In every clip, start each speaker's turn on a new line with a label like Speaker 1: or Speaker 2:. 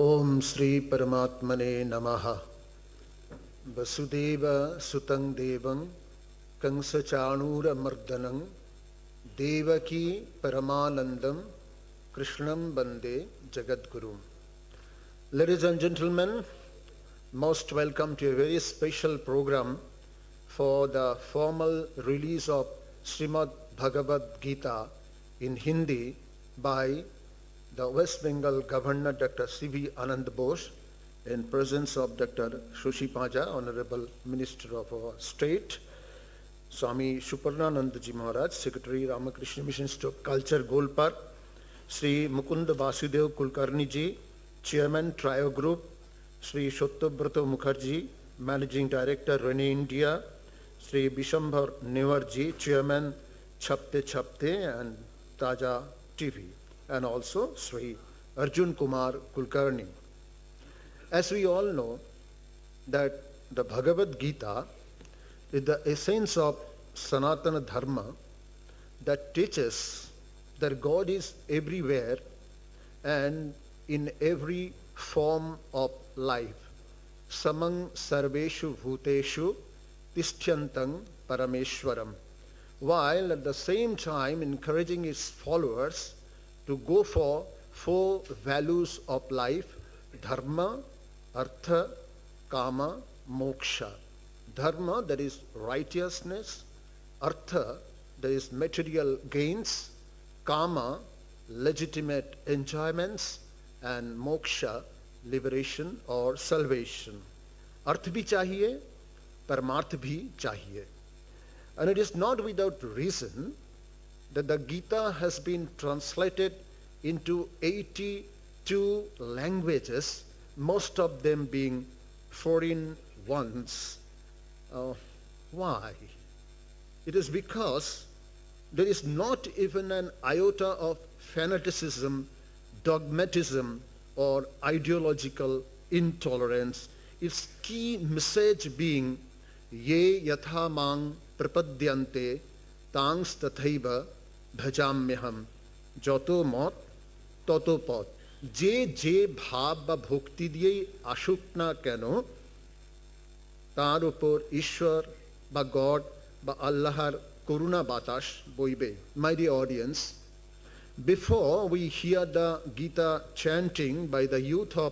Speaker 1: Om Sri Paramatmane Namaha. Vasudeva Sutang Devam Kangsachanura Mardanam Devaki Paramanandam Krishnam Bande Jagadguru. Ladies and gentlemen, most welcome to a very special program for the formal release of Srimad Bhagavad Gita in Hindi by the West Bengal Governor Dr. C.V. Ananda Bose in presence of Dr. Shashi Panja, Honorable Minister of our State, Swami Suparnananda Ji Maharaj, Secretary Ramakrishna Mission Stock Culture Golpark, Sri Mukund Vasudeo Kulkarni Ji, Chairman Trio Group, Sri Satyabrata Mukherjee, Managing Director RENE India, Sri Bishambhar Newar Ji, Chairman Chhapte and Taja TV, and also Sri Arjun Kumar Kulkarni. As we all know that the Bhagavad Gita is the essence of Sanatana Dharma that teaches that God is everywhere and in every form of life. Samang sarveshu bhuteshu tishthyantang parameshwaram, while at the same time encouraging its followers to go for four values of life: dharma, artha, kama, moksha. Dharma, that is righteousness; artha, that is material gains; kama, legitimate enjoyments; and moksha, liberation or salvation. Arth bhi chahiye, paramarth bhi chahiye. And it is not without reason that the Gita has been translated into 82 languages, most of them being foreign ones. Why? It is because there is not even an iota of fanaticism, dogmatism, or ideological intolerance. Its key message being ye yatha mang prapadyante tangs tathaiva bhajamyaham, joto mot toto pot. যে ভাব বা ভক্তি দিয়েই আসুক না কেন, তার উপর ঈশ্বর বা গড বা আল্লাহর করুণা বাতাস বইবে. My dear audience, before we hear the Gita chanting by the youth of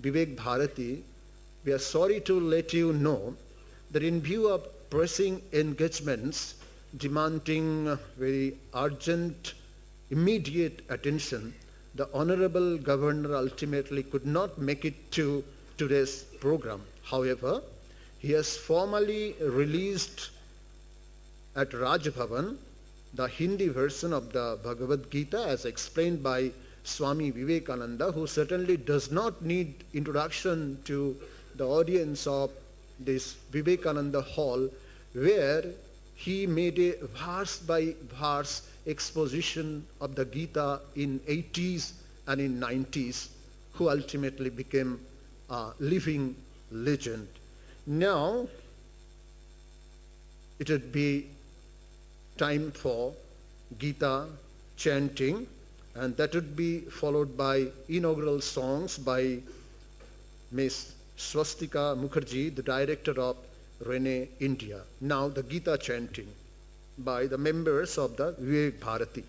Speaker 1: Bibek Bharati, we are sorry to let you know that in view of pressing engagements demanding very urgent, immediate attention, the Honorable Governor ultimately could not make it to today's program. However, he has formally released at Raj Bhavan the Hindi version of the Bhagavad Gita as explained by Swami Vivekananda, who certainly does not need introduction to the audience of this Vivekananda Hall, where he made a verse by verse exposition of the Gita in 80s and in 90s, who ultimately became a living legend. Now it would be time for Gita chanting, and that would be followed by inaugural songs by Miss Swastika Mukherjee, the director of RENE India. Now the Gita chanting by the members of the Vivek Bharati.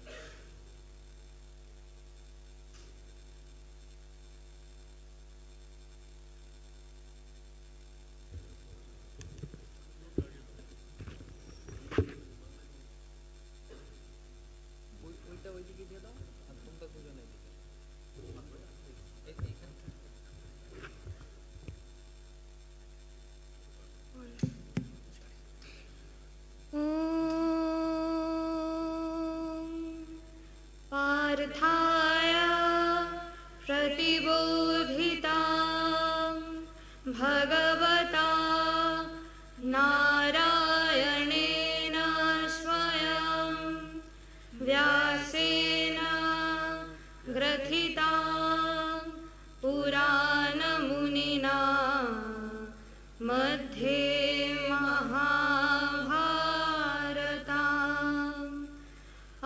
Speaker 2: भगवता नारायणेन स्वयं व्यासेन ग्रथिता पुराणमुनिना मध्ये महाभारता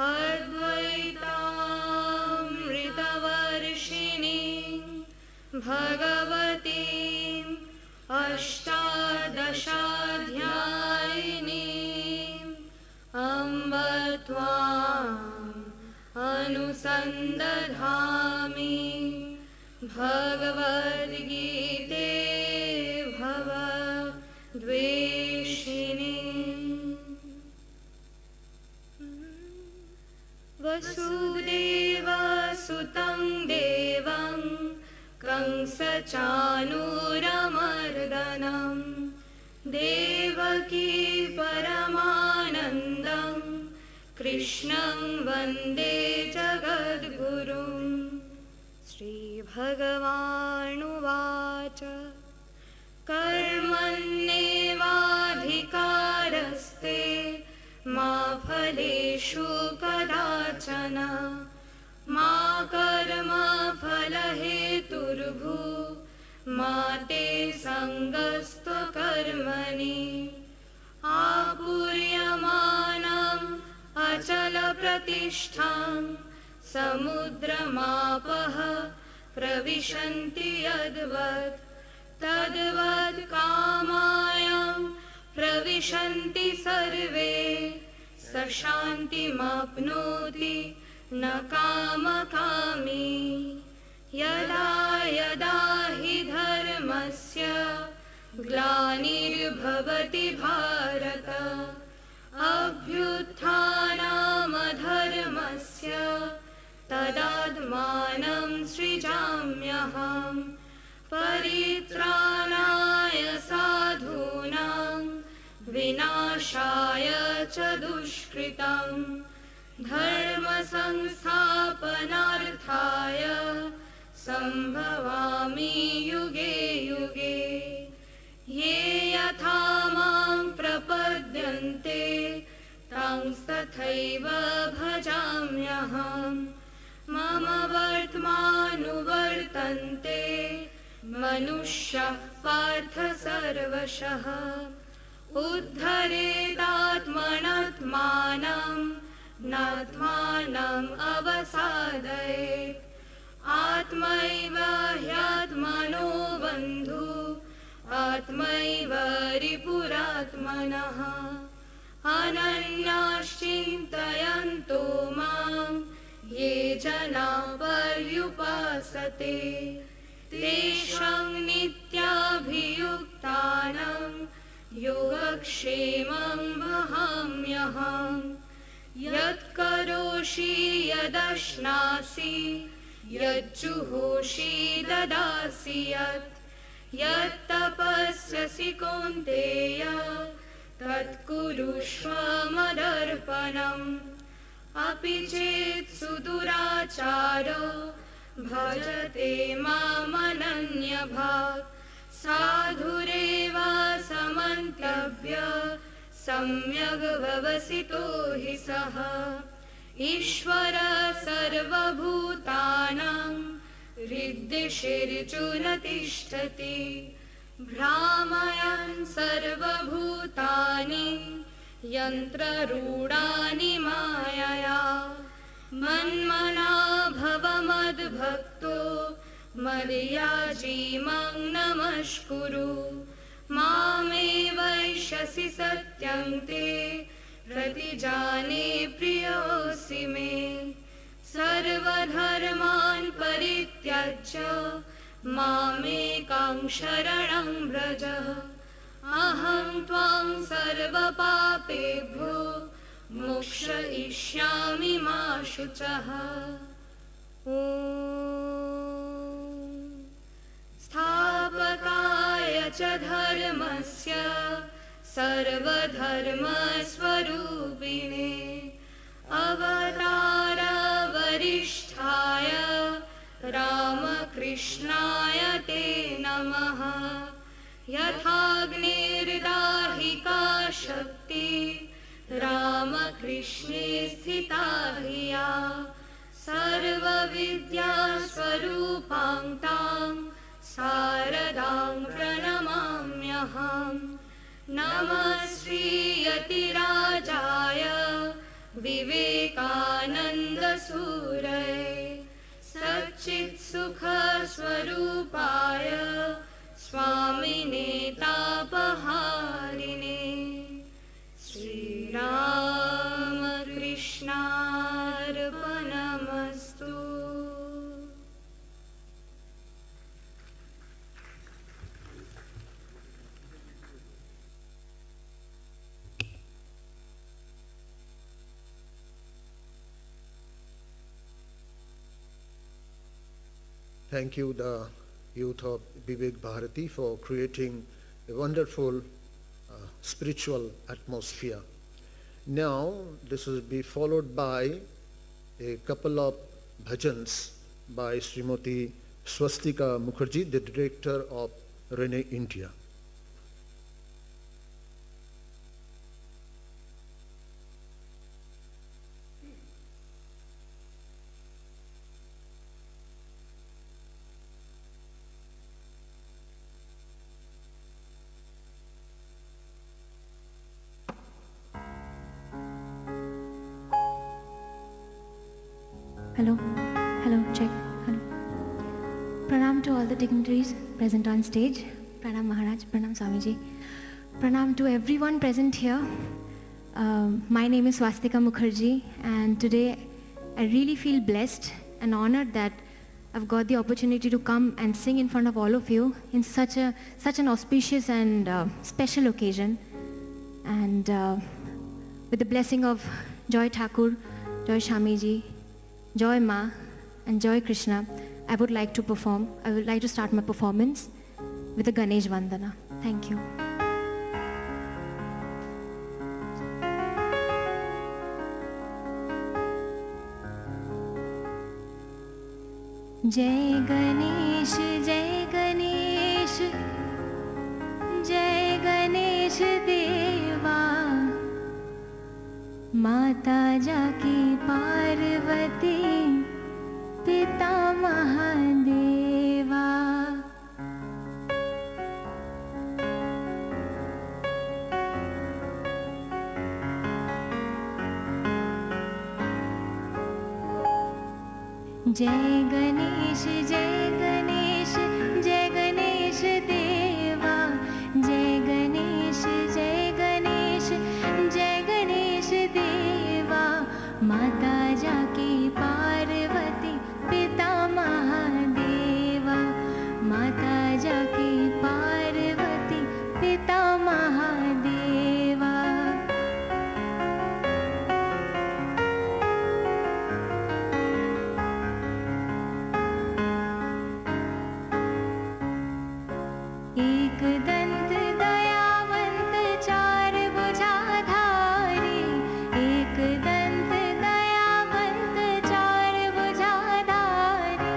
Speaker 2: अद्वैतामृतवर्षिणी भगवतीम् अष्टादशाध्यायिनीम् अम्ब त्वाम् अनुसन्दधामि भगवद्गीते भवद्वेषिणी। वसुदेवसुतं देवं कंसचाणूरमर्दनं देवकी परमानन्दं कृष्णं वन्दे जगद्गुरुं। श्रीभगवानुवाच कर्मण्येवाधिकारस्ते मा फलेषु कदाचन मा कर्मफलहेतुर्भू मा ते सङ्गस्त्वकर्मणि। आपूर्यमाणम् अचलप्रतिष्ठां समुद्रमापः प्रविशन्ति यद्वत् तद्वत् कामायं प्रविशन्ति सर्वे स शान्तिमाप्नोति न कामकामी। यदा यदा हि धर्मस्य ग्लानिर्भवति भारत अभ्युत्थानमधर्मस्य तदात्मानं सृजाम्यहं। परित्राणाय साधूनां विनाशाय च दुष्कृतं धर्मसंस्थापनार्थाय सम्भवामि युगे युगे। ये यथा मां प्रपद्यन्ते तंस्तथैव भजाम्यहम्। मम वर्त्मानुवर्तन्ते मनुष्यः पार्थ सर्वशः। उद्धरेदात्मनात्मानं नात्मानम् अवसादयेत्। आत्मैव ह्यात्मनो बन्धु आत्मैव रिपुरात्मनः। अनन्याश्चिन्तयन्तो मां ये जना पर्युपासते तेषां नित्याभियुक्तानां योगक्षेमं वहाम्यहम्। यत्करोषि यदश्नासि यज्जुहोषि ददासि यत्तपस्यसि कौन्तेय तत्कुरुष्व मदर्पणम्। अपि चेत् सुदुराचारो भजते मामनन्यभाक् साधुरेव समन्तव्य सम्यग् व्यवसितो हि सः। ईश्वर सर्वभूतानां हृद्दिशिर्जुन तिष्ठति भ्रामयन् सर्वभूतानि यन्त्ररूढानि मायया। मन्मना भव मद्भक्तो मद्याजी मां नमस्कुरु। मामे वैष्यसि सत्यं ते प्रतिजाने प्रियोऽसि मे। सर्वधर्मान् परित्यज्य मामेकां शरणं व्रज। अहं त्वां सर्वपापेभ्यो मोक्षयिष्यामि मा शुचः। ॐ स्थापकाय च धर्मस्य सर्वधर्मस्वरूपिणे अवतारवरिष्ठाय रामकृष्णाय ते नमः। यथाग्निर्दाहिका शक्ति रामकृष्णे स्थिता हि या। सर्वविद्यास्वरूपां तां शारदां प्रणमाम्यहम्। नमः श्रीयतिराजाय विवेकानन्दसूरये सच्चित् सुख स्वरूपाय स्वामिने तापहारिणे श्रीरामकृष्णार्पणमस्तु।
Speaker 1: Thank you, the youth of Bibek Bharati, for creating a wonderful spiritual atmosphere. Now, this will be followed by a couple of bhajans by Srimati Swastika Mukherjee, the director of RENE India.
Speaker 3: Hello, check, hello. Pranam to all the dignitaries present on stage. Pranam Maharaj, Pranam Swamiji. Pranam to everyone present here. My name is Swastika Mukherjee, and today I really feel blessed and honored that I've got the opportunity to come and sing in front of all of you in such an auspicious and special occasion. And with the blessing of Joy Thakur, Joy Shamiji, Joy Ma and Joy Krishna, I would like to start my performance with a Ganesh Vandana. Thank you. Jai Ganesh, Jai Ganesh, Jai Ganesh Deva, Mata Jaki Parvati, Pita Mahadeva. Jai Ganesh, Jai Ganesh, Jai Ganesh Deva, Jai Ganesh, Jai Ganesh, Jai Ganesh Deva, Mata Jaki Parvati, Pita Mahadeva, Mata Jaki Parvati, Pita Mahadeva. एक दंत दयावंत चार भुजाधारी, एक दंत दयावंत चार भुजाधारी,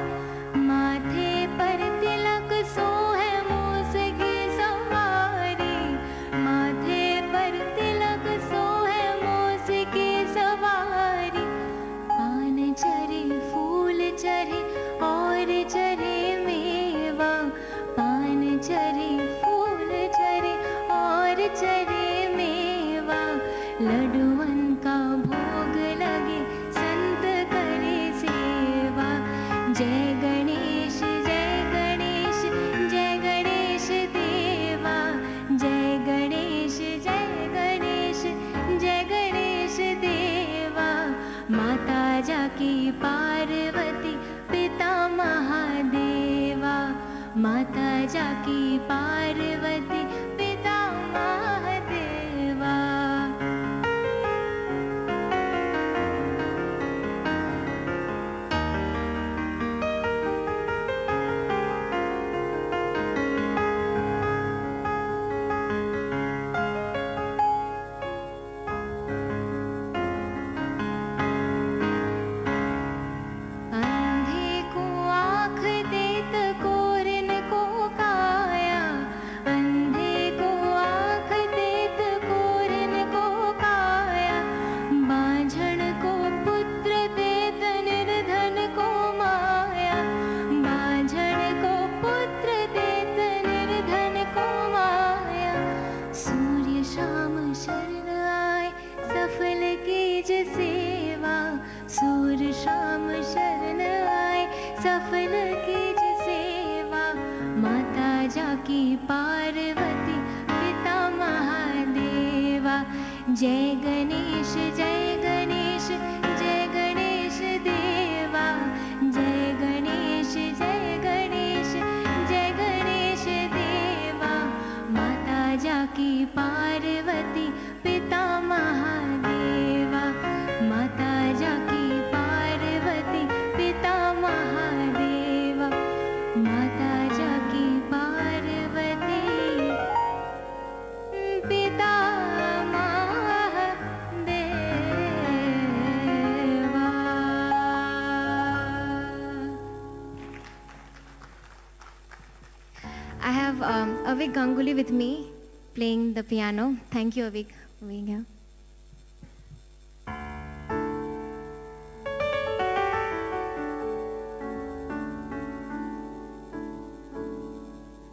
Speaker 3: माथे पर तिलक सोहे मूस की सवारी, माथे पर तिलक सोहे मूस की सवारी, पान चढ़े फूल चढ़े और चढ़े मेवा, पान चढ़े फूल चढ़े और चढ़े मेवा, लड्डुअन का भोग लगे संत करे सेवा। जय गणेश, जय गणेश, जय गणेश देवा, जय गणेश, जय गणेश, जय गणेश देवा, माता जाकी पार्वती, पिता महादेवा, माता जाकी पार्वती, पिता महादेवा। जय गणेश जय गणेश जय गणेश देवा, जय गणेश जय गणेश जय गणेश देवा। माता जाकी पार्वती पिता महादेवा, माता जाकी पार्वती पिता महादेवा, माता जाकी पार्वती पिता I have Avik Ganguly with me playing the piano. Thank you, Avik, for being here.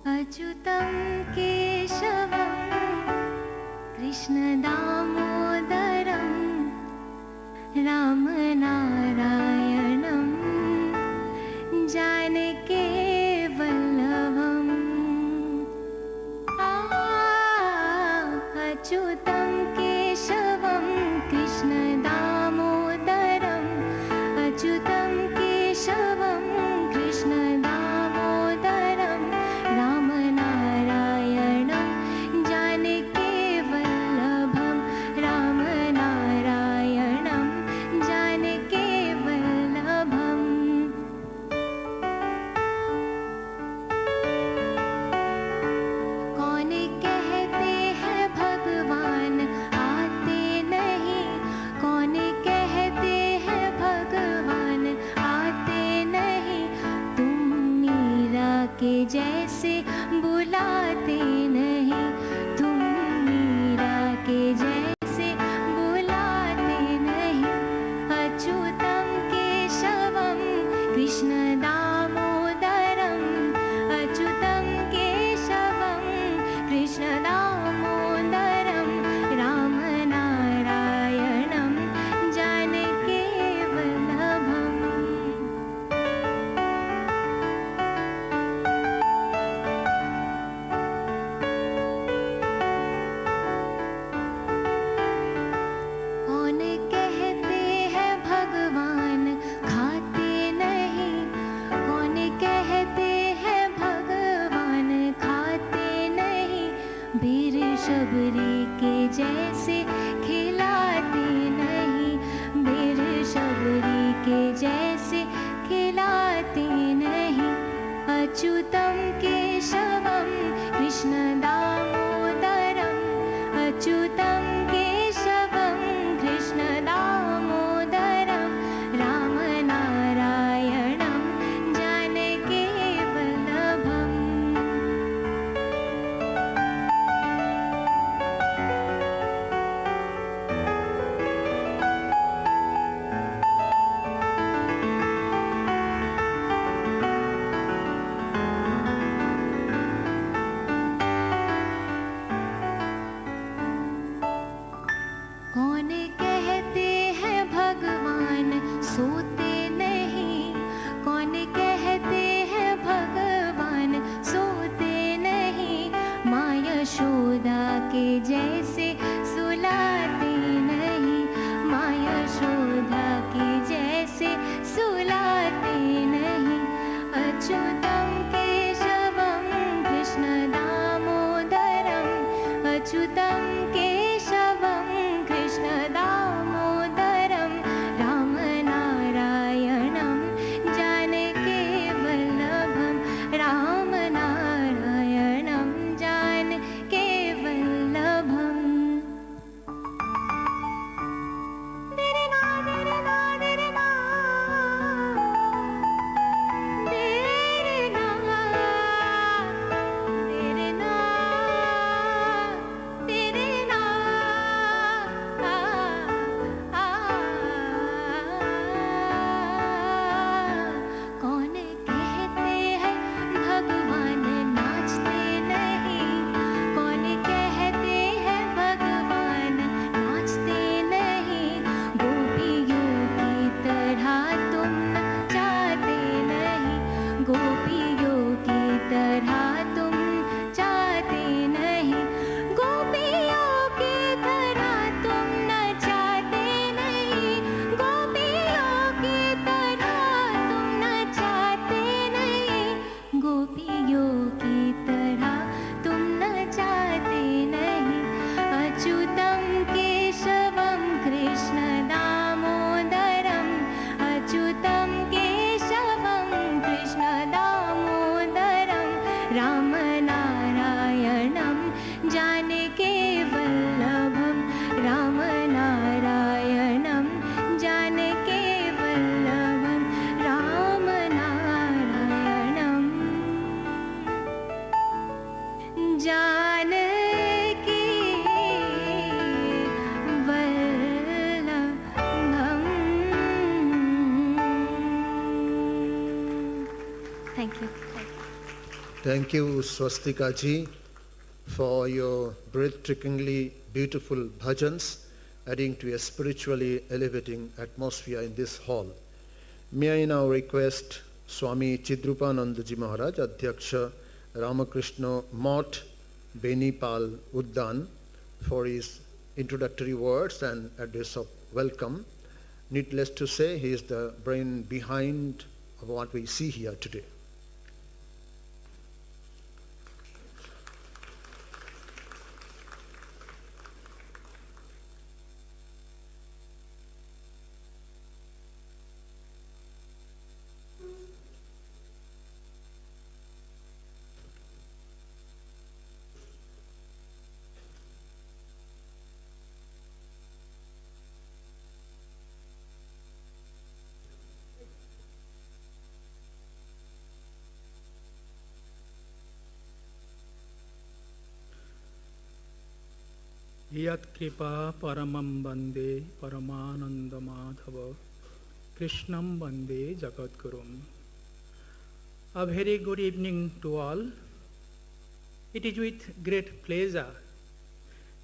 Speaker 3: Achyutam Keshavam Krishna Damodaram Ramanarayanam Janaki Vallabham. Achyutam Keshavam Krishna Damodaram, Achyutam Keshavam Krishna Damodaram Ramanarayanam Janaki Vallabham, Ramanarayanam Janaki Vallabham. कौन कहते हैं भगवान आते नहीं, कौन कहते हैं भगवान आते नहीं, तुम मीरा के जैसे बुलाते नहीं, तुम मीरा के जैसे बुलाते नहीं। अच्युतम केशवम कृष्ण दामोदरम, अच्युतम केशवम कृष्ण दामोदरम रामनारायणं जानकी वल्लभम्। कौन कहते हैं भगवान खाते नहीं, कौन कहते हैं भगवान खाते नहीं, बीर शबरी के जैसे खिलाते नहीं, बीर शबरी के जैसे खिलाते नहीं। अच्युतम केशवम कृष्ण दामोदरम, अच्युतम केशवम कृष्ण दामोदरम रामनारायणं जानकी वल्लभम्। कौन कहते हैं भगवान सोते नहीं, कौन कहते हैं भगवान सोते नहीं, माँ यशोदा के जैसे सुलाते नहीं, माँ यशोदा के जैसे सुलाते नहीं। अच्युतम केशवम कृष्ण दामोदरम, अच्युतम केशवम कृष्ण दामोदरम रामनारायणं जानकी वल्लभं, रामनारायणं जानकी वल्लभम्। तेरे ना तेरे ना तेरे ना तेरे ना तेरे ना तेरे ना
Speaker 1: Thank you, Swastika ji, for your breathtakingly beautiful bhajans, adding to a spiritually elevating atmosphere in this hall. May I now request Swami Chidrupananda ji Maharaj, Adhyaksha, Ramakrishna Mott, Beni, Udyan, for his introductory words and address of welcome. Needless to say, he is the brain behind what we see here today.
Speaker 4: Yat kripa paramam bande paramananda madhava Krishnam bande jagatgurum. A very good evening to all. It is with great pleasure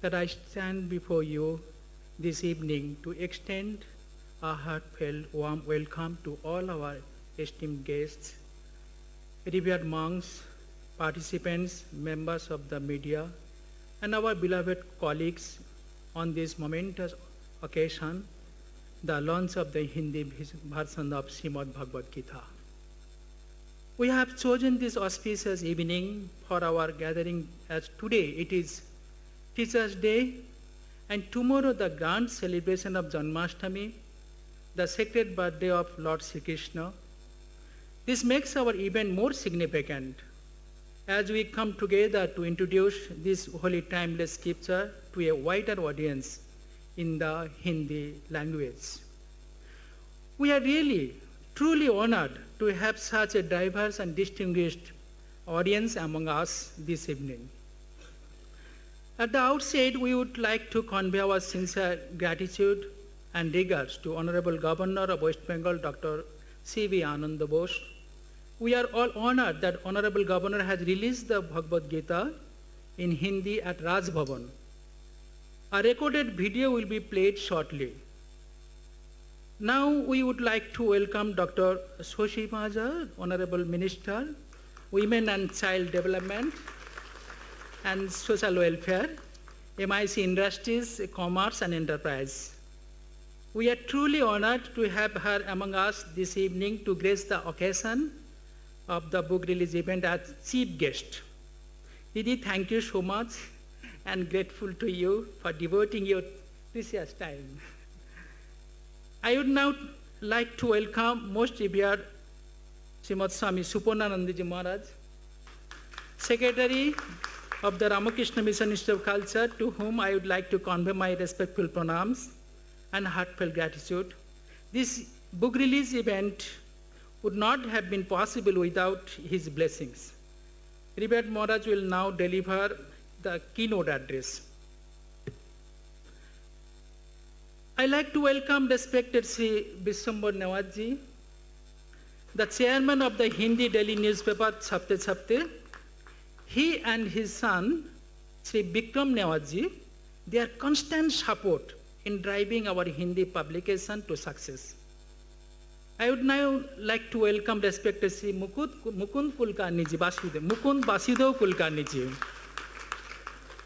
Speaker 4: that I stand before you this evening to extend a heartfelt warm welcome to all our esteemed guests, revered monks, participants, members of the media, and our beloved colleagues on this momentous occasion, the launch of the Hindi version of Srimad Bhagavad Gita. We have chosen this auspicious evening for our gathering as today it is Teachers' Day and tomorrow the grand celebration of Janmashtami, the sacred birthday of Lord Sri Krishna. This makes our event more significant as we come together to introduce this holy timeless scripture to a wider audience in the Hindi language. We are really, truly honored to have such a diverse and distinguished audience among us this evening. At the outset, we would like to convey our sincere gratitude and regards to Honorable Governor of West Bengal, Dr. C.V. Ananda Bose. We are all honored that Honorable Governor has released the Bhagavad Gita in Hindi at Raj Bhavan. A recorded video will be played shortly. Now we would like to welcome Dr. Shashi Panja, Honorable Minister, Women and Child Development and Social Welfare, MIC Industries, Commerce and Enterprise. We are truly honored to have her among us this evening to grace the occasion of the book release event as chief guest. Didi, thank you so much and grateful to you for devoting your precious time. I would now like to welcome most revered Srimad Swami Suparnananda ji Maharaj, Secretary of the Ramakrishna Mission Institute of Culture, to whom I would like to convey my respectful pranams and heartfelt gratitude. This book release event would not have been possible without his blessings. Revered Maharaj will now deliver the keynote address. I like to welcome respected Sri Bishambhar ji, the chairman of the Hindi daily newspaper Chhapte. He and his son, Sri Bikram ji, their constant support in driving our Hindi publication to success. I would now like to welcome respected Sri Mukund Kulkarni ji, Vasudeo Kulkarni ji,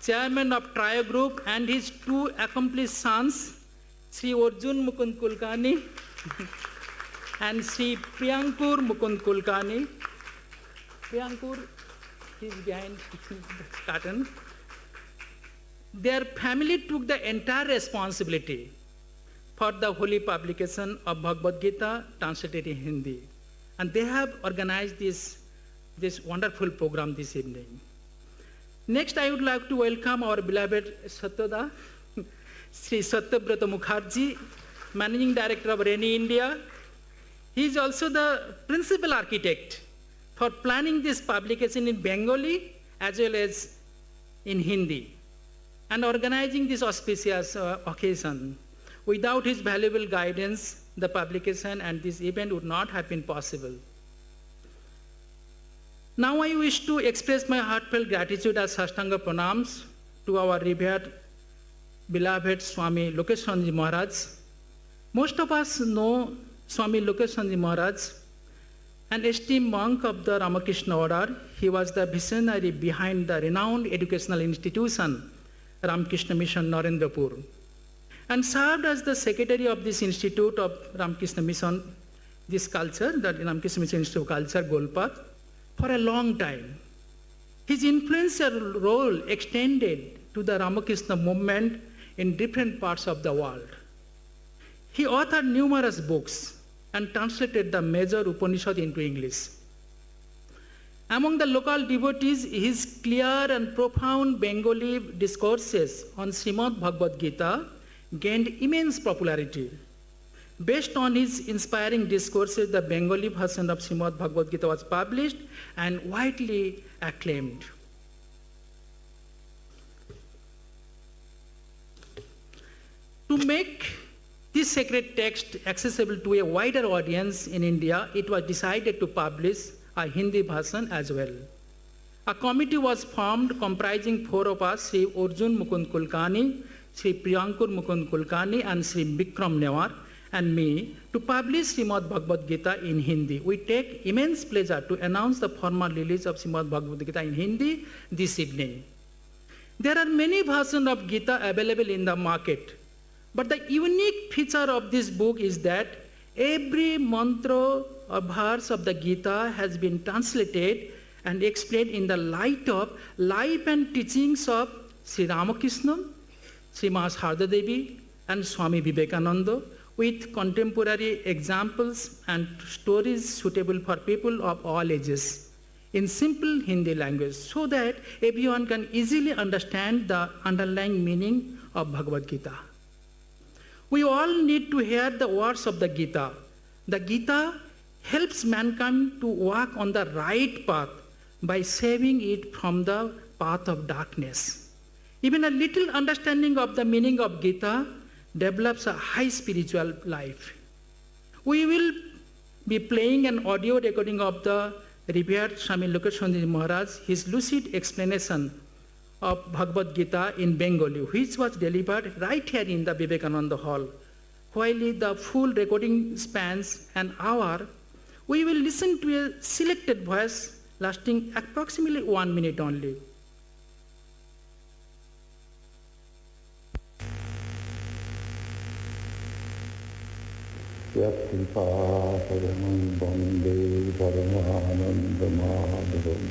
Speaker 4: chairman of Trio Group, and his two accomplished sons, Sri Arjun Mukund Kulkarni and Sri Priyankur Mukund Kulkarni. Priyankur is behind the curtain. Their family took the entire responsibility for the holy publication of Bhagavad Gita translated in Hindi. And they have organized this wonderful program this evening. Next, I would like to welcome our beloved Satyada, Sri Satyabrata Mukherjee, Managing Director of RENE India. He is also the principal architect for planning this publication in Bengali as well as in Hindi and organizing this auspicious occasion. Without his valuable guidance, the publication and this event would not have been possible. Now I wish to express my heartfelt gratitude as Sastanga Pranams to our revered, beloved Swami Lokeshwarananda Maharaj. Most of us know Swami Lokeshwarananda Maharaj, an esteemed monk of the Ramakrishna order. He was the visionary behind the renowned educational institution, Ramakrishna Mission, Narendrapur, and served as the secretary of this institute of Ramakrishna Mission, this culture, the Ramakrishna Mission Institute of Culture, Golpark, for a long time. His influential role extended to the Ramakrishna movement in different parts of the world. He authored numerous books and translated the major Upanishads into English. Among the local devotees, his clear and profound Bengali discourses on Srimad Bhagavad Gita gained immense popularity. Based on his inspiring discourses, the Bengali version of Srimad Bhagavad Gita was published and widely acclaimed. To make this sacred text accessible to a wider audience in India, it was decided to publish a Hindi version as well. A committee was formed comprising four of us, Sri Arjun Mukund Kulkarni, Sri Priyankur Mukund Kulkarni, and Sri Bikram Newar, and me, to publish Srimad Bhagavad Gita in Hindi. We take immense pleasure to announce the formal release of Srimad Bhagavad Gita in Hindi this evening. There are many versions of Gita available in the market, but the unique feature of this book is that every mantra or verse of the Gita has been translated and explained in the light of life and teachings of Sri Ramakrishna, Srimad Sarada Devi, and Swami Vivekananda, with contemporary examples and stories suitable for people of all ages in simple Hindi language, so that everyone can easily understand the underlying meaning of Bhagavad Gita. We all need to hear the words of the Gita. The Gita helps mankind to walk on the right path by saving it from the path of darkness. Even a little understanding of the meaning of Gita develops a high spiritual life. We will be playing an audio recording of the revered Swami Lokeshwarananda Maharaj, his lucid explanation of Bhagavad Gita in Bengali, which was delivered right here in the Vivekananda Hall. While the full recording spans an hour, we will listen to a selected voice lasting approximately 1 minute only.
Speaker 5: Yatthipāparamam Bande Paramananda Madhavam.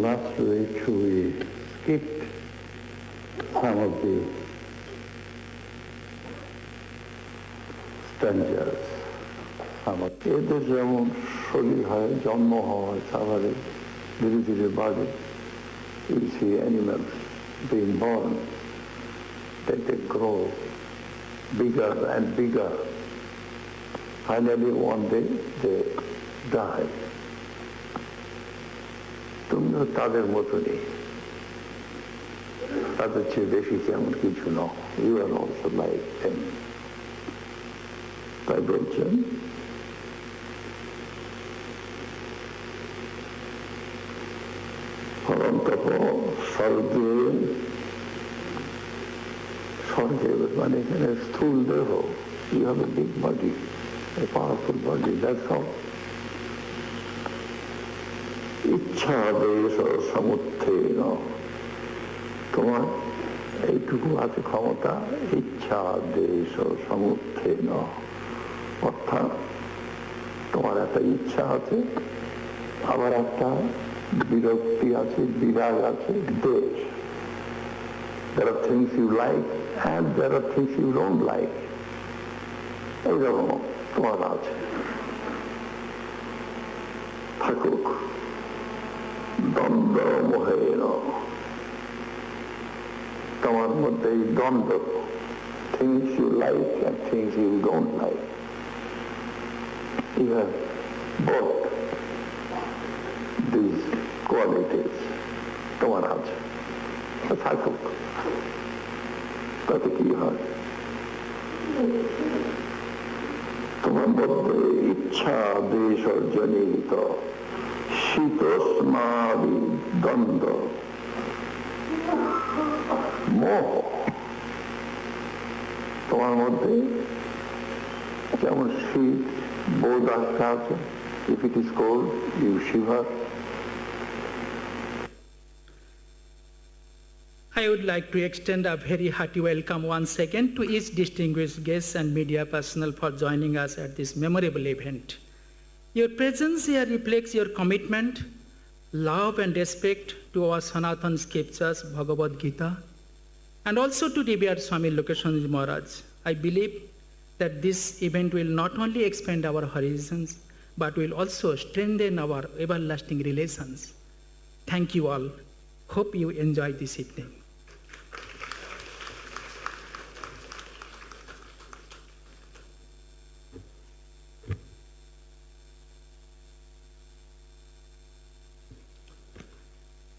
Speaker 5: Last week we skipped some of the stanzas. এদের যেমন শরীর হয়, জন্ম হয়, তারপরে ধীরে ধীরে বাড়ে. You see animals being born, that they grow bigger and bigger. Finally one day they die. তুমিও তাদের মতনই, তাদের চেয়ে বেশি তেমন কিছু নও. You are also like them. তাই বলছেন, পরন্তপ স্বর্গে, স্বর্গে মানে এখানে স্থূল দেহ. You have a big body, a powerful body, that's all. ইচ্ছা দেশ সমুত্থেন, তোমার এইটুকু আছে ক্ষমতা. ইচ্ছা দেশ সমুত্থেন, অর্থাৎ তোমার একটা ইচ্ছা আছে, আবার একটা বিরক্তি আছে, বিরাগ আছে, দেশ. There are things you like and there are things you don't like. এইরকম তোমার আছে, থাকুক. দ্বন্দ্ব মোহেন, তোমার মধ্যে এই দ্বন্দ্ব, things you like and things you don't like. You have both these qualities. তোমার আছে, থাকুক. তাতে কি হয়? তোমার মধ্যে ইচ্ছা দেশ জনিত শীতোষ্মাদি দ্বন্দ্ব মোহ, তোমার মধ্যে যেমন শীত বোধ আছে, if it is cold you shiver.
Speaker 4: I would like to extend a very hearty welcome once again to each distinguished guest and media personnel for joining us at this memorable event. Your presence here reflects your commitment, love and respect to our Sanatan scriptures, Bhagavad Gita, and also to revered Swami Lokeshwarananda Maharaj. I believe that this event will not only expand our horizons, but will also strengthen our everlasting relations. Thank you all. Hope you enjoy this evening.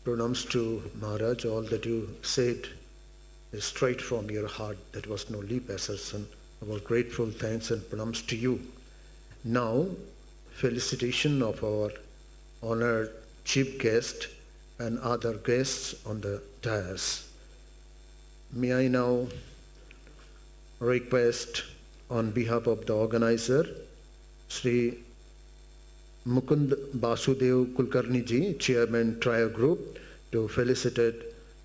Speaker 1: Pranams to Maharaj. All that you said is straight from your heart. That was no leap assertion. Our grateful thanks and pranams to you. Now, felicitation of our honored chief guest and other guests on the dais. May I now request on behalf of the organizer, Sri Mukund Vasudeo Kulkarni ji, Chairman Trial Group, to felicitate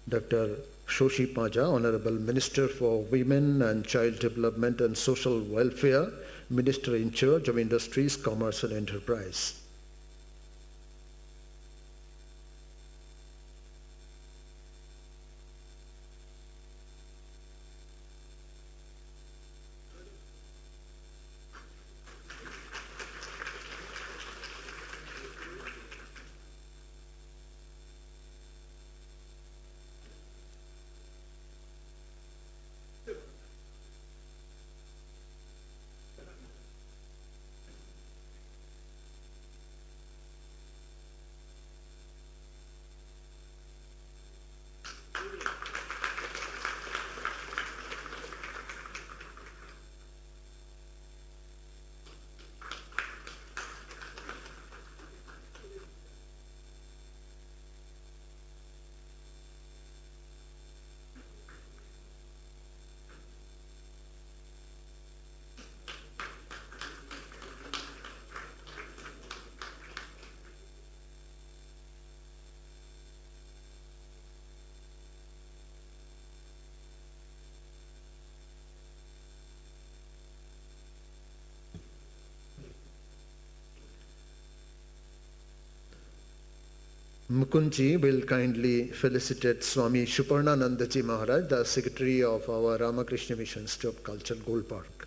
Speaker 1: Dr. Shashi Panja, Honorable Minister for Women and Child Development and Social Welfare, Minister in charge of Industries, Commerce and Enterprise. Mukundji will kindly felicitate Swami Suparnananda ji Maharaj, the Secretary of our Ramakrishna Mission Institute of Culture, Golpark.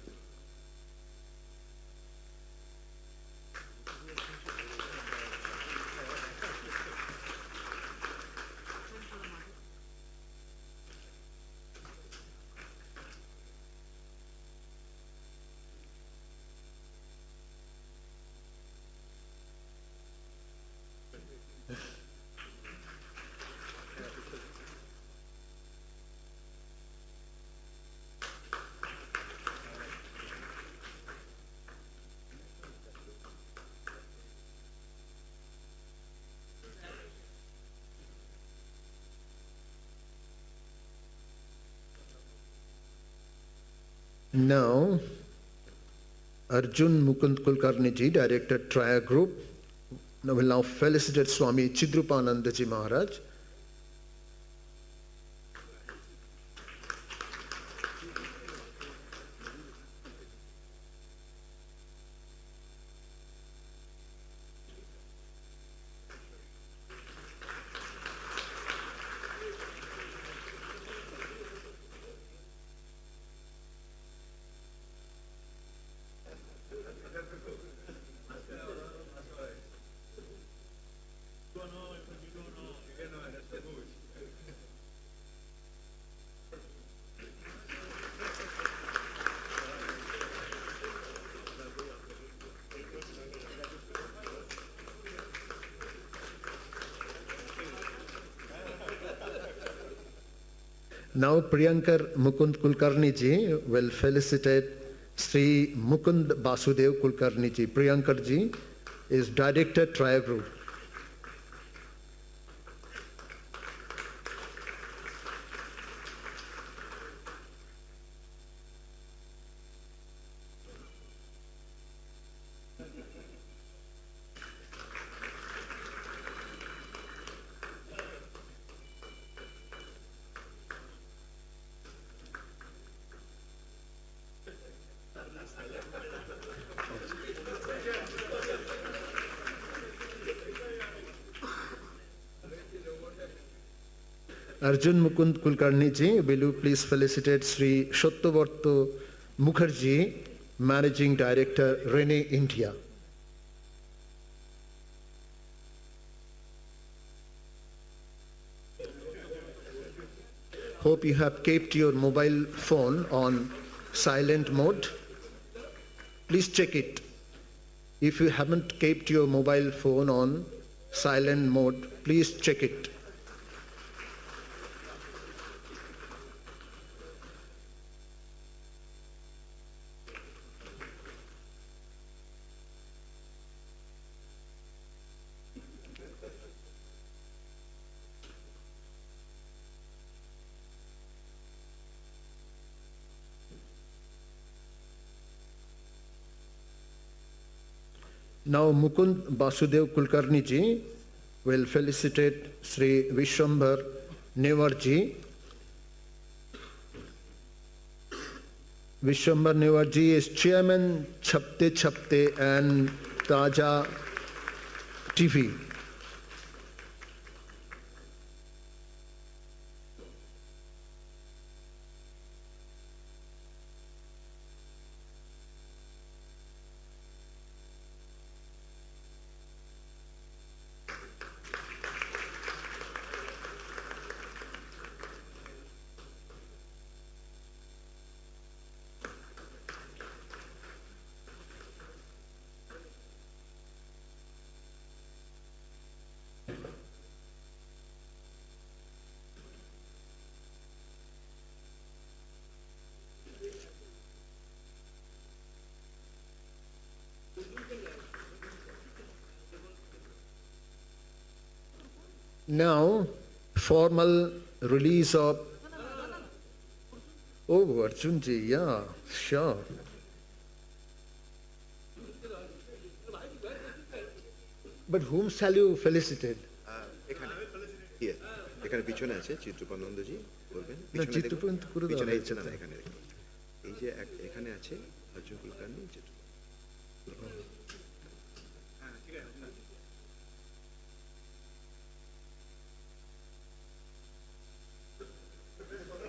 Speaker 1: Now, Arjun Mukund Kulkarni ji, Director Trial Group, will now felicitate Swami Chidrupananda ji Maharaj. Now Priyankar Mukund Kulkarni ji will felicitate Sri Mukund Vasudeo Kulkarni ji. Priyankar ji is Director Tribe Route. Arjun Mukund Kulkarni ji, will you please felicitate Sri Satyabrata Mukherjee, Managing Director, RENE, India. Hope you have kept your mobile phone on silent mode. Please check it. If you haven't kept your mobile phone on silent mode, please check it. Now Mukund Vasudeo Kulkarni ji will felicitate Sri Bishambhar Newar ji. Bishambhar Newar ji is Chairman Chhapte and Taja TV. Now, formal release of... Oh, Arjunji, yeah, sure. But whom shall you felicitate?
Speaker 6: Here. এখানে পিছনে আছে চিত্রুপানন্দ জি বলবেন
Speaker 1: না চিত্রুপানন্দ করে দাও
Speaker 6: পিছনে আছে না এখানে এই যে এখানে আছে Arjun Kulkarni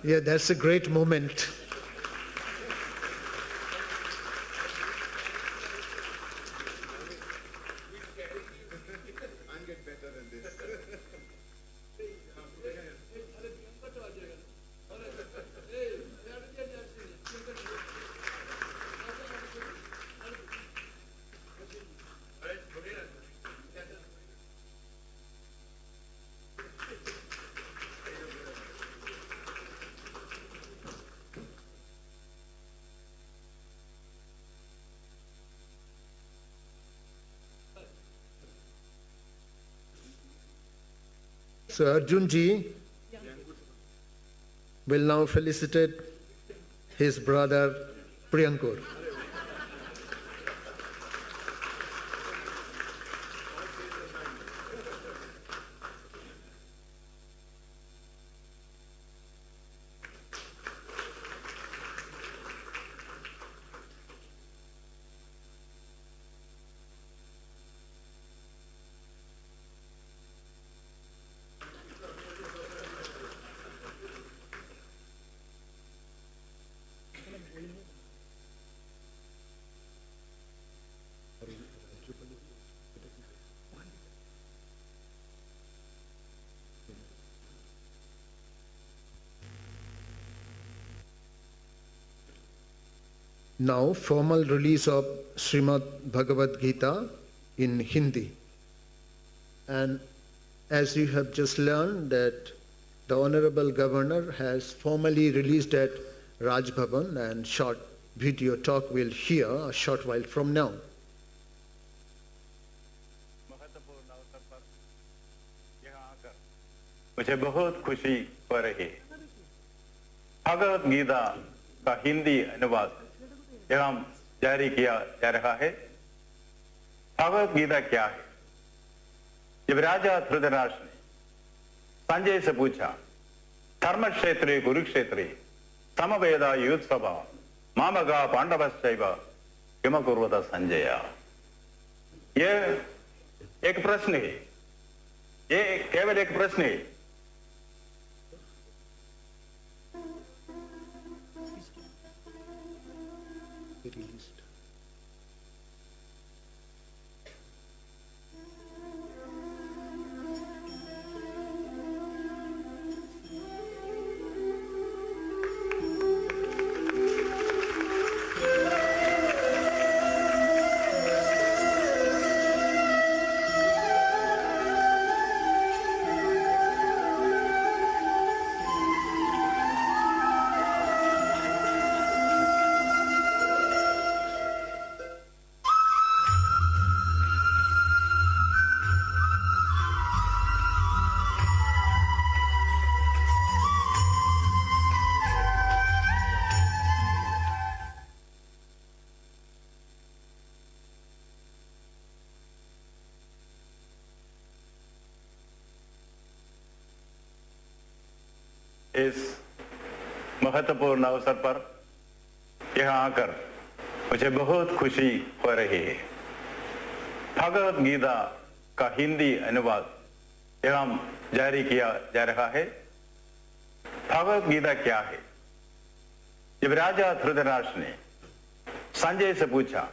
Speaker 1: Yeah, that's a great moment. So Arjun ji will now felicitate his brother Priyankar. Now, formal release of Srimad Bhagavad Gita in Hindi. And as you have just learned that The Honorable Governor has formally released at Raj Bhavan, and short video talk we'll hear a short while from now.
Speaker 7: महत्वपूर्ण अवसर पर यहाँ आकर मुझे बहुत खुशी हो रही है। भगवद गीता का हिंदी अनुवाद यहाँ जारी किया जा रहा है। भगवद गीता क्या है? जब राजा धृतराष्ट्र ने संजय से पूछा, धर्म क्षेत्रे कुरुक्षेत्रे समवेदा युत्सवा मामगा पांडवश्चैव किम कुर्वत संजय, ये एक प्रश्न है, ये केवल एक प्रश्न है। इस महत्वपूर्ण अवसर पर यहाँ आकर मुझे बहुत खुशी हो रही है। भगवद गीता का हिंदी अनुवाद यहाँ जारी किया जा रहा है। भगवद गीता क्या है? जब राजा धृतराष्ट्र ने संजय से पूछा,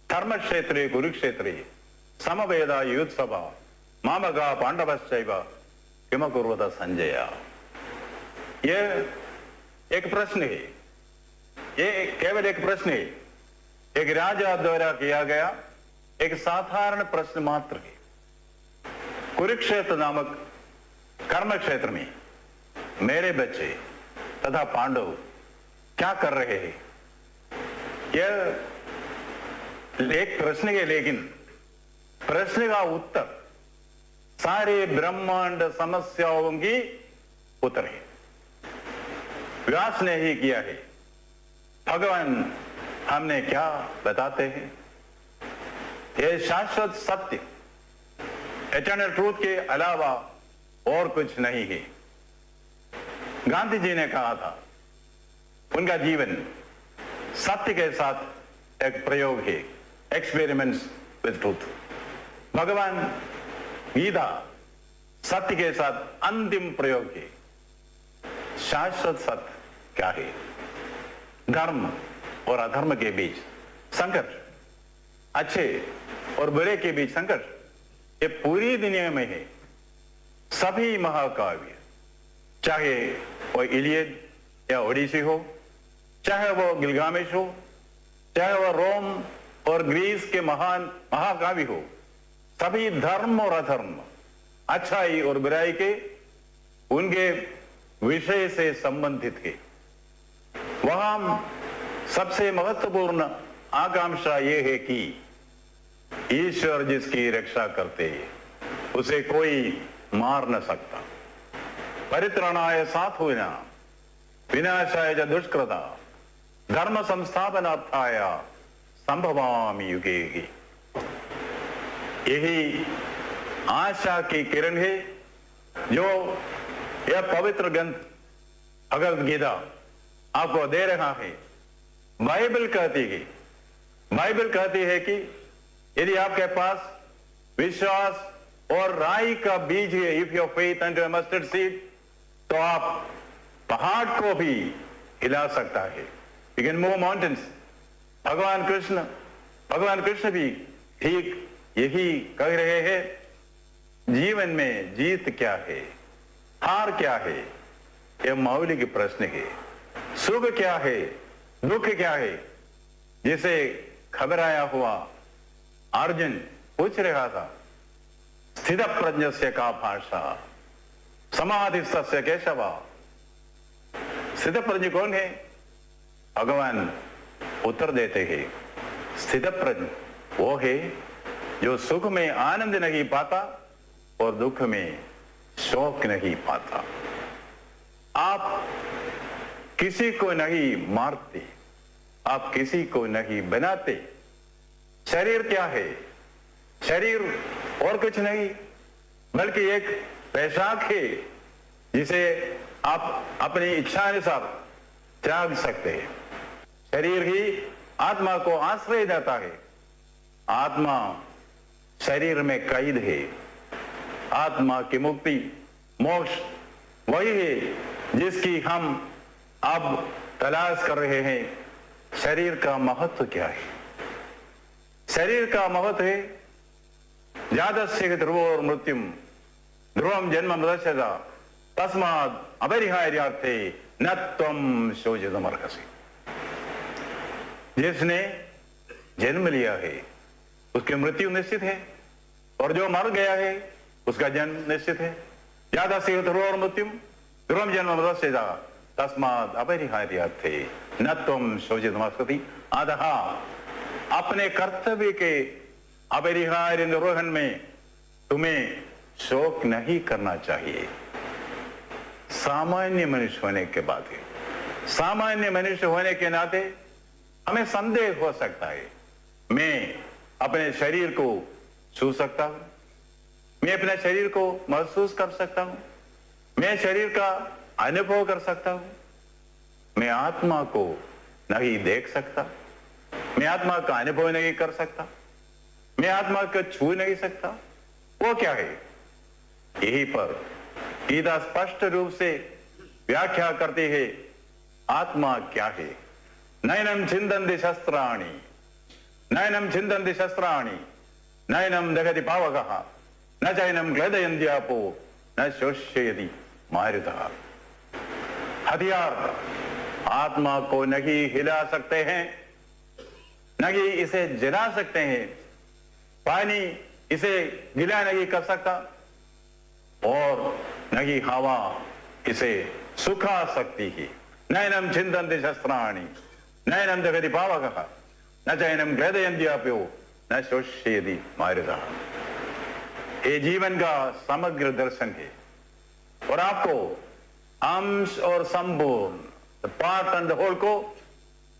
Speaker 7: धर्म क्षेत्रे कुरुक्षेत्रे समवेदा युत्सवा मामगा पांडवश्चैव किम कुर्वत संजय, ये एक प्रश्न है, ये केवल एक प्रश्न है, एक राजा द्वारा किया गया एक साधारण प्रश्न मात्र है। कुरुक्षेत्र नामक कर्म क्षेत्र में मेरे बच्चे तथा पांडव क्या कर रहे हैं, यह एक प्रश्न है, लेकिन प्रश्न का उत्तर सारे ब्रह्मांड समस्याओं की उत्तर है। व्यास ने ही किया है। भगवान हमने क्या बताते हैं? यह शाश्वत सत्य, एटर्नल ट्रूथ के अलावा और कुछ नहीं है। गांधी जी ने कहा था, उनका जीवन सत्य के साथ एक प्रयोग है, एक्सपेरिमेंट्स विद ट्रूथ। भगवान गीता सत्य के साथ अंतिम प्रयोग है। शाश्वत सत्य क्या है? धर्म और अधर्म के बीच संघर्ष, अच्छे और बुरे के बीच संघर्ष, ये पूरी दुनिया में है। सभी महाकाव्य, चाहे वो इलियड या ओडिसी हो, चाहे वो गिलगामेश हो, चाहे वो रोम और ग्रीस के महान महाकाव्य हो, सभी धर्म और अधर्म, अच्छाई और बुराई के उनके विषय से संबंधित है। वहां सबसे महत्वपूर्ण आकांक्षा यह है कि ईश्वर जिसकी रक्षा करते हैं उसे कोई मार न सकता। परित्राणाय साधूनां विनाशाय च दुष्कृता धर्म संस्थापनार्थाय संभवामि युगे युगे। यही आशा की किरण है जो यह पवित्र ग्रंथ भगवद गीता आपको दे रहा है। बाइबल कहती है कि यदि आपके पास विश्वास और राई का बीज है, if your faith and mustard seed, तो आप पहाड़ को भी हिला सकता है। You can move mountains. भगवान कृष्ण भी ठीक यही कह रहे हैं। जीवन में जीत क्या है, हार क्या है, यह मौलिक प्रश्न है। सुख क्या है, दुख क्या है, जिसे घबराया हुआ अर्जुन पूछ रहा था। स्थित प्रज्ञस्य का भाषा समाधिस्तस्य केशव। स्थित प्रज्ञ कौन है? भगवान उत्तर देते हैं, स्थित प्रज्ञ वो है जो सुख में आनंद नहीं पाता और दुख में शोक नहीं पाता। आप किसी को नहीं मारते, आप किसी को नहीं बनाते। शरीर क्या है? शरीर और कुछ नहीं बल्कि एक पोशाक है जिसे आप अपनी इच्छानुसार त्याग सकते हैं। शरीर ही आत्मा को आश्रय देता है। आत्मा शरीर में कैद है। आत्मा की मुक्ति मोक्ष वही है जिसकी हम अब तलाश कर रहे हैं। शरीर का महत्व क्या है? शरीर का महत्व है जातस्य ध्रुवोर मृत्युम ध्रुवम जन्म मृतस्यजा तस्माद् अपरिहार्यार्थे न त्वं शोचितुमर्हसि। जिसने जन्म लिया है उसकी मृत्यु निश्चित है और जो मर गया है उसका जन्म निश्चित है। जातस्य ध्रुवोर मृत्युम ध्रुवम जन्म मृतस्यजा तस्माद् अपरिहार्यार्थे न त्वं शोचितुमर्हसि। अतः अपने कर्तव्य के अपरिहार्य निर्वहन में तुम्हें शोक नहीं करना चाहिए। सामान्य मनुष्य होने के बाद है, सामान्य मनुष्य होने के नाते हमें संदेह हो सकता है, मैं अपने शरीर को छू सकता हूं, मैं अपने शरीर को महसूस कर सकता हूं, मैं शरीर का अनुभव कर सकता हूं, मैं आत्मा को नहीं देख सकता, मैं आत्मा का अनुभव नहीं कर सकता, मैं आत्मा को छू नहीं सकता। वो क्या है? यही पर गीता स्पष्ट रूप से व्याख्या करती है आत्मा क्या है। नैनम छिन्दन्ति शस्त्राणि, नैनम छिन्दन्ति शस्त्राणि, नैनम दहति पावकः, न चैनम क्लेदयन्ति आपो, न शोष्यति मारुतः। हथियार आत्मा को नहीं हिला सकते हैं, नहीं इसे जला सकते हैं, पानी इसे गीला नहीं कर सकता और नहीं हवा इसे सुखा सकती है। नैनम छिन्दन्ति शस्त्राणि, नैनम दहति पावकः, न चैनम क्लेदयन्ति आपो, न शोष्यति मारुतः। ये जीवन का समग्र दर्शन है और आपको अंश और संपूर्ण पार्ट एंड होल को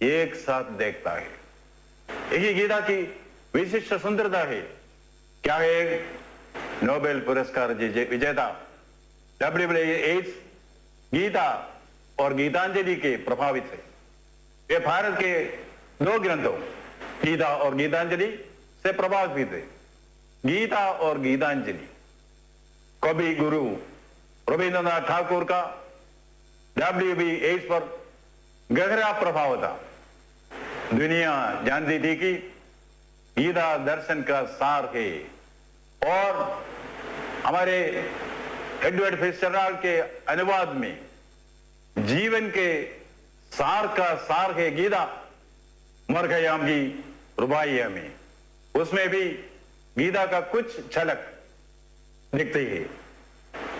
Speaker 7: एक साथ देखता है। यही गीता की विशिष्ट सुंदरता है। क्या है? नोबेल पुरस्कार विजेता W.H. गीता और गीतांजलि के प्रभावित है। वे भारत के दो ग्रंथों गीता और गीतांजलि से प्रभावित है। गीता और गीतांजलि कवि गुरु रविंद्रनाथ ठाकुर का W.B.H. पर गहरा प्रभाव था। दुनिया जानती थी कि गीता दर्शन का सार है और हमारे एडवर्ड फिट्जरल्ड के अनुवाद में जीवन के सार का सार है गीता उमरखयाम की रुबाइया में। उसमें भी गीता का कुछ झलक दिखती है।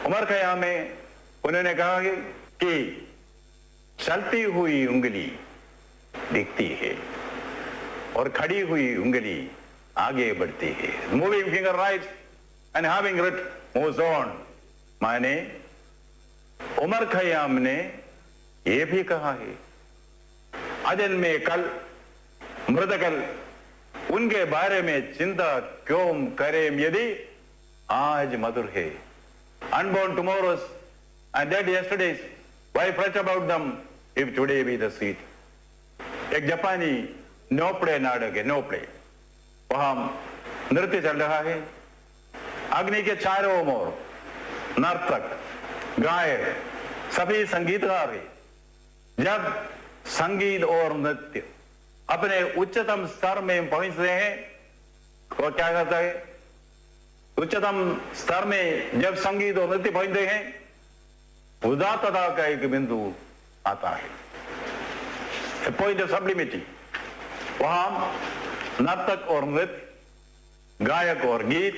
Speaker 7: उमरखयाम में उन्होंने कहा कि चलती हुई उंगली दिखती है और खड़ी हुई उंगली आगे बढ़ती है। Moving finger right and having writ moves on. माने उमर खयाम ने यह भी कहा है अजन्मे कल मृतकल उनके बारे में चिंता क्यों करें यदि आज मधुर है। Unborn tomorrow's and dead yesterday's why freight about them if today be the sweet. एक जापानी नोपड़े नाटक है, नोपड़े, वहां नृत्य चल रहा है। अग्नि के चारों ओर नर्तक गायक सभी संगीतकार है। जब संगीत और नृत्य अपने उच्चतम स्तर में पहुंचते हैं तो क्या करता है? उच्चतम स्तर में जब संगीत और नृत्य पहुंचते हैं उदात्तता का एक बिंदु आता है, पॉइंट ऑफ सब्लिमिटी। वहां नर्तक और नृत्य, गायक और गीत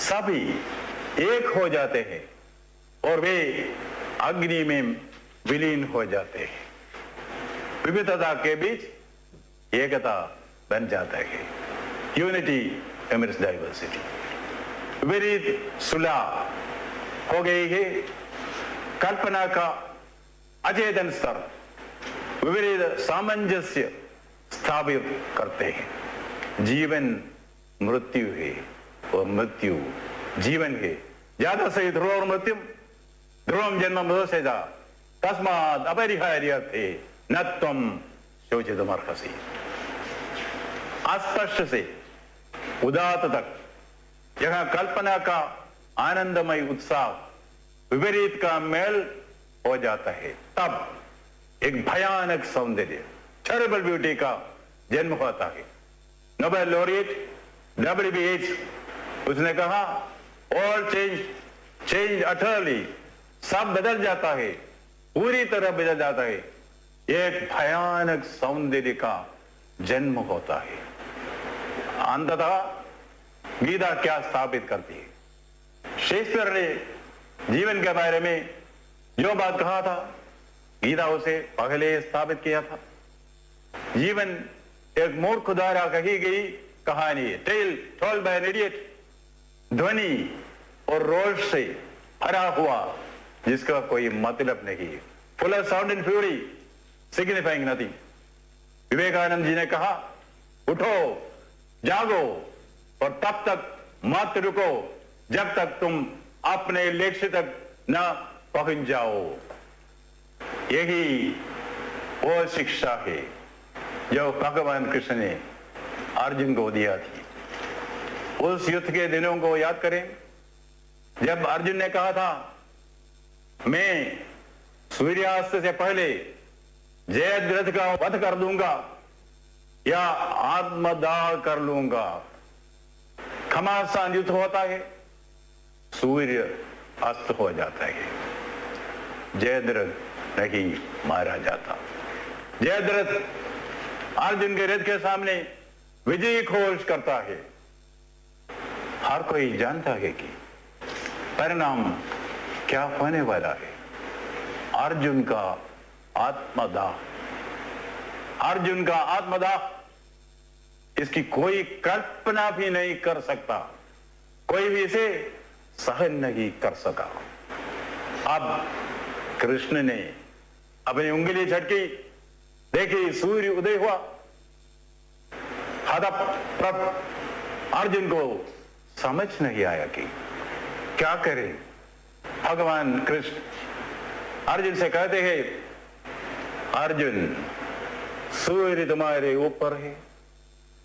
Speaker 7: सभी एक हो जाते हैं और वे अग्नि में विलीन हो जाते हैं। विविधता के बीच एकता बन जाता है, यूनिटी अमिडस्ट डाइवर्सिटी। विपरीत सुलह हो गई है, कल्पना का अचेतन स्तर विपरीत सामंजस्य स्थापित करते हैं। जीवन मृत्यु है और मृत्यु जीवन है। ज्यादा सही ध्रुव मृत्यु ध्रुवम जन्म मृतसेजा तस्मात् अपरिहार्यते न त्वं शोचितुमर्हसि। अस्पष्ट से उदात्त तक जहां कल्पना का आनंदमय उत्साह विपरीत का मेल हो जाता है, तब एक भयानक सौंदर्य टेरिबल ब्यूटी का जन्म होता है। नोबेल लॉरिएट WBH उसने कहा ऑल चेंज अटरली, सब बदल जाता है, पूरी तरह बदल जाता है। एक भयानक सौंदर्य का जन्म होता है। अंततः गीता क्या स्थापित करती है? शेक्सपियर ने जीवन के बारे में जो बात कहा था, गीता उसे पहले स्थापित किया था। जीवन एक मूर्ख द्वारा कही गई कहानी है, tale told by an idiot, ध्वनि और रोष से भरा हुआ जिसका कोई मतलब नहीं है, full of sound and fury, signifying nothing. Vivekananda ji ने कहा उठो जागो और तब तक मत रुको जब तक तुम अपने लक्ष्य तक न पहुंच जाओ। यही वो शिक्षा है जो भगवान कृष्ण ने अर्जुन को दिया थी। उस युद्ध के दिनों को याद करें जब अर्जुन ने कहा था मैं सूर्यास्त से पहले जयद्रथ का वध कर दूंगा या आत्मदाह कर लूंगा। घमासान युद्ध होता है, सूर्य अस्त हो जाता है, जयद्रथ नहीं मारा जाता। जयद्रथ अर्जुन के रथ के सामने विजय घोष करता है। हर कोई जानता है कि परिणाम क्या होने वाला है। अर्जुन का आत्मदाह, अर्जुन का आत्मदाह, इसकी कोई कल्पना भी नहीं कर सकता, कोई भी इसे सहन नहीं कर सका। अब कृष्ण ने अपनी उंगली झटकी, देखी सूर्य उदय हुआ। अर्जुन को समझ नहीं आया कि क्या करे। भगवान कृष्ण अर्जुन से कहते हैं अर्जुन सूर्य तुम्हारे ऊपर है,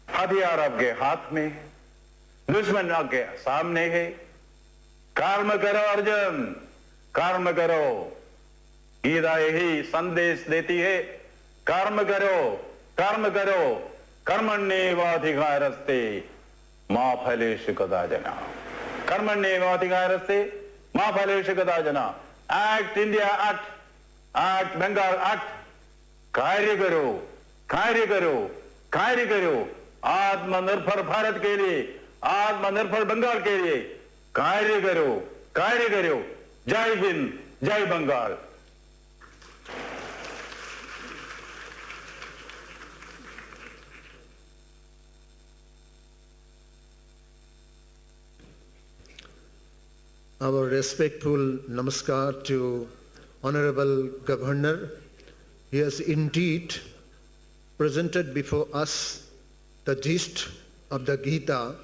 Speaker 7: हथियार आपके हाथ में है, दुश्मन आपके सामने है, कर्म करो अर्जुन, कर्म करो। गीता यही संदेश देती है, कर्म करो, कर्म करो, कर्मण्येवाधिकारस्ते मा फलेषु कदाचन, कर्मण्येवाधिकारस्ते मा फलेषु कदाचन। Act India act, act Bengal act, कार्य करो, कार्य करो, कार्य करो आत्मनिर्भर भारत के लिए, आत्मनिर्भर बंगाल के लिए कार्य करो, कार्य करो। जय हिंद, जय Bengal.
Speaker 1: Our respectful namaskar to Honorable Governor. He has indeed presented before us the gist of the Gita,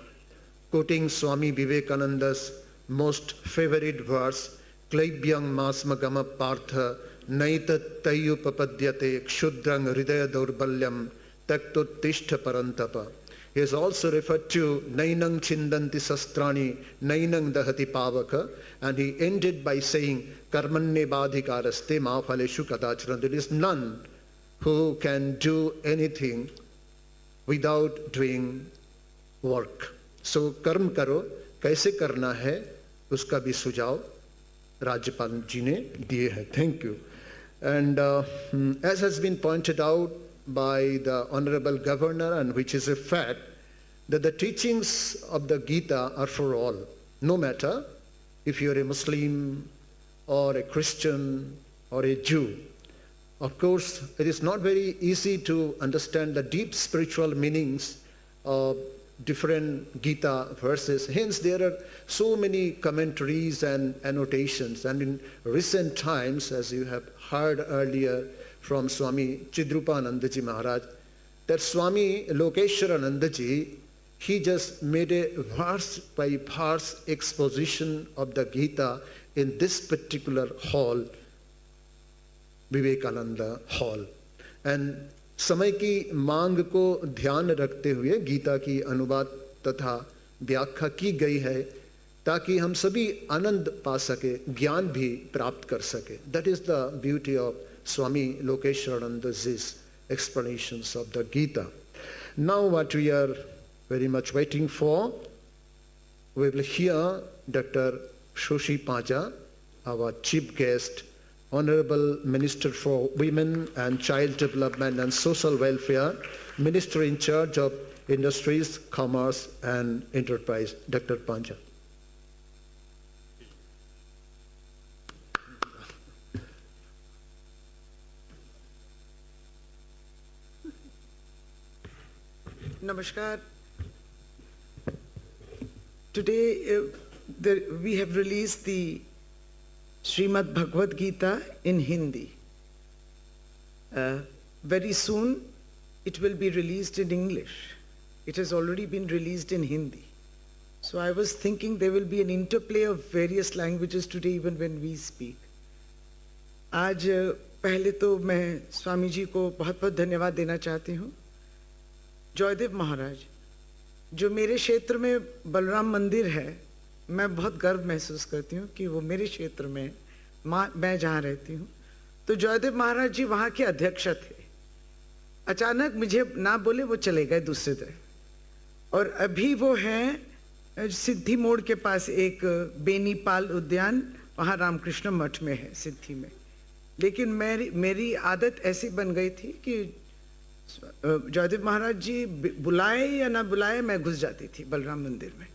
Speaker 1: quoting Swami Vivekananda's most favorite verse, Klaibyang masmagama partha naitat tayyupapadyate kshudrang hridaya daurbalyam taktottishtha parantapa. He has also referred to Nainang Chindanti Sastrani, Nainang Dahati Pavaka, and he ended by saying, Karmanne Badhikaraste Ma Phaleshu Kadachana. There is none who can do anything without doing work. So, कर्म करो, कैसे करना है, उसका भी सुझाव राज्यपाल जी ने दिए हैं. Thank you. And as has been pointed out by the Honorable Governor, and which is a fact, that the teachings of the Gita are for all, no matter if you're a Muslim or a Christian or a Jew. Of course, it is not very easy to understand the deep spiritual meanings of different Gita verses. Hence, there are so many commentaries and annotations. And in recent times, as you have heard earlier from Swami Chidrupananda ji Maharaj, that Swami Lokeshwarananda ji, he just made a verse by verse exposition of the Gita in this particular hall, Vivekananda hall. And समय की मांग को ध्यान रखते हुए गीता की अनुवाद तथा व्याख्या की गई है ताकि हम सभी आनंद पा सके, ज्ञान भी प्राप्त कर सके. That is the beauty of Swami Lokeshwarananda ji's explanations of the Gita. Now what we are very much waiting for, we will hear Dr. Shashi Panja, our chief guest, Honorable Minister for Women and Child Development and Social Welfare, Minister in charge of Industries, Commerce and Enterprise, Dr. Panja.
Speaker 8: Namaskar. Today we have released the Srimad Bhagavad Gita in Hindi. Very soon it will be released in English. It has already been released in Hindi. So I was thinking there will be an interplay of various languages today even when we speak. आज पहले तो मैं स्वामी जी को बहुत बहुत धन्यवाद देना चाहती हूँ. जयदेव महाराज, जो मेरे क्षेत्र में बलराम मंदिर है, मैं बहुत गर्व महसूस करती हूँ कि वो मेरे क्षेत्र में मैं जहाँ रहती हूँ. तो जयदेव महाराज जी वहाँ के अध्यक्ष थे. अचानक मुझे ना बोले वो चले गए दूसरे तरह. और अभी वो हैं सिद्धि मोड़ के पास एक बेनी पाल उद्यान, वहाँ रामकृष्ण मठ में है सिद्धि में. लेकिन मेरी आदत ऐसी बन गई थी कि जयदेव महाराज जी बुलाए या ना बुलाए मैं घुस जाती थी बलराम मंदिर में.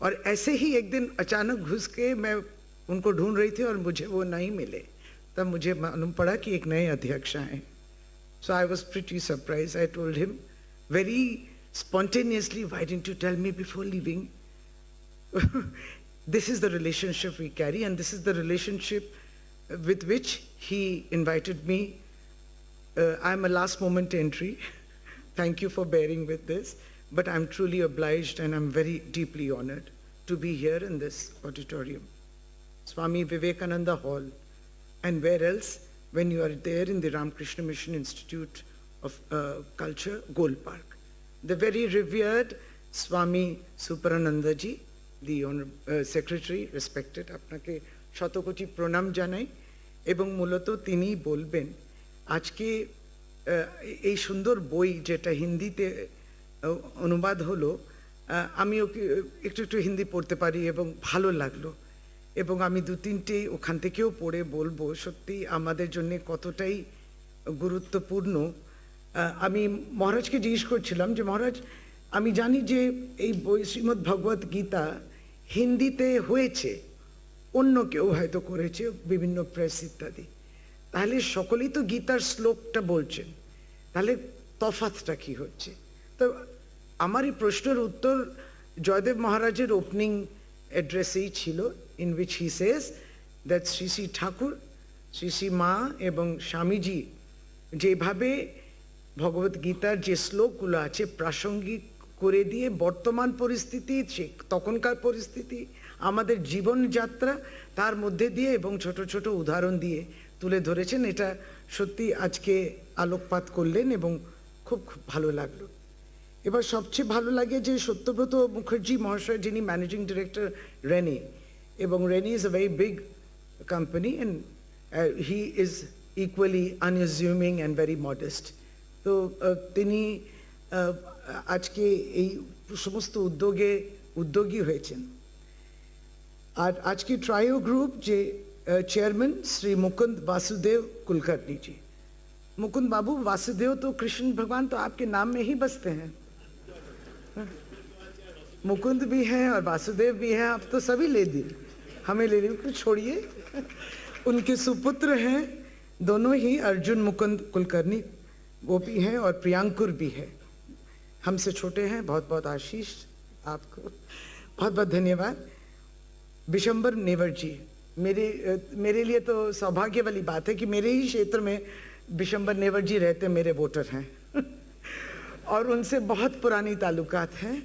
Speaker 8: और ऐसे ही एक दिन अचानक घुस के मैं उनको ढूंढ रही थी और मुझे वो नहीं मिले. तब मुझे मालूम पड़ा कि एक नए अध्यक्ष हैं. So I was pretty surprised. I told him very spontaneously, why didn't you tell me before leaving? This is the relationship we carry, and this is the relationship with which he invited me. I'm a last moment entry. Thank you for bearing with this. But I'm truly obliged and I'm very deeply honored to be here in this auditorium. Swami Vivekananda Hall. And where else when you are there in the Ramakrishna Mission Institute of Culture, Golpark. The very revered Swami Suparnanda ji, the Honorable Secretary, respected, আপনাকে শতকোটি প্রণাম জানাই. এবং মূলত তিনি বলবেন আজকে এই সুন্দর বই যেটা হিন্দিতে অনুবাদ হলো, আমি ওকে একটু হিন্দি পড়তে পারি এবং ভালো লাগলো. এবং আমি দু তিনটে ওখান থেকেও পড়ে বলবো সত্যি আমাদের জন্য কতটাই গুরুত্বপূর্ণ. আমি মহারাজকে জিজ্ঞেস করছিলাম যে মহারাজ, আমি জানি যে এই বই শ্রীমদ্ ভগবত গীতা হিন্দিতে হয়েছে, অন্য কেউ হয়তো করেছে বিভিন্ন প্রেস ইত্যাদি. তাহলে সকলেই তো গীতার শ্লোকটা বলছেন, তাহলে তফাৎটা কি হচ্ছে? তো আমার এই প্রশ্নের উত্তর জয়দেব মহারাজের ওপেনিং অ্যাড্রেসেই ছিল, in which he says that Shri Shri Thakur, Shri Shri মা এবং স্বামীজি যেভাবে ভগবত গীতার যে শ্লোকগুলো আছে প্রাসঙ্গিক করে দিয়ে বর্তমান পরিস্থিতি, তখনকার পরিস্থিতি, আমাদের জীবনযাত্রা তার মধ্যে দিয়ে এবং ছোট ছোট উদাহরণ দিয়ে তুলে ধরেছেন. এটা সত্যি আজকে আলোকপাত করলেন এবং খুব খুব ভালো লাগলো. এবার সবচেয়ে ভালো লাগে যে সত্যব্রত মুখার্জি মহাশয়, যিনি ম্যানেজিং ডিরেক্টর RENE, এবং RENE is a very big company and he is equally unassuming and very modest. তো তিনি আজকে এই সমস্ত উদ্যোগী হয়েছেন. আর আজকে ট্রাইও গ্রুপ যে চেয়ারম্যান শ্রী मुकुंद वासुदेव कुलकर्णी जी. मुकुंद बाबू, वासुदेव तो कृष्ण भगवान तो आपके नाम में ही बसते हैं. मुकुंद भी हैं और वासुदेव भी हैं, आप तो सभी ले दिए. हमें ले लीजिए, छोड़िए। उनके सुपुत्र हैं दोनों ही, अर्जुन मुकुंद कुलकर्णी वो भी हैं और प्रियांकुर भी है, हमसे छोटे हैं। बहुत बहुत आशीष आपको, बहुत बहुत धन्यवाद। बिशंबर नेवर जी, मेरे लिए तो सौभाग्य वाली बात है कि मेरे ही क्षेत्र में बिशंबर नेवर जी रहते मेरे वोटर हैं और उनसे बहुत पुरानी ताल्लुकात हैं।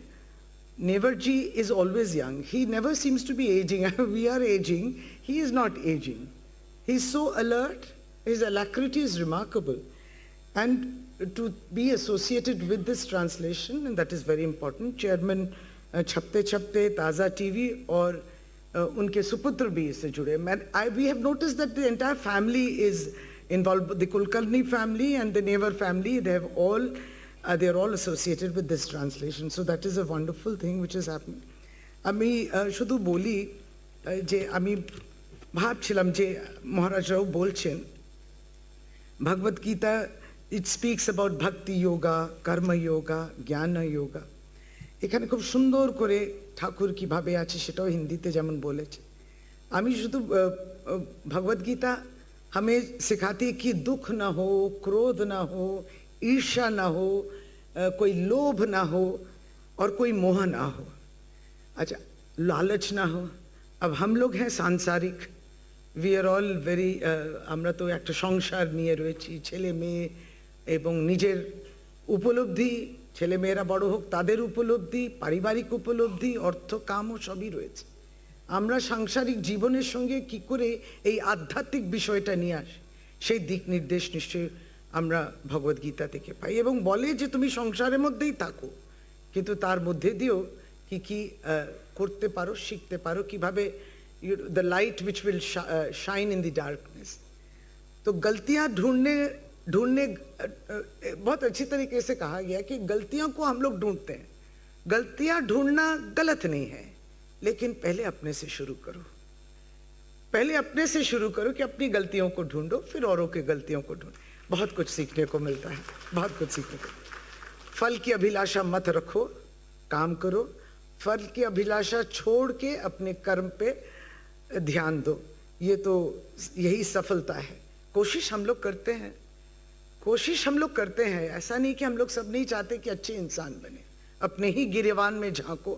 Speaker 8: नेवर जी is always young, he never seems to be aging. We are aging, he is not aging. He is so alert, his alacrity is remarkable. And to be associated with this translation, and that is very important, Chairman Chhapte, Taza TV और उनके सुपुत्र भी इससे जुड़े। We have noticed that the entire family is involved, the Kulkarni family and the Newar family, they are all associated with this translation. So that is a wonderful thing which is happening. আমি শুধু বলি যে আমি ভাবছিলাম যে মহারাজরাও বলছেন ভগবদ গীতা, ইট speaks about ভক্তি যোগা, কর্ম যোগা, জ্ঞান যোগা। এখানে খুব সুন্দর করে ঠাকুর কিভাবে আছে সেটাও হিন্দিতে যেমন বলেছে। আমি শুধু ভগবদ গীতা हमें सिखाती है कि दुख ना हो, क्रोध ना हो, ईर्ष्या ना हो, कोई लोभ ना हो और कोई मोह ना हो, अच्छा लालच ना हो। अब हम लोग हैं सांसारिक, वी आर ऑल वेरी, আমরা তো একটা সংসার নিয়ে রয়েছি, ছেলে মেয়ে এবং নিজের উপলব্ধি, ছেলে মেয়েরা বড় হোক তাদের উপলব্ধি, পারিবারিক উপলব্ধি, অর্থ কামও সবই রয়েছে। আমরা সাংসারিক জীবনের সঙ্গে কি করে এই আধ্যাত্মিক বিষয়টা নিয়ে আসি সেই দিক নির্দেশ নিশ্চয়ই আমরা ভগবদ গীতা থেকে পাই, এবং বলে যে তুমি সংসারের মধ্যেই থাকো কিন্তু তার মধ্যে দিয়েও কি কি করতে পারো, শিখতে পারো, কিভাবে the light which will shine in the darkness। तो गलतियां ढूंढने बहुत अच्छी तरीके से कहा गया कि गलतियों को हम लोग ढूंढते हैं। गलतियां ढूंढना गलत नहीं है, लेकिन पहले अपने से शुरू करो, पहले अपने से शुरू करो कि अपनी गलतियों को ढूंढो, फिर औरों की गलतियों को ढूंढो। बहुत कुछ सीखने को मिलता है, बहुत कुछ सीखने को। फल की अभिलाषा मत रखो, काम करो, फल की अभिलाषा छोड़ के अपने कर्म पे ध्यान दो, ये तो यही सफलता है। कोशिश हम लोग करते हैं, कोशिश हम लोग करते हैं, ऐसा नहीं कि हम लोग सब नहीं चाहते कि अच्छे इंसान बने। अपने ही गिरेवान में झांको,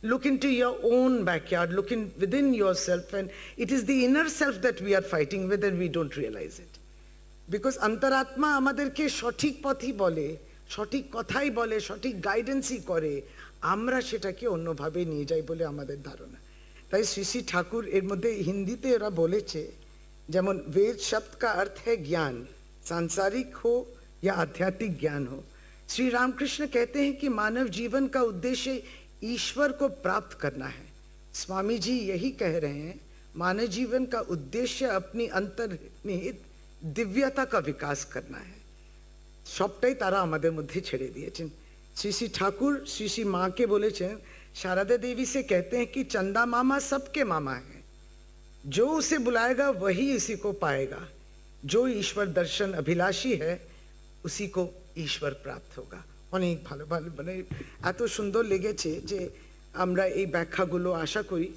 Speaker 8: look into your own backyard, look in within yourself, and it is the inner self that we are fighting with and we don't realize it, because अंतरात्मा আমাদেরকে সঠিক পথই বলে, সঠিক কথাই বলে, সঠিক গাইডেন্সই করে, আমরা সেটাকে অন্যভাবে নিয়ে যাই বলে আমাদের ধারণা। তাই শ্রী শ্রী ঠাকুর এর মধ্যে হিন্দিতে এরা বলেছে, যেমন वेद शब्द का अर्थ है ज्ञान, सांसारिक हो या आध्यात्मिक ज्ञान हो। श्री रामकृष्ण कहते हैं कि मानव जीवन का उद्देश्य ईश्वर को प्राप्त करना है। स्वामी जी यही कह रहे हैं, मानव जीवन का उद्देश्य अपनी अंतर्निहित दिव्यता का विकास करना है। সবটাই তারা আমাদের মধ্যে ছেড়ে দিয়েছেন। श्री श्री ठाकुर श्री श्री माँ के बोलेছেন, शारदा देवी से कहते हैं कि चंदा मामा सबके मामा हैं, जो उसे बुलाएगा वही इसी को पाएगा, जो ईश्वर दर्शन अभिलाषी है उसी को ईश्वर प्राप्त होगा। অনেক ভালো ভালো, মানে এত সুন্দর লেগেছে যে আমরা এই ব্যাখ্যাগুলো আশা করি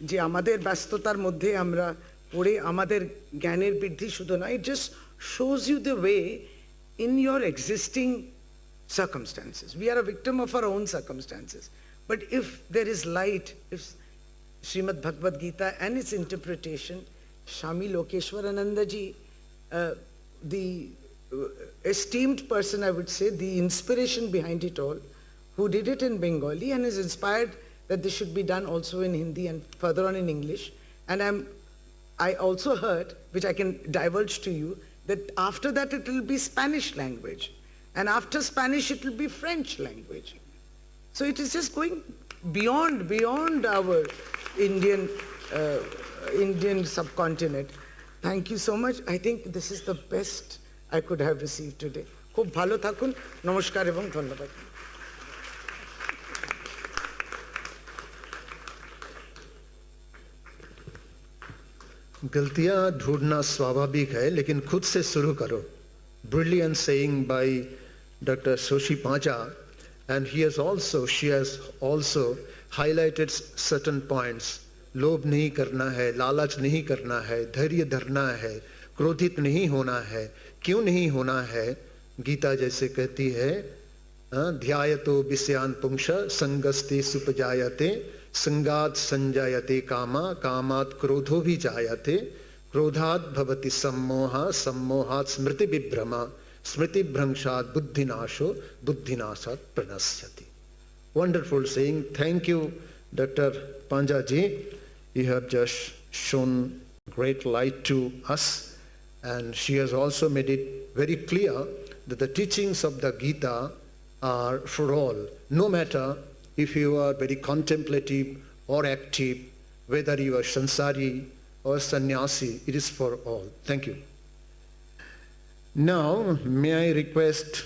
Speaker 8: যে আমাদের ব্যস্ততার মধ্যে আমরা পড়ে আমাদের জ্ঞানের বৃদ্ধি শুধু নয়, it just shows you the way in your existing circumstances. We are a victim of our own circumstances, but if there is light, if Srimad Bhagavad Gita and its interpretation, Swami Lokeshwarananda ji, the esteemed person, I would say, the inspiration behind it all, who did it in Bengali and is inspired that this should be done also in Hindi and further on in English. And I also heard, which I can divulge to you, that after that it will be Spanish language, and after Spanish it will be French language. So it is just going beyond our Indian subcontinent. Thank you so much. I think this is the best I could have received today. খুব ভালো থাকুন, নমস্কার এবং ধন্যবাদ।
Speaker 1: गलतियां ढूंढना स्वाभाविक है, लेकिन खुद से शुरू करो। Brilliant saying by Dr. Soshi Panja, and she has also highlighted certain points लोभ नहीं करना है, लालच नहीं करना है, धैर्य धरना है, क्रोधित नहीं होना है। क्यों नहीं होना है? गीता जैसे कहती है, ध्यायतो विषयान पुंस संगस्ते सुपजायते संगात संजायते कामा कामात क्रोधो भी जायते क्रोधात भवति सम्मोहा सम्मोहात स्मृति विभ्रमा स्मृति भ्रंशात बुद्धिनाशो बुद्धिनाशात प्रणश्यति. Wonderful saying. Thank you, Dr. Panja ji. You have just shown great light to us, and she has also made it very clear that the teachings of the Gita are for all, no matter if you are very contemplative or active, whether you are sansari or sannyasi, it is for all. Thank you. Now, may I request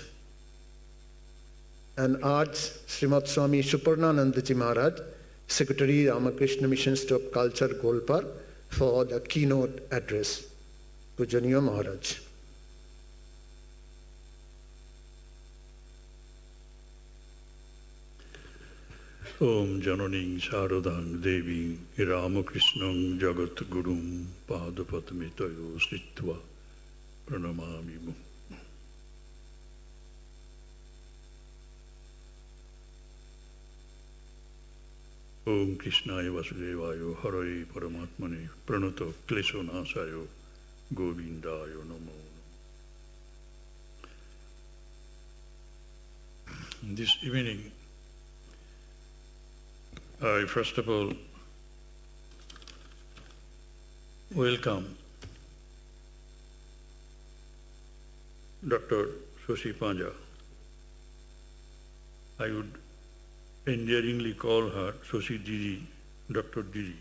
Speaker 1: and urge Srimad Swami Suparnananda ji Maharaj, Secretary Ramakrishna Mission of Culture, Golpark, for the keynote address. Pujaniya Maharaj.
Speaker 9: Om Jananing Sharadang Devi Ramakrishnang Jagat Gurum Padapatmitayo Sritva Pranamami Mu. Om Krishnaya Vasudevayo Hare Paramatmane Pranato Kleshonasayo Govindayo Namo. This evening, I first of all welcome Dr. Shashi Panja. I would endearingly call her Shashi Didi, Dr. Didi.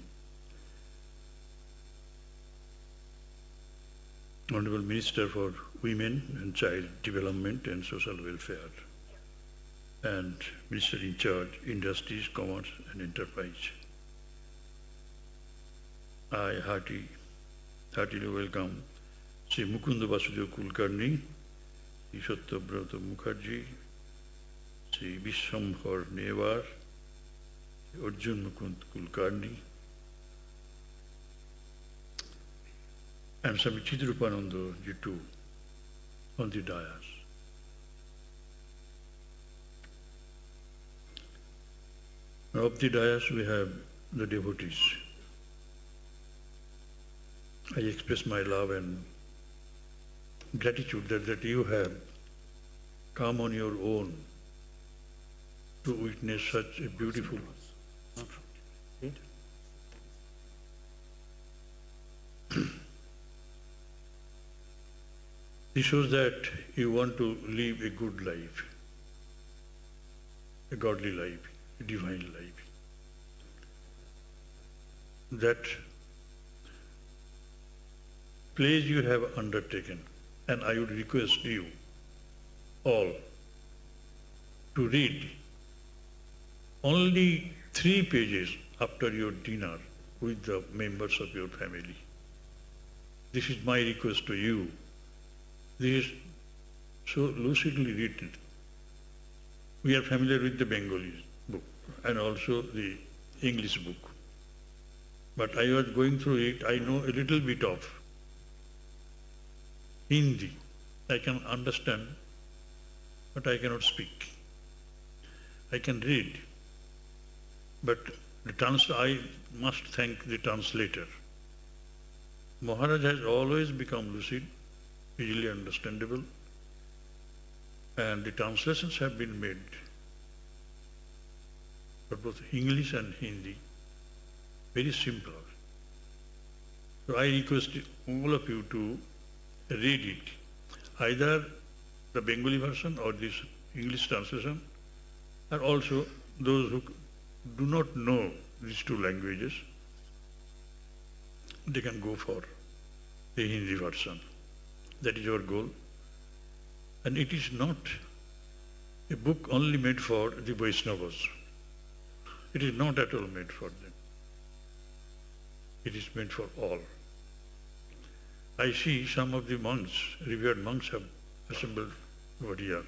Speaker 9: Honorable Minister for Women and Child Development and Social Welfare, and Minister in charge, Industries, Commerce and Enterprise. I heartily welcome Sri Mukund Vasudeo Kulkarni, Sri Satyabrata Mukherjee, Sri Bishambhar Newar, Udyan Mukund Kulkarni, and Swami Chidrupananda ji too on the dais. Of the dais we have the devotees. I express my love and gratitude that you have come on your own to witness such a beautiful This shows that you want to live a good life, a godly life, a divine life. That place you have undertaken, and I would request you all to read only 3 pages after your dinner with the members of your family. This is my request to you. This is so lucidly written. We are familiar with the Bengali book and also the English book. But I was going through it, I know a little bit of Hindi. I can understand, but I cannot speak. I can read, but I must thank the translator. Maharaj has always become lucid, easily understandable, and the translations have been made for both English and Hindi, very simple. So I request all of you to read it, either the Bengali version or this English translation, and also those who do not know these 2 languages, they can go for the Hindi version. That is our goal. And it is not a book only made for the Vaishnavas. It is not at all made for them. It is made for all. I see some of the monks, revered monks, have assembled over here.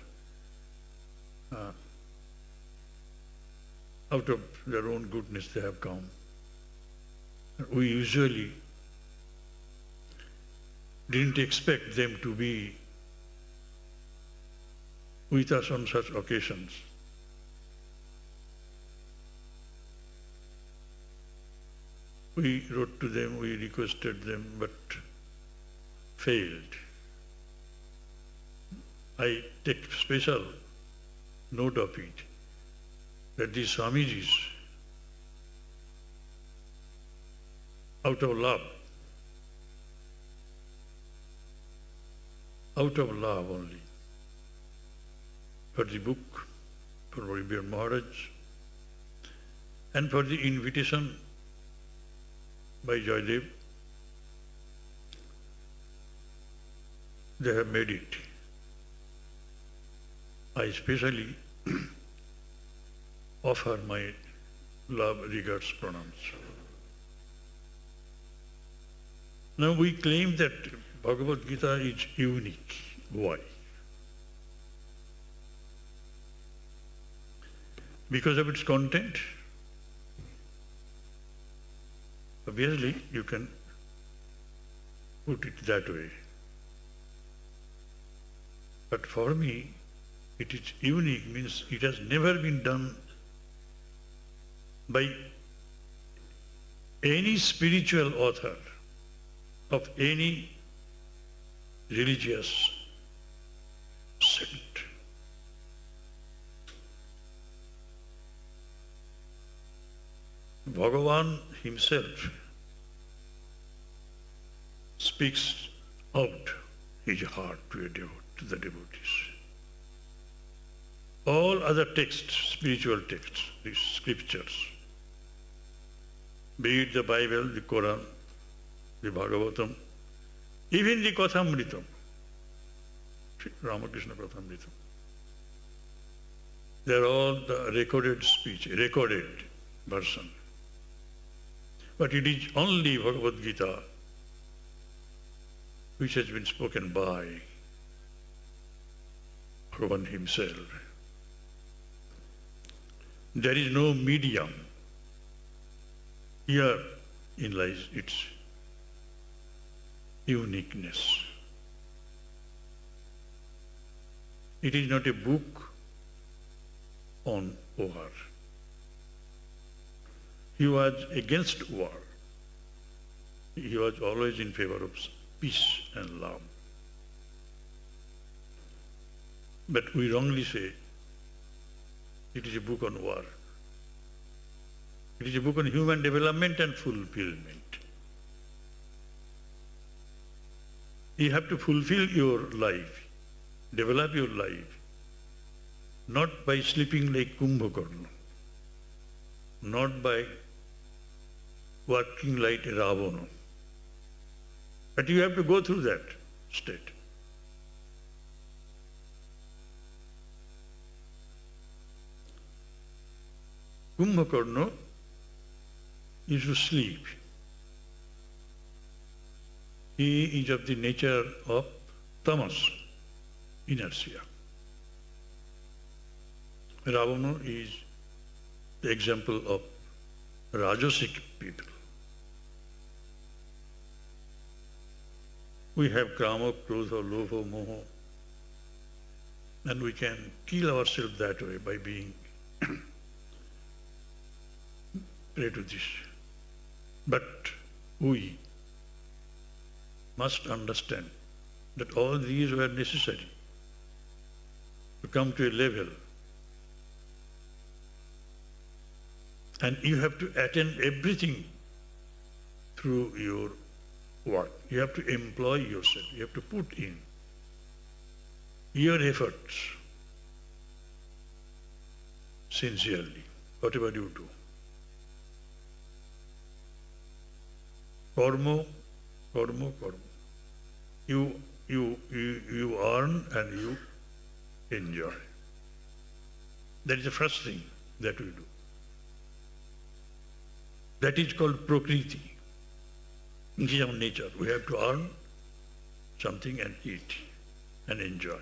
Speaker 9: Out of their own goodness they have come. We usually didn't expect them to be with us on such occasions. We wrote to them, we requested them, but failed. I take special note of it, that these Swamijis, out of love only, for the book, for Bibek Maharaj, and for the invitation by Joydev, they have made it. I especially offer my love, regards, pranams. Now we claim that Bhagavad Gita is unique. Why? Because of its content? Obviously, you can put it that way. But for me, it is unique, means it has never been done by any spiritual author of any religious sect. Bhagavan himself speaks out his heart to the devotees. All other texts, spiritual texts, the scriptures, be it the Bible, the Quran, the Bhagavatam, even the Kathamritam, Ramakrishna Kathamritam, they are all the recorded speech, recorded version. But it is only Bhagavad Gita which has been spoken by Bhagavan himself. There is no medium. Here in lies its uniqueness. It is not a book on war. He was against war. He was always in favor of peace and love. But we wrongly say it is a book on war. It is a book on human development and fulfillment. You have to fulfill your life, develop your life, not by sleeping like Kumbhakarna, not by working like Ravana. But you have to go through that state. Kumbhakarna used to sleep. He is of the nature of tamas, inertia. Ravana is the example of rajasic people. We have kama, krodha, lobha, moha, and we can kill ourselves that way by being prey to this. But we must understand that all these were necessary to come to a level, and you have to attain everything through your work. You have to employ yourself. You have to put in your efforts sincerely, whatever you do. Karma, karma, karma. You earn and you enjoy. That is the first thing that we do. That is called prakriti. It is our nature. We have to earn something and eat and enjoy.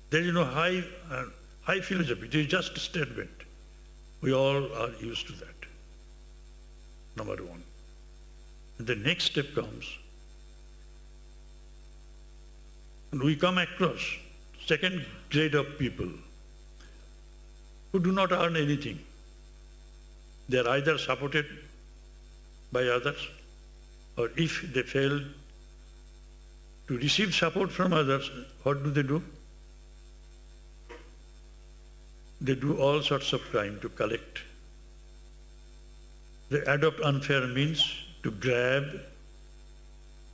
Speaker 9: There is no high philosophy. It is just a statement. We all are used to that. number one. And the next step comes, and we come across second grade of people who do not earn anything. They are either supported by others, or if they fail to receive support from others, what do? They do all sorts of crime to collect. They adopt unfair means to grab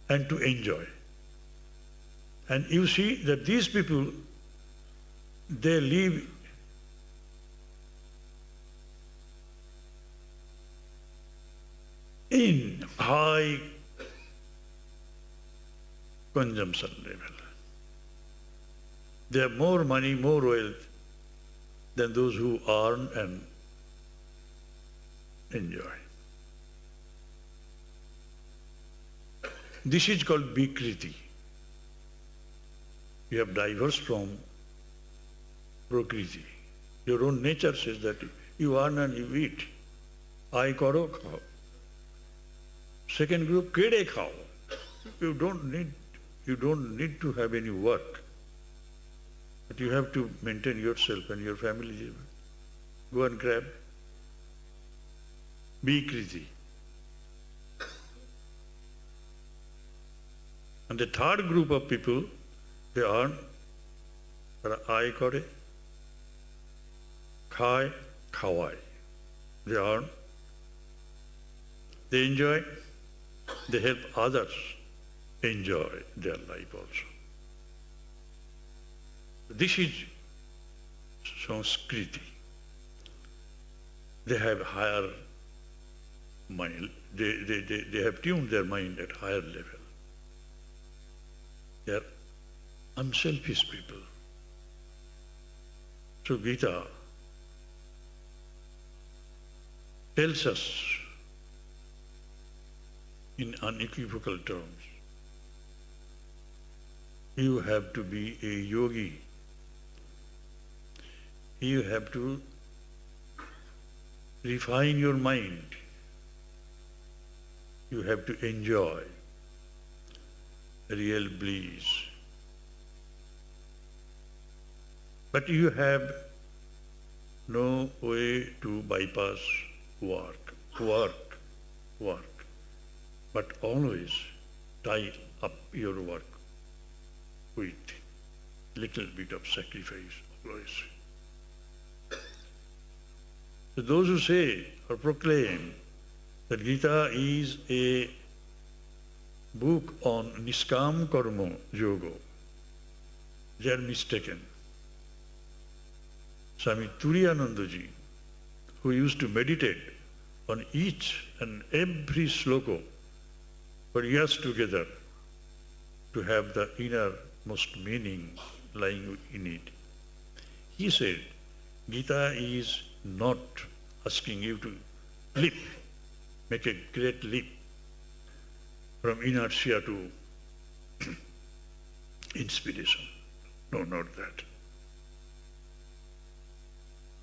Speaker 9: and to enjoy. And you see that these people, they live in high consumption level. They have more money, more wealth than those who earn and enjoy. This is called Vikriti. You have diverged from Prakriti. Your own nature says that you earn and you eat. Aay karo khao. Second group, kede khao. You don't need to have any work. But you have to maintain yourself and your family. Go and grab. Vikriti. And the third group of people, they earn, aay kare, khai, khawai. They earn, they enjoy, they help others enjoy their life also. This is Sanskriti. They have higher mind, they have tuned their mind at higher level. They are unselfish people. So Gita tells us in unequivocal terms, you have to be a yogi. You have to refine your mind. You have to enjoy real bliss. But you have no way to bypass work. But always tie up your work with little bit of sacrifice, always. So those who say or proclaim that Gita is a book on Niskam Karma Yoga, they are mistaken. Swami Turiyanandaji, who used to meditate on each and every sloka for years together to have the innermost meaning lying in it, he said, Gita is not asking you to leap, make a great leap from inertia to inspiration. No, not that.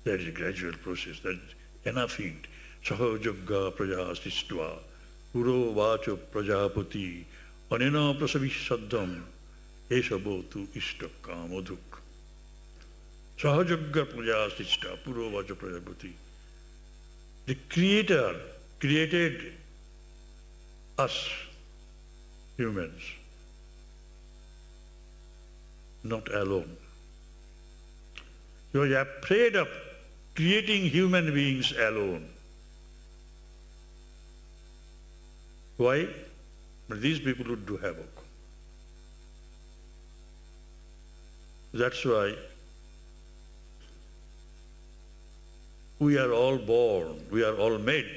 Speaker 9: That is a gradual process. That is enough hint. Sahajagga prajasistva puro vacho prajapati anena prasavishaddham eshabotu ishtakamodhuk. Sahajagga prajasista puro vacho prajapati. The Creator created us, humans, not alone. You are afraid of creating human beings alone. Why? But these people would do havoc. That's why we are all born, we are all made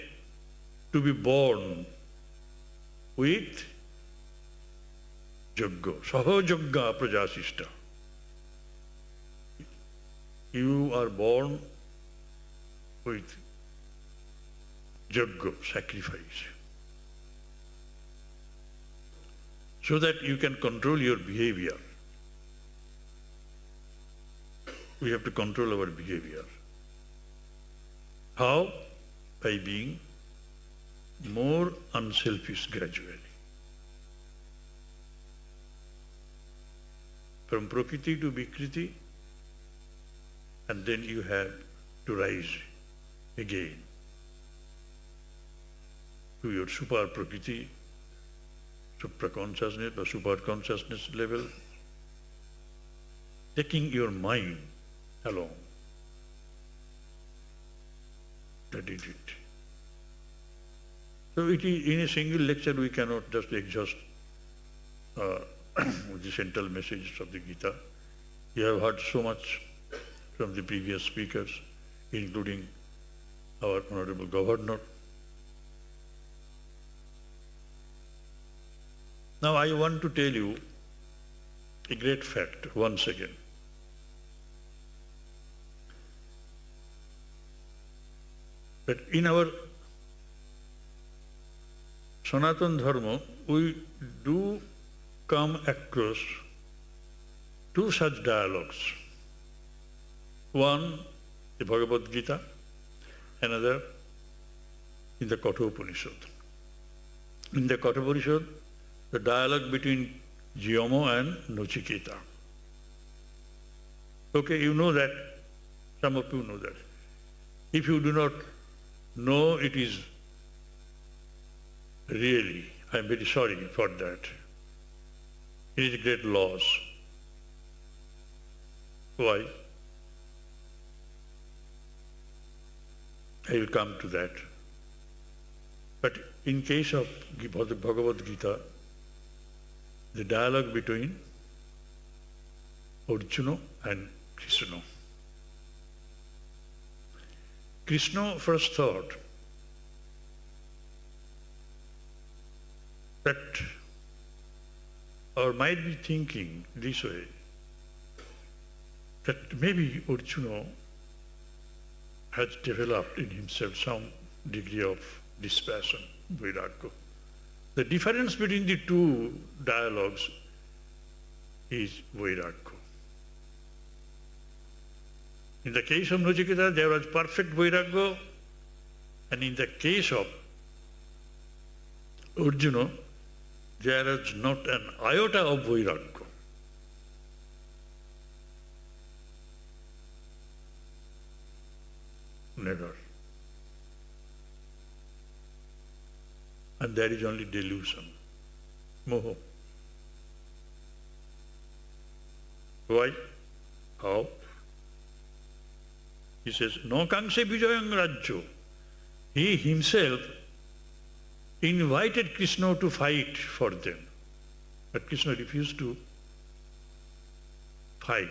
Speaker 9: to be born with Jagga, Sahajagga Prajasista. You are born with Jagga, sacrifice, so that you can control your behavior. We have to control our behavior. How? By being more unselfish gradually. From Prakriti to Vikriti, and then you have to rise again to your super Prakriti, supra consciousness or super consciousness level, taking your mind along. That is it. So it is, in a single lecture we cannot just exhaust the central message of the Gita. You have heard so much from the previous speakers, including our Honorable Governor. Now I want to tell you a great fact once again. That in our Sanatana Dharma, we do come across two such dialogues. One, the Bhagavad Gita, another in the Katha Upanishad. In the Katha Upanishad, the dialogue between Jyama and Nachiketa. Okay, you know that, some of you know that. If you do not know, it is really, I am very sorry for that. It is a great loss. Why? I will come to that. But in case of the Bhagavad Gita, the dialogue between Arjuna and Krishna. Krishna first thought that, or might be thinking this way, that maybe Arjuna has developed in himself some degree of dispassion, vairagya. The difference between the two dialogues is vairagya. In the case of Nachiketa, there was perfect vairagya, and in the case of Arjuna, there is not an iota of vairagya. Never. And there is only delusion, moho. Why? How? He says, no kangshe vijayang rajyo. He himself invited Krishna to fight for them. But Krishna refused to fight.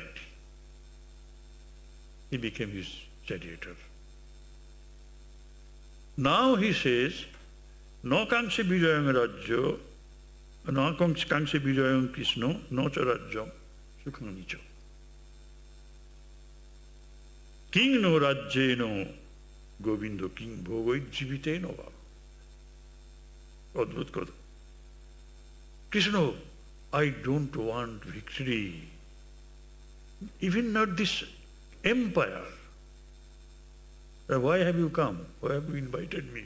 Speaker 9: He became his charioteer. Now he says, no kangshe vijayang rajyo, no kangshe vijayang Krishna, no cha rajyam sukham nicho. King no rajye no Govindo king bhogoi jivite no bhava. Adbhut Katha. Krishna, I don't want victory. Even not this empire. Why have you come? Why have you invited me?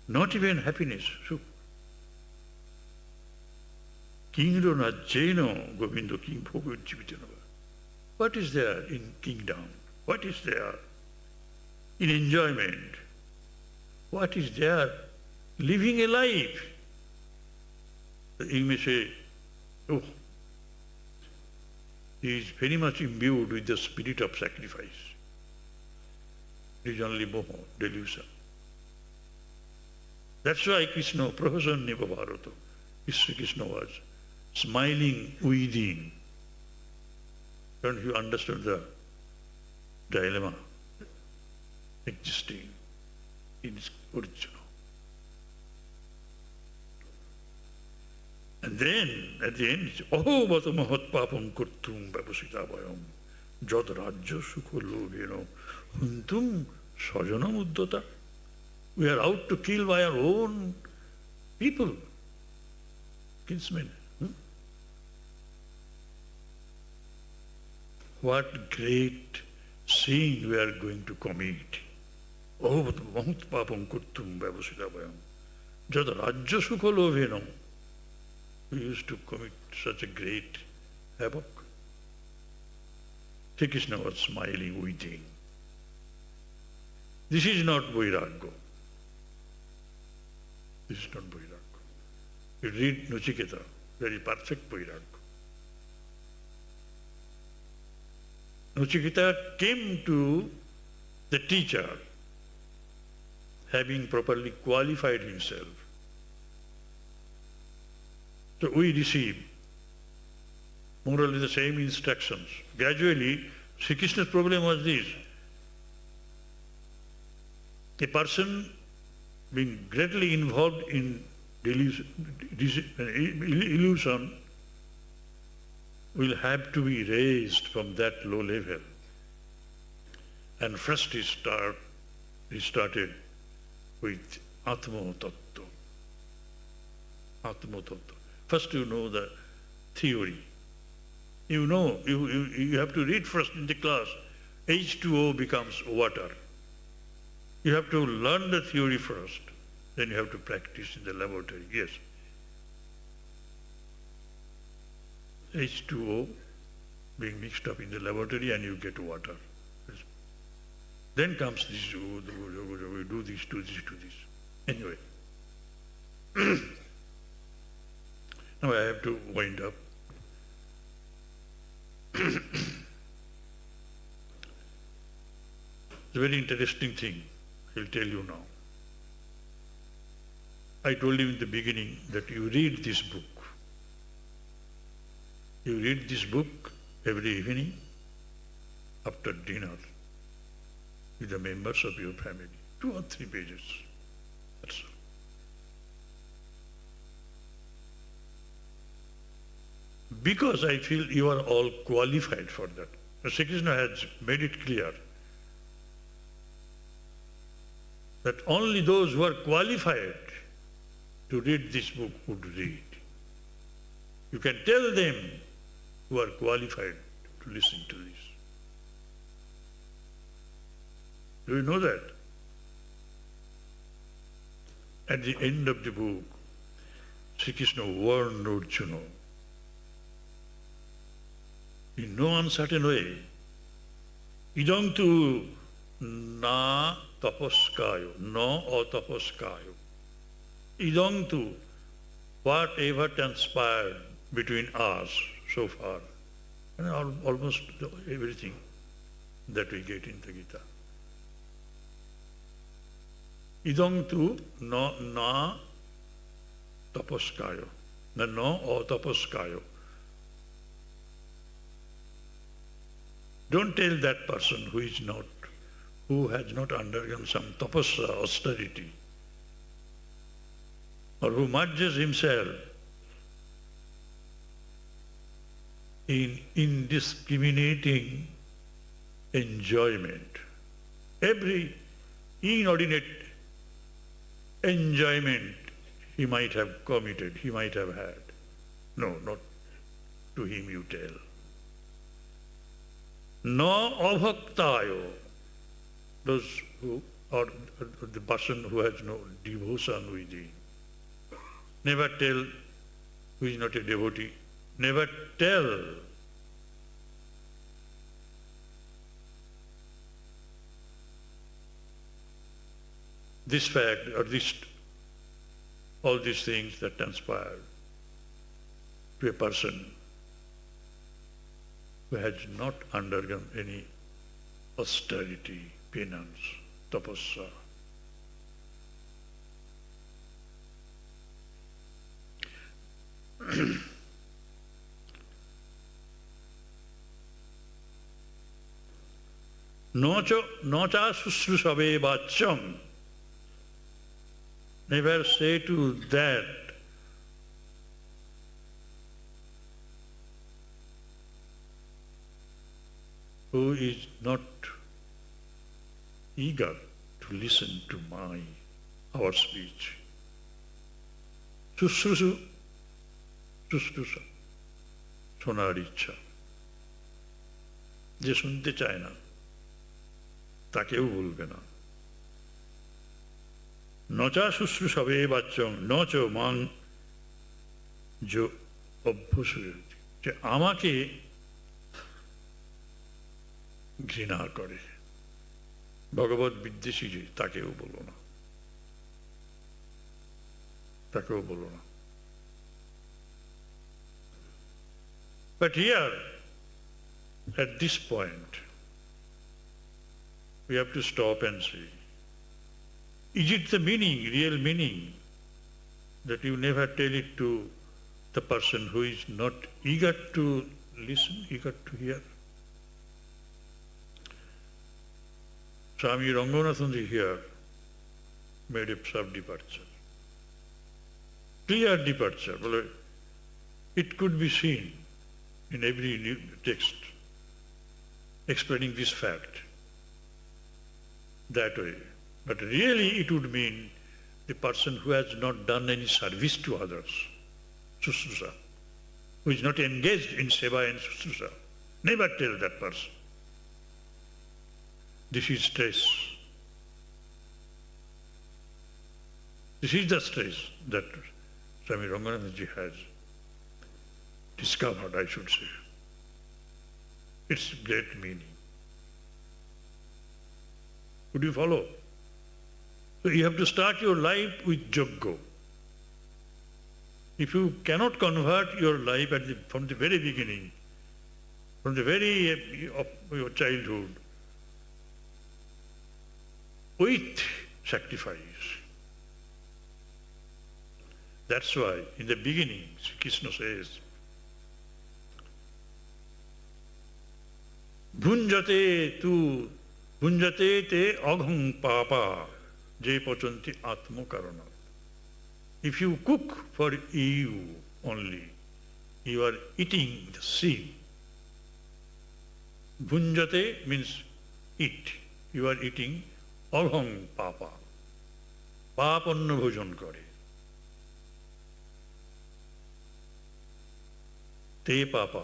Speaker 9: Not even happiness. So, Kingdo na jeno Govindo king bhogoi jivite no bhava. What is there in kingdom? What is there in enjoyment? What is there living a life? You may say, oh, he is very much imbued with the spirit of sacrifice. It is only moho, delusion. That's why Krishna, Prahasan Neva Bharata, Krishna was smiling within. Don't you understand the dilemma existing in Arjuna? And then at the end, oh, bata mahat papam kurtum babasita vayam jad rajya sukho lobheno huntum sajanam uddata. We are out to kill by our own people, kinsmen. What great sin we are going to commit. Ohuvat mahut papam kuttum vyavasitabhayam. Jad rajya sukha lovenam. We used to commit such a great havoc. Sri Krishna was smiling, weeping. This is not Vairagya. This is not Vairagya. You read Nachiketa, very perfect Vairagya. Nachiketa came to the teacher having properly qualified himself. So we receive more or less the same instructions. Gradually, Sri Krishna's problem was this. A person being greatly involved in illusion will have to be raised from that low level. And first he started with Atma Tattva. Atma Tattva. First you know the theory. You know, you have to read first in the class. H2O becomes water. You have to learn the theory first, then you have to practice in the laboratory. Yes. H2O being mixed up in the laboratory and you get water. Then comes this, we do this, do this, do this. Anyway. Now I have to wind up. It's a very interesting thing, I'll tell you now. I told you in the beginning that you read this book. You read this book every evening after dinner with the members of your family. 2 or 3 pages. That's all. Because I feel you are all qualified for that. Sri Krishna has made it clear that only those who are qualified to read this book would read. You can tell them who are qualified to listen to this. Do you know that? At the end of the book, Sri Krishna warned Arjuna in no uncertain way, idam tu na tapaskayo, no atapaskayo. Idam tu, whatever transpired between us so far, and almost everything that we get in the Gita. Idam tu na tapaskayo, no atapaskayo. Don't tell that person who has not undergone some tapasya, austerity, or who merges himself in indiscriminating enjoyment. Every inordinate enjoyment he might have committed, he might have had. No, not to him you tell. No avaktayo, those who are the person who has no devotion within. Never tell who is not a devotee. Never tell. This fact or all these things that transpire to a person who has not undergone any austerity, penance, tapasya. Nocha susrusabe bacham. Never say to that who is not eager to listen to our speech. Susrusa, শোনার ইচ্ছা, যে শুনতে চায় না তাকেও বলবে না, নচা শুশ্রূষাবে বাচ্চং নচ মাং যো অভ্যসূয়তি, যে আমাকে ঘৃণা করে, ভগবত বিদ্বেষী যে, তাকেও বলো না, তাকেও বলো না। But here, at this point, we have to stop and say, is it the meaning, real meaning, that you never tell it to the person who is not eager to listen, eager to hear? Swami Ranganathanji here made a sharp departure, clear departure. Well, it could be seen in every new text explaining this fact that way. But really it would mean the person who has not done any service to others, Susrusa, who is not engaged in Seva and Susrusa. Never tell that person. This is stress. This is the stress that Swami Ranganathanji has discovered, I should say. Its great meaning. Would you follow? So you have to start your life with Joggo. If you cannot convert your life from the very beginning, from the very of your childhood, with sacrifice. That's why in the beginning, Krishna says, Bhunjate te agham papa je pachanti atmo karana. If you cook for you only, you are eating the sin. Bhunjate means eat. You are eating agham papa. Pap anna bhojan kore. Te papa.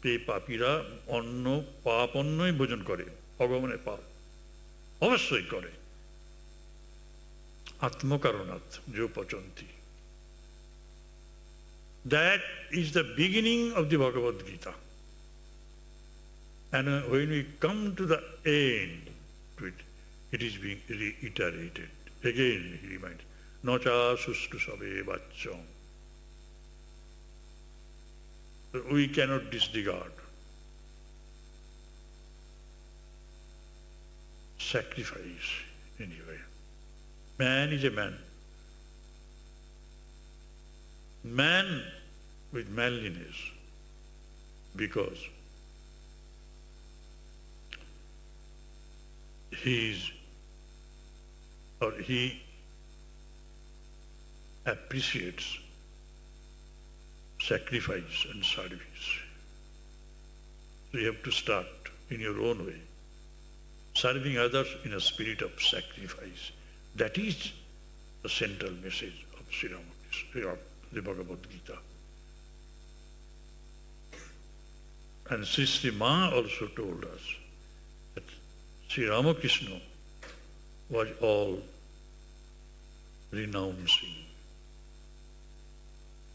Speaker 9: Te papira anno pap annoi bhojan kore. Bhagavane pap. Avashoy kore. Atmakaranat jo pachanti. That is the beginning of the Bhagavad Gita. And when we come to the end to it, it is being reiterated. Again he reminds, Nacha sustusave vacham. We cannot disregard sacrifice anyway. Man is a man. Man with manliness, because he appreciates sacrifice and service. So you have to start in your own way, serving others in a spirit of sacrifice. That is the central message of Sri Ramakrishna, of the Bhagavad Gita. And Sri Ma also told us that Sri Ramakrishna was all renouncing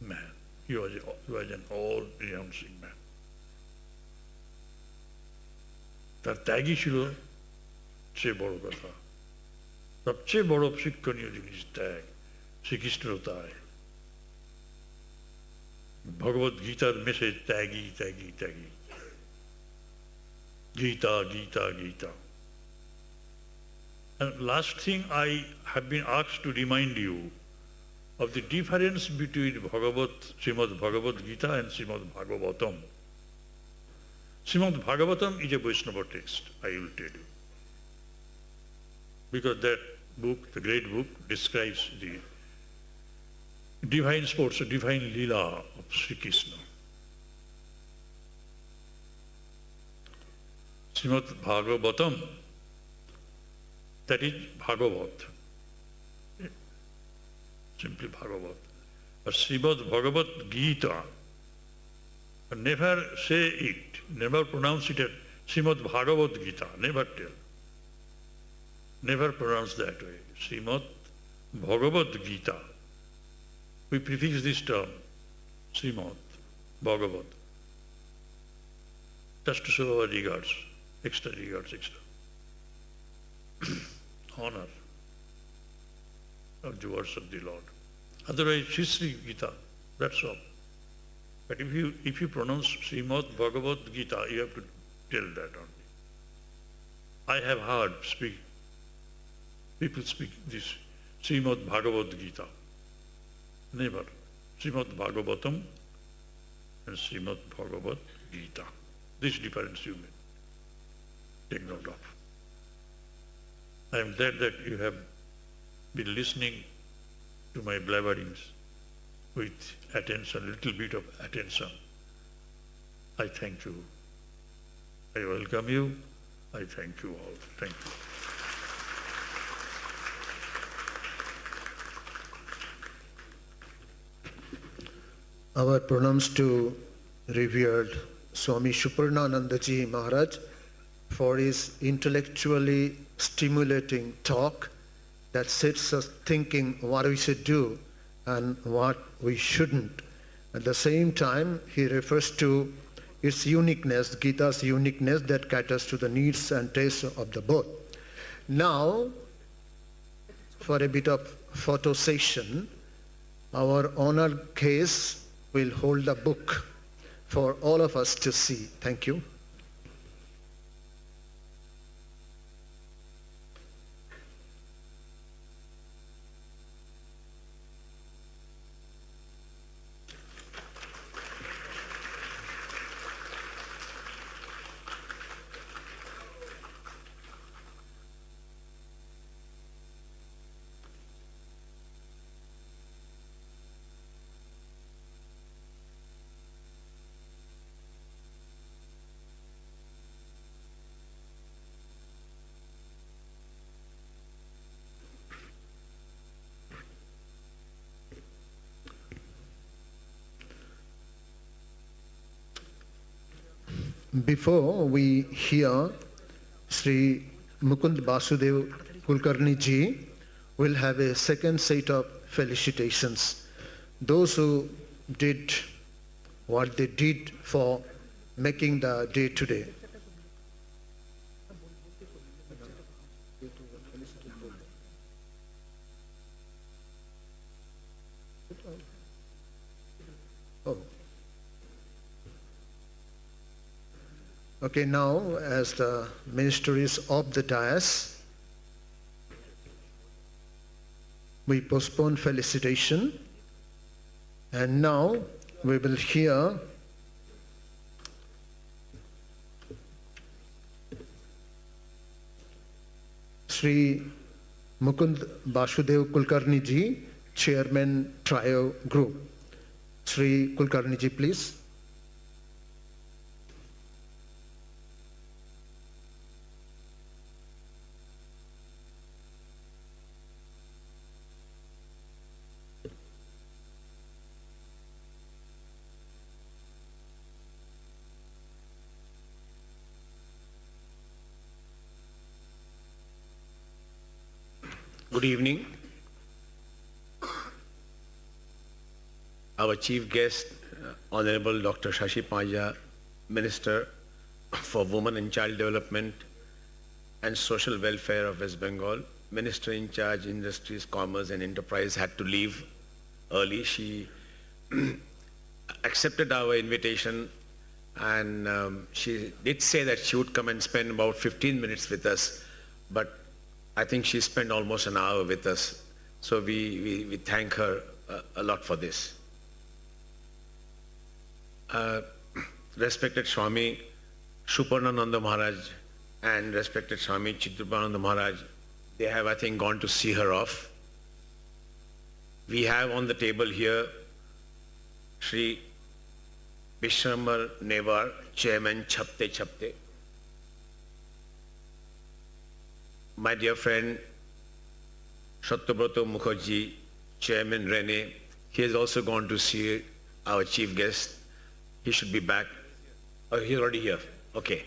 Speaker 9: man. He was an all renouncing man. তার ত্যাগই ছিল সে বড় কথা। সবচেয়ে বড় শিক্ষণীয় জিনিস ত্যাগ, শ্রীকৃষ্ণেরও তাই। ভগবত গীতার message Tyagi Tyagi Tyagi, Gita Gita Gita. And last thing, I have been asked to remind you of the difference between Srimad Bhagavad Gita and Srimad Bhagavatam. Srimad Bhagavatam is a Vaishnava text, I will tell you. Because that book, the great book, describes the divine sports, the divine lila of Sri Krishna. Srimad Bhagavatam, that is Bhagavat, simply Bhagavat. But Srimad Bhagavad Gita, never say it, never pronounce it as Srimad Bhagavad Gita, never tell. Never pronounce that way. Srimad Bhagavad Gita. We prefix this term, Srimad Bhagavad, just to show our regards, extra regards, extra honor of the words of the Lord. Otherwise, Sri Gita, that's all. But if you pronounce Srimad Bhagavad Gita, you have to tell that only. I have heard people speak this Srimad Bhagavad Gita. Never. Srimad Bhagavatam and Srimad Bhagavad Gita. This difference you may take note of. I am glad that you have been listening to my blabberings with attention, a little bit of attention. I thank you. I welcome you. I thank you all. Thank you.
Speaker 1: Our pranams to revered Swami Suparnananda Ji Maharaj for his intellectually stimulating talk that sets us thinking what we should do and what we shouldn't. At the same time, he refers to its uniqueness, Gita's uniqueness that caters to the needs and tastes of the both. Now, for a bit of photo session, our honored case will hold a book for all of us to see. Thank you. Before we hear Sri Mukund Vasudeo Kulkarni Ji will have a second set of felicitations. Those who did what they did for making the day today. Oh. Okay, now as the minister is off the dais, we postpone felicitation, and now we will hear Sri Mukund Vasudeo Kulkarni Ji, Chairman Trio Group. Sri Kulkarni Ji, please.
Speaker 10: Good evening. Our chief guest, Honorable Dr. Shashi Panja, Minister for Women and Child Development and Social Welfare of West Bengal, Minister in charge Industries, Commerce and Enterprise, had to leave early. She accepted our invitation, and she did say that she would come and spend about 15 minutes with us, but I think she spent almost an hour with us. So we thank her a lot for this. Respected Swami Suparnananda Maharaj and respected Swami Chidrupananda Maharaj, they have, I think, gone to see her off. We have on the table here Sri Bishambhar Newar, Chairman Chhapte. My dear friend Satyabrata Mukherjee, Chairman RENE, he has also gone to see our chief guest. He should be back. Oh, he's already here. Okay.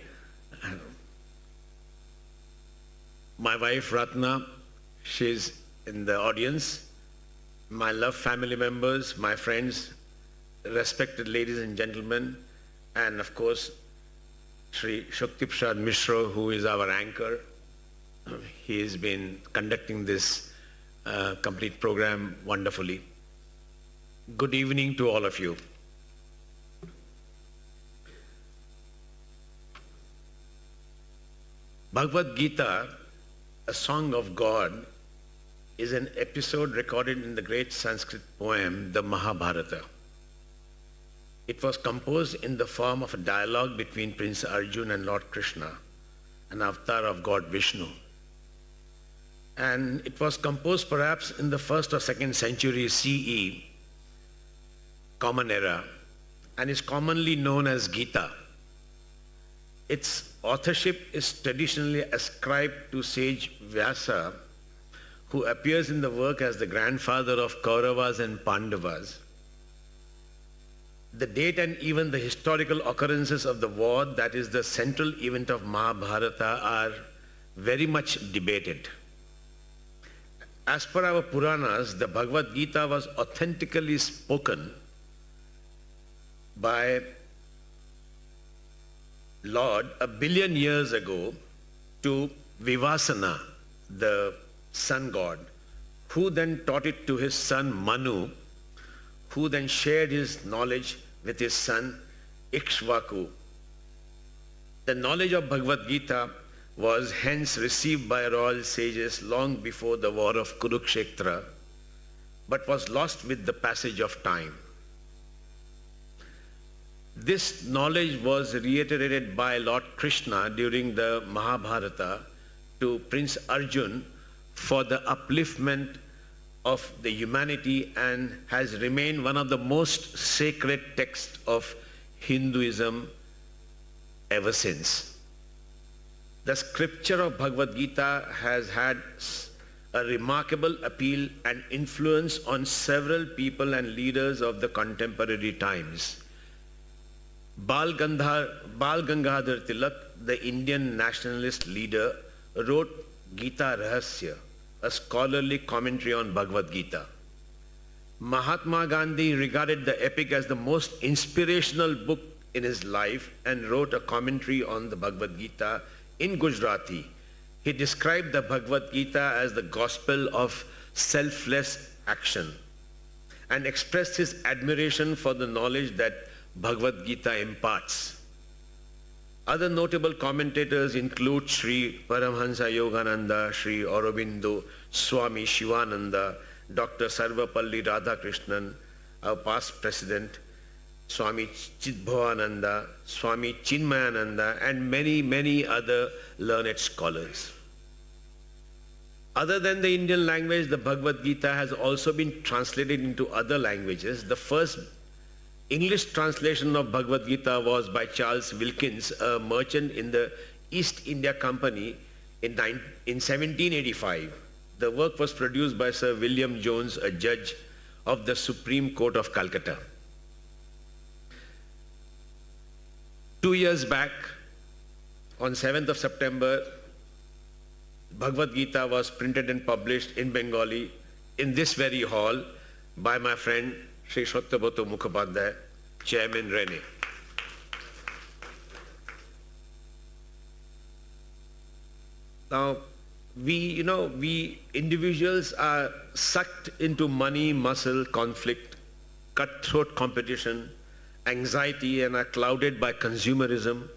Speaker 10: My wife Ratna, she's in the audience, my loved family members, my friends, respected ladies and gentlemen, and of course, Sri Shakti Prasad Mishra, who is our anchor. He has been conducting this complete program wonderfully. Good evening to all of you. Bhagavad Gita, a song of God, is an episode recorded in the great Sanskrit poem, the Mahabharata. It was composed in the form of a dialogue between Prince Arjun and Lord Krishna, an avatar of God Vishnu. And it was composed perhaps in the 1st or 2nd century CE, Common Era, and is commonly known as Gita. Its authorship is traditionally ascribed to sage Vyasa, who appears in the work as the grandfather of Kauravas and Pandavas. The date and even the historical occurrences of the war, that is the central event of Mahabharata, are very much debated. As per our Puranas, the Bhagavad Gita was authentically spoken by Lord 1 billion years ago to Vivasana, the sun god, who then taught it to his son Manu, who then shared his knowledge with his son Ikshvaku. The knowledge of Bhagavad Gita was hence received by royal sages long before the war of Kurukshetra, but was lost with the passage of time. This knowledge was reiterated by Lord Krishna during the Mahabharata to Prince Arjun for the upliftment of the humanity and has remained one of the most sacred texts of Hinduism ever since. The scripture of Bhagavad Gita has had a remarkable appeal and influence on several people and leaders of the contemporary times. Bal Gangadhar Tilak, the Indian nationalist leader, wrote Gita Rahasya, a scholarly commentary on Bhagavad Gita. Mahatma Gandhi regarded the epic as the most inspirational book in his life and wrote a commentary on the Bhagavad Gita in Gujarati. He described the Bhagavad Gita as the gospel of selfless action and expressed his admiration for the knowledge that Bhagavad Gita imparts. Other notable commentators include Sri Paramhansa Yogananda, Sri Aurobindo, Swami Shivananda, Dr. Sarvapalli Radhakrishnan, our past president, Swami Chidrupananda, Swami Chinmayananda, and many, many other learned scholars. Other than the Indian language, the Bhagavad Gita has also been translated into other languages. The first English translation of Bhagavad Gita was by Charles Wilkins, a merchant in the East India Company in 1785. The work was produced by Sir William Jones, a judge of the Supreme Court of Calcutta. 2 years back, on 7th of September, Bhagavad Gita was printed and published in Bengali in this very hall by my friend Sri Satyabrata Mukherjee, Chairman RENE. Now, we individuals are sucked into money, muscle, conflict, cutthroat competition, anxiety, and are clouded by consumerism,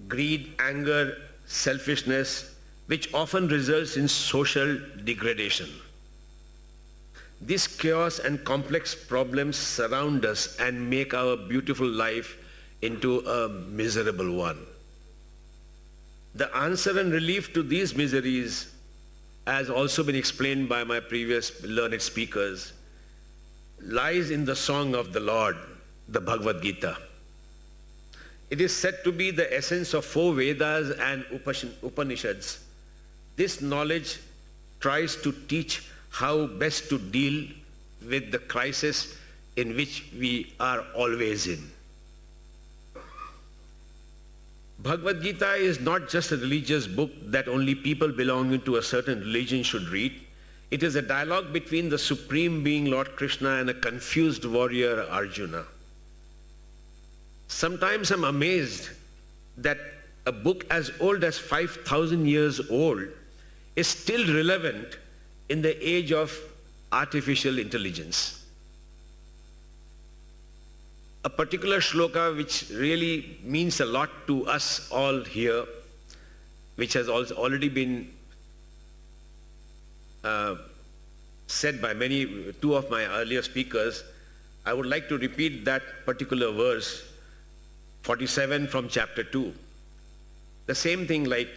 Speaker 10: greed, anger, selfishness, which often results in social degradation. This chaos and complex problems surround us and make our beautiful life into a miserable one. The answer and relief to these miseries has also been explained by my previous learned speakers, lies in the song of the Lord, the Bhagavad Gita. It is said to be the essence of 4 Vedas and Upanishads. This knowledge tries to teach how best to deal with the crisis in which we are always in. Bhagavad Gita is not just a religious book that only people belonging to a certain religion should read. It is a dialogue between the Supreme Being Lord Krishna and a confused warrior Arjuna. Sometimes I'm amazed that a book as old as 5,000 years old is still relevant in the age of artificial intelligence. A particular shloka which really means a lot to us all here, which has also already been said by two of my earlier speakers, I would like to repeat that particular verse, 47 from chapter 2. The same thing like,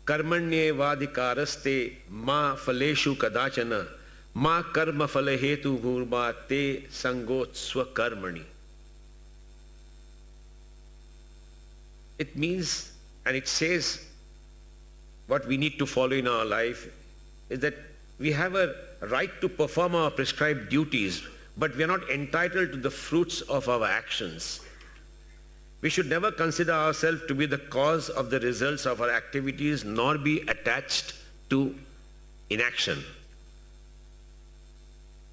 Speaker 10: Karmanye vadikaraste ma faleshu kadachana ma karma falahetu bhurma te sangot swakarmani. It means, and it says, what we need to follow in our life is that we have a right to perform our prescribed duties, but we are not entitled to the fruits of our actions. We should never consider ourselves to be the cause of the results of our activities, nor be attached to inaction.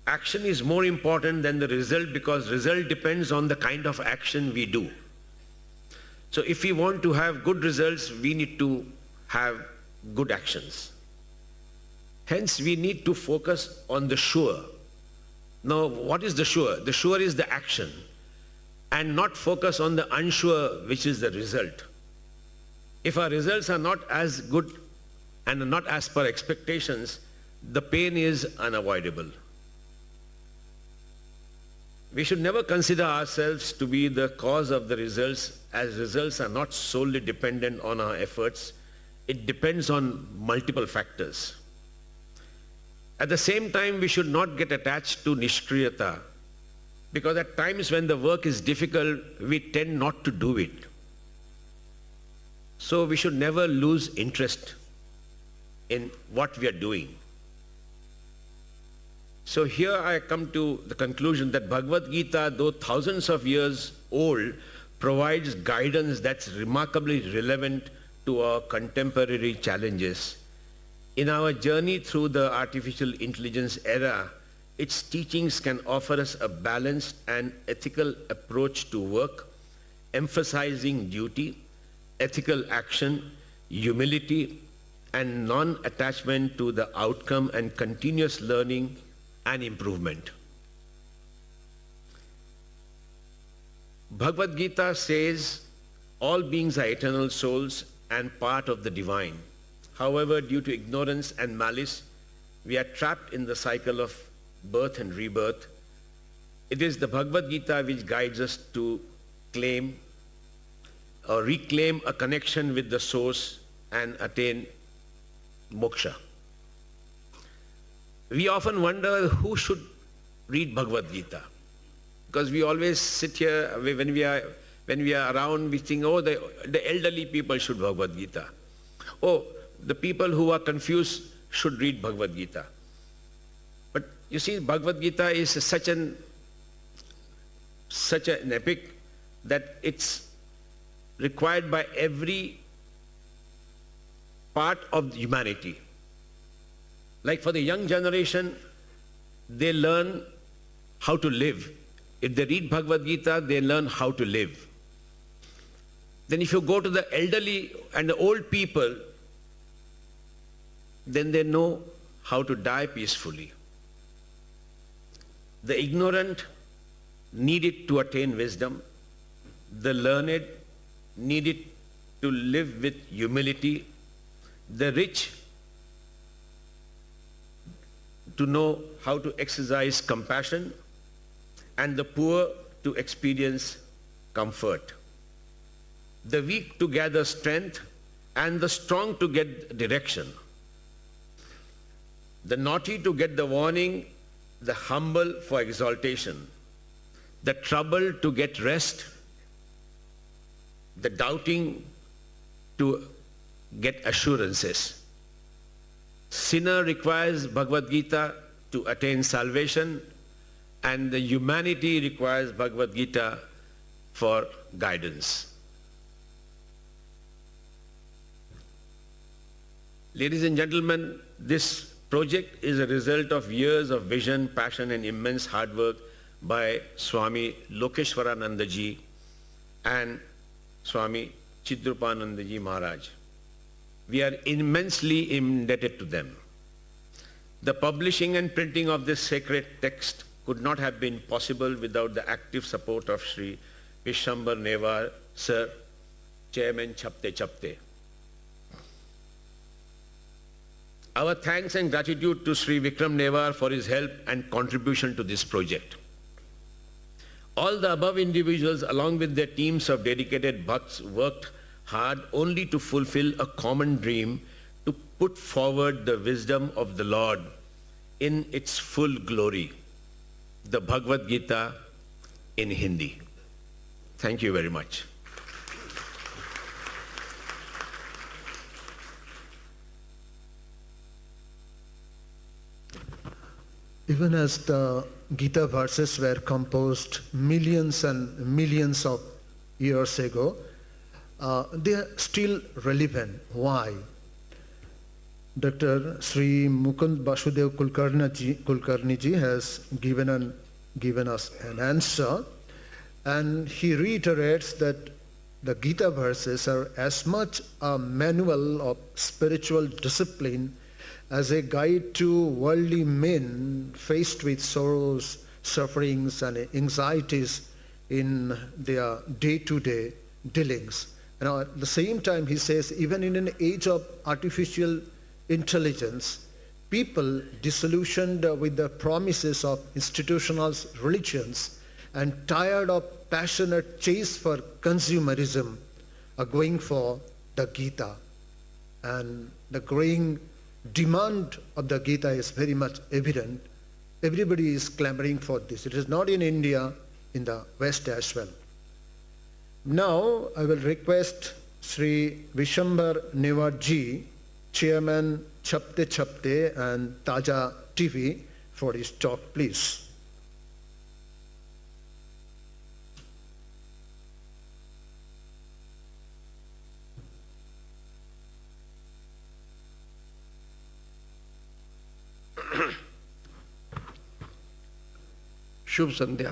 Speaker 10: Action is more important than the result, because result depends on the kind of action we do. So if we want to have good results, we need to have good actions. Hence, we need to focus on the sure. Now, what is the sure? The sure is the action, and not focus on the unsure, which is the result. If our results are not as good and not as per expectations, the pain is unavoidable. We should never consider ourselves to be the cause of the results, as results are not solely dependent on our efforts. It depends on multiple factors. At the same time, we should not get attached to nishkriyata, because at times when the work is difficult, we tend not to do it. So we should never lose interest in what we are doing. So here I come to the conclusion that Bhagavad Gita, though thousands of years old, provides guidance that's remarkably relevant to our contemporary challenges. In our journey through the artificial intelligence era, its teachings can offer us a balanced and ethical approach to work, emphasizing duty, ethical action, humility, and non-attachment to the outcome, and continuous learning and improvement. Bhagavad Gita says all beings are eternal souls and part of the divine. However, due to ignorance and malice, we are trapped in the cycle of birth and rebirth. It is the Bhagavad Gita which guides us to claim or reclaim a connection with the source and attain moksha. We often wonder who should read Bhagavad Gita, because we always sit here when we are around, we think, oh, the elderly people should Bhagavad Gita. Oh, the people who are confused should read Bhagavad Gita. But you see, Bhagavad Gita is such an epic that it's required by every part of humanity. Like for the young generation, they learn how to live. If they read Bhagavad Gita, they learn how to live. Then if you go to the elderly and the old people, then they know how to die peacefully. The ignorant need it to attain wisdom. The learned need it to live with humility. The rich to know how to exercise compassion, and the poor to experience comfort. The weak to gather strength, and the strong to get direction. The naughty to get the warning, the humble for exaltation. The troubled to get rest, the doubting to get assurances. Sinner requires Bhagavad Gita to attain salvation, and the humanity requires Bhagavad Gita for guidance. Ladies and gentlemen, this project is a result of years of vision, passion and immense hard work by Swami Lokeshwarananda ji and Swami Chidrupananda ji Maharaj. We are immensely indebted to them. The publishing and printing of this sacred text could not have been possible without the active support of Sri Bishambhar Newar, Sir, Chairman Chhapte. Our thanks and gratitude to Sri Vikram Newar for his help and contribution to this project. All the above individuals, along with their teams of dedicated bhakts, worked hard only to fulfill a common dream to put forward the wisdom of the Lord in its full glory, the Bhagavad Gita in Hindi. Thank you very much.
Speaker 1: Even as the Gita verses were composed millions and millions of years ago, they are still relevant. Why? Dr. Sri Mukund Vasudeo Kulkarni ji has given us an answer, and he reiterates that the Gita verses are as much a manual of spiritual discipline as a guide to worldly men faced with sorrows, sufferings and anxieties in their day-to-day dealings. Now, at the same time, he says, even in an age of artificial intelligence, people disillusioned with the promises of institutional religions and tired of passionate chase for consumerism are going for the Gita. And the growing demand of the Gita is very much evident. Everybody is clamoring for this. It is not in India, in the West as well. Now, I will request Sri Bishambhar Newar ji, Chairman Chhapte and Taja TV, for his talk, please.
Speaker 11: शुभ संध्या।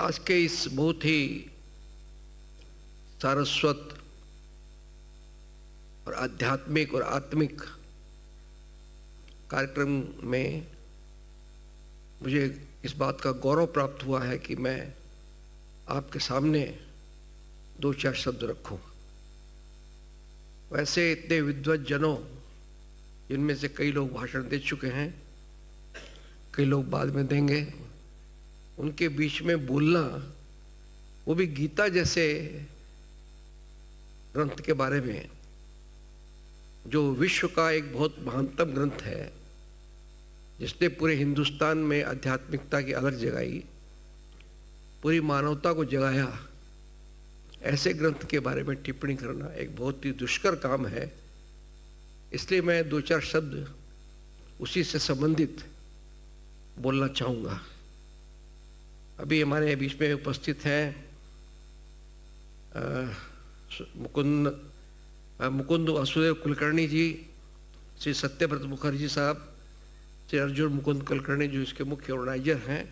Speaker 11: आज के इस बहुत ही सारस्वत और आध्यात्मिक और आत्मिक कार्यक्रम में मुझे इस बात का गौरव प्राप्त हुआ है कि मैं आपके सामने दो चार शब्द रखूं। वैसे इतने विद्वत जनों, जिनमें से कई लोग भाषण दे चुके हैं, कई लोग बाद में देंगे, उनके बीच में बोलना, वो भी गीता जैसे ग्रंथ के बारे में, जो विश्व का एक बहुत महानतम ग्रंथ है, जिसने पूरे हिंदुस्तान में आध्यात्मिकता की अलग जगाई, पूरी मानवता को जगाया, ऐसे ग्रंथ के बारे में टिप्पणी करना एक बहुत ही दुष्कर काम है। इसलिए मैं दो चार शब्द उसी से संबंधित बोलना चाहूँगा। अभी हमारे बीच में उपस्थित हैं मुकुंद वासुदेव कुलकर्णी जी, श्री सत्यव्रत मुखर्जी साहब, श्री अर्जुन मुकुंद कुलकर्णी जो इसके मुख्य ऑर्गेनाइजर हैं,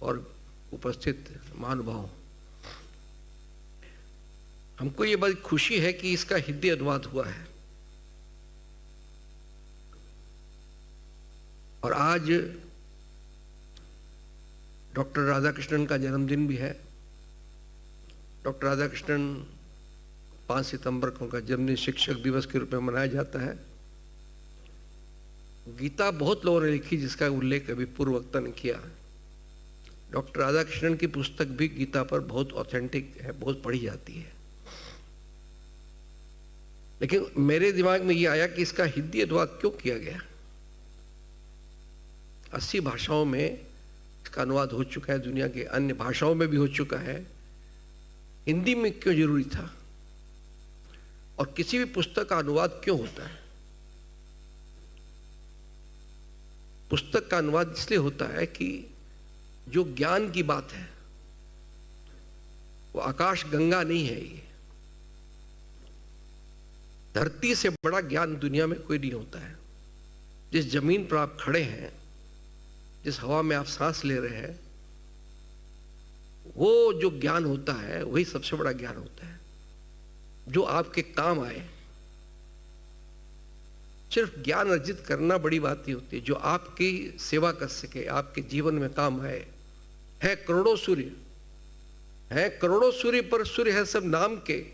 Speaker 11: और उपस्थित महानुभाव। हमको ये बड़ी खुशी है कि इसका हिंदी अनुवाद हुआ है, और आज डॉक्टर राधाकृष्णन का जन्मदिन भी है। डॉक्टर राधाकृष्णन 5 सितंबर को उनका जन्मदिन शिक्षक दिवस के रूप में मनाया जाता है। गीता बहुत लोगों ने लिखी जिसका उल्लेख अभी पूर्व वक्ता ने किया। डॉक्टर राधाकृष्णन की पुस्तक भी गीता पर बहुत ऑथेंटिक है, बहुत पढ़ी जाती है। लेकिन मेरे दिमाग में ये आया कि इसका हिंदी अनुवाद क्यों किया गया। 80 भाषाओं में इसका अनुवाद हो चुका है, दुनिया के अन्य भाषाओं में भी हो चुका है। हिंदी में क्यों जरूरी था, और किसी भी पुस्तक का अनुवाद क्यों होता है। पुस्तक का अनुवाद इसलिए होता है कि जो ज्ञान की बात है वो आकाश गंगा नहीं है, ये धरती से बड़ा ज्ञान दुनिया में कोई नहीं होता है। जिस जमीन पर आप खड़े हैं, जिस हवा में आप सांस ले रहे हैं, वो जो ज्ञान होता है वही सबसे बड़ा ज्ञान होता है, जो आपके काम आए। सिर्फ ज्ञान अर्जित करना बड़ी बात नहीं होती, जो आपकी सेवा कर सके, आपके जीवन में काम आए। है करोड़ों सूर्य, है करोड़ों सूर्य, पर सूर्य है सब नाम के,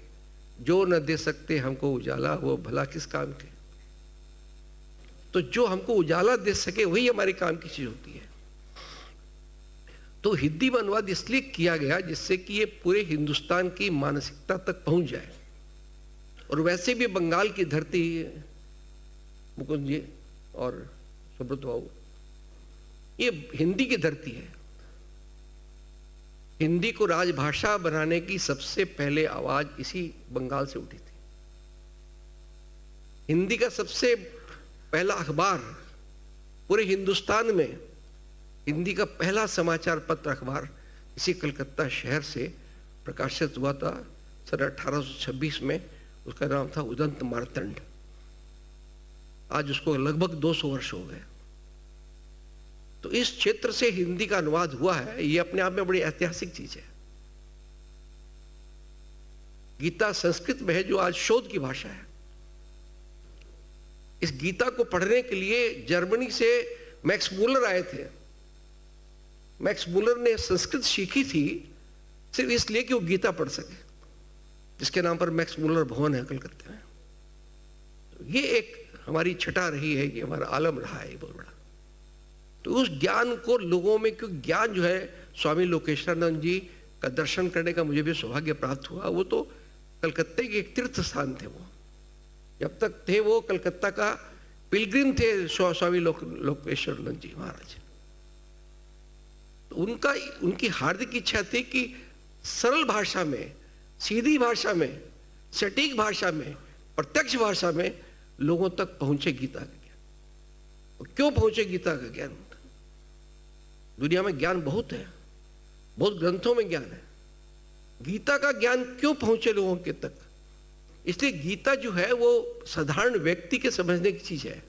Speaker 11: जो न दे सकते हमको उजाला वो भला किस काम के। तो जो हमको उजाला दे सके वही हमारे काम की चीज होती है। तो हिंदी में अनुवाद इसलिए किया गया जिससे कि ये पूरे हिंदुस्तान की मानसिकता तक पहुंच जाए। और वैसे भी बंगाल की धरती, मुकुंद जी और सुब्रत बाबू, ये हिंदी की धरती है। हिंदी को राजभाषा बनाने की सबसे पहले आवाज इसी बंगाल से उठी थी। हिंदी का सबसे पहला अखबार पूरे हिंदुस्तान में, हिंदी का पहला समाचार पत्र अखबार इसी कलकत्ता शहर से प्रकाशित हुआ था सन 1826 में। उसका नाम था उदंत मार्तंड। आज उसको लगभग 200 वर्ष हो गए। तो इस क्षेत्र से हिंदी का अनुवाद हुआ है, ये अपने आप में बड़ी ऐतिहासिक चीज है। गीता संस्कृत में है, जो आज शोध की भाषा है। इस गीता को पढ़ने के लिए जर्मनी से मैक्स मूलर आए थे। मैक्स मूलर ने संस्कृत सीखी थी सिर्फ इसलिए कि वो गीता पढ़ सके, जिसके नाम पर मैक्स मूलर भवन है कलकत्ता में। तो ये एक हमारी छटा रही है, ये हमारा आलम रहा है बहुत बड़ा। तो उस ज्ञान को लोगों में, क्योंकि ज्ञान जो है स्वामी लोकेश्वरानंद जी का दर्शन करने का मुझे भी सौभाग्य प्राप्त हुआ। वो तो कलकत्ते के एक तीर्थ स्थान थे। वो जब तक थे वो कलकत्ता का पिलग्रिम थे स्वामी लोकेश्वरानंद जी महाराज। तो उनकी हार्दिक इच्छा थी कि सरल भाषा में, सीधी भाषा में, सटीक भाषा में, प्रत्यक्ष भाषा में लोगों तक पहुंचे गीता का ज्ञान। और क्यों पहुंचे गीता का ज्ञान? दुनिया में ज्ञान बहुत है, बहुत ग्रंथों में ज्ञान है। गीता का ज्ञान क्यों पहुंचे लोगों के तक? इसलिए गीता जो है वो साधारण व्यक्ति के समझने की चीज है।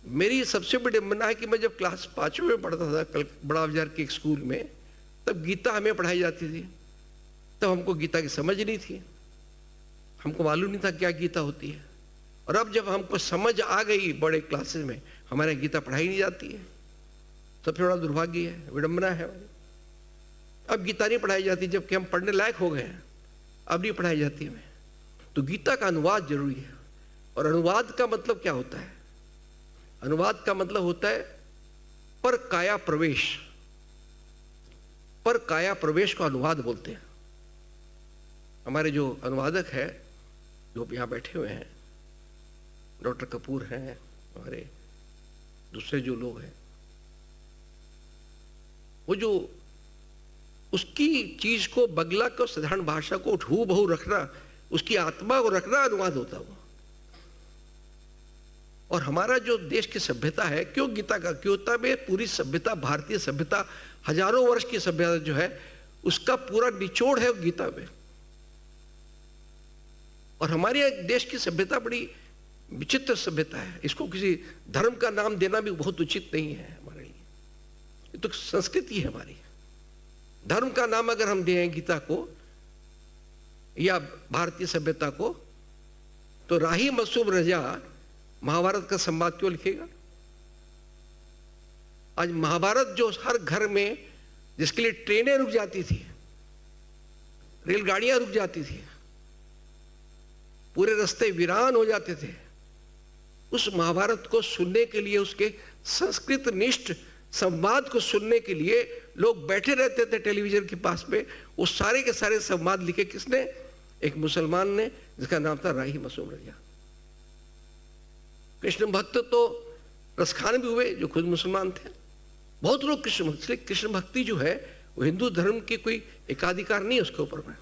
Speaker 11: मेरी सबसे बड़ी विडंबना है कि मैं जब क्लास 5वीं में पढ़ता था बड़ा बाजार के एक स्कूल में, तब गीता हमें पढ़ाई जाती थी। तब हमको गीता की समझ नहीं थी, हमको मालूम नहीं था क्या गीता होती है। और अब जब हमको समझ आ गई बड़े क्लासेस में, हमारे गीता पढ़ाई नहीं जाती है। सबसे बड़ा दुर्भाग्य है, विडंबना है हमारी। अब गीता नहीं पढ़ाई जाती, जबकि हम पढ़ने लायक हो गए हैं, अब नहीं पढ़ाई जाती हमें। तो गीता का अनुवाद जरूरी है। और अनुवाद का मतलब क्या होता है? अनुवाद का मतलब होता है पर काया प्रवेश। पर काया प्रवेश को अनुवाद बोलते हैं। हमारे जो अनुवादक है, जो यहाँ बैठे हुए हैं, डॉक्टर कपूर हैं, हमारे दूसरे जो लोग हैं, वो जो उसकी चीज को, बगला को, साधारण भाषा को हूबहू रखना, उसकी आत्मा को रखना अनुवाद होता है वो। और हमारा जो देश की सभ्यता है, क्यों गीता का क्यों होता है? पूरी सभ्यता, भारतीय सभ्यता, हजारों वर्ष की सभ्यता जो है, उसका पूरा निचोड़ है गीता में। और हमारे देश की सभ्यता बड़ी विचित्र सभ्यता है। इसको किसी धर्म का नाम देना भी बहुत उचित नहीं है हमारे लिए। ये तो संस्कृति है हमारी। धर्म का नाम अगर हम दें गीता को या भारतीय सभ्यता को, तो राही मसूम रजा महाभारत का संवाद क्यों लिखेगा? आज महाभारत जो हर घर में, जिसके लिए ट्रेनें रुक जाती थी, रेलगाड़ियां रुक जाती थी, पूरे रास्ते वीरान हो जाते थे, उस महाभारत को सुनने के लिए, उसके संस्कृत निष्ठ संवाद को सुनने के लिए लोग बैठे रहते थे टेलीविजन के पास में। वो सारे के सारे संवाद लिखे किसने? एक मुसलमान ने, जिसका नाम था राही मसूम रजा। कृष्ण भक्त तो रसखान भी हुए, जो खुद मुसलमान थे। बहुत लोग कृष्ण भक्त, इसलिए कृष्ण भक्ति जो है वो हिंदू धर्म की कोई एकाधिकार नहीं है उसके ऊपर में।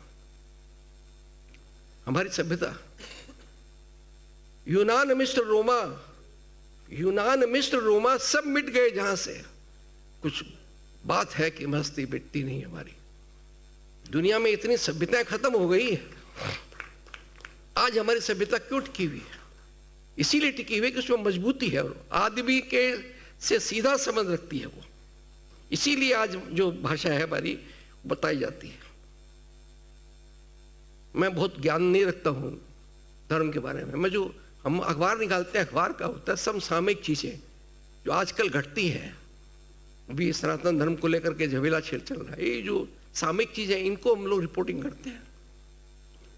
Speaker 11: हमारी सभ्यता, यूनान मिस्र रोमा, यूनान मिस्र रोमा सब मिट गए जहां से। कुछ बात है कि मस्ती मिटती नहीं हमारी। दुनिया में इतनी सभ्यताएं खत्म हो गई, आज हमारी सभ्यता क्यों टिकी हुई है? इसीलिए टिकी हुई है कि उसमें मजबूती है और आदमी के से सीधा संबंध रखती है वो। इसीलिए आज जो भाषा है हमारी बताई जाती है। मैं बहुत ज्ञान नहीं रखता हूँ धर्म के बारे में। मैं जो हम अखबार निकालते हैं, अखबार का होता है समसामयिक चीजें जो आजकल घटती हैं। अभी सनातन धर्म को लेकर के झमेला चल रहा है, ये जो सामयिक चीजें इनको हम लोग रिपोर्टिंग करते हैं।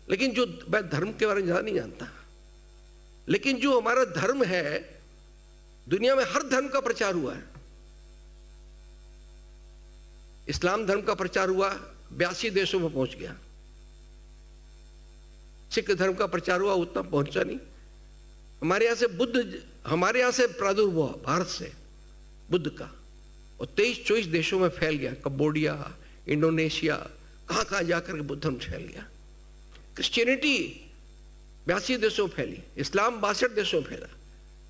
Speaker 11: लेकिन जो मैं धर्म के बारे में ज्यादा नहीं जानता, लेकिन जो हमारा धर्म है, दुनिया में हर धर्म का प्रचार हुआ है। इस्लाम धर्म का प्रचार हुआ, 82 देशों में पहुंच गया। सिख धर्म का प्रचार हुआ, उतना पहुंचा नहीं। हमारे यहां से बुद्ध, हमारे यहां से प्रादुर्भाव भारत से बुद्ध का, और 23-24 देशों में फैल गया। कंबोडिया, इंडोनेशिया, कहां कहां जाकर के बुद्ध धर्म फैल गया। क्रिश्चियनिटी 82 देशों में फैली, इस्लाम 62 देशों में फैला,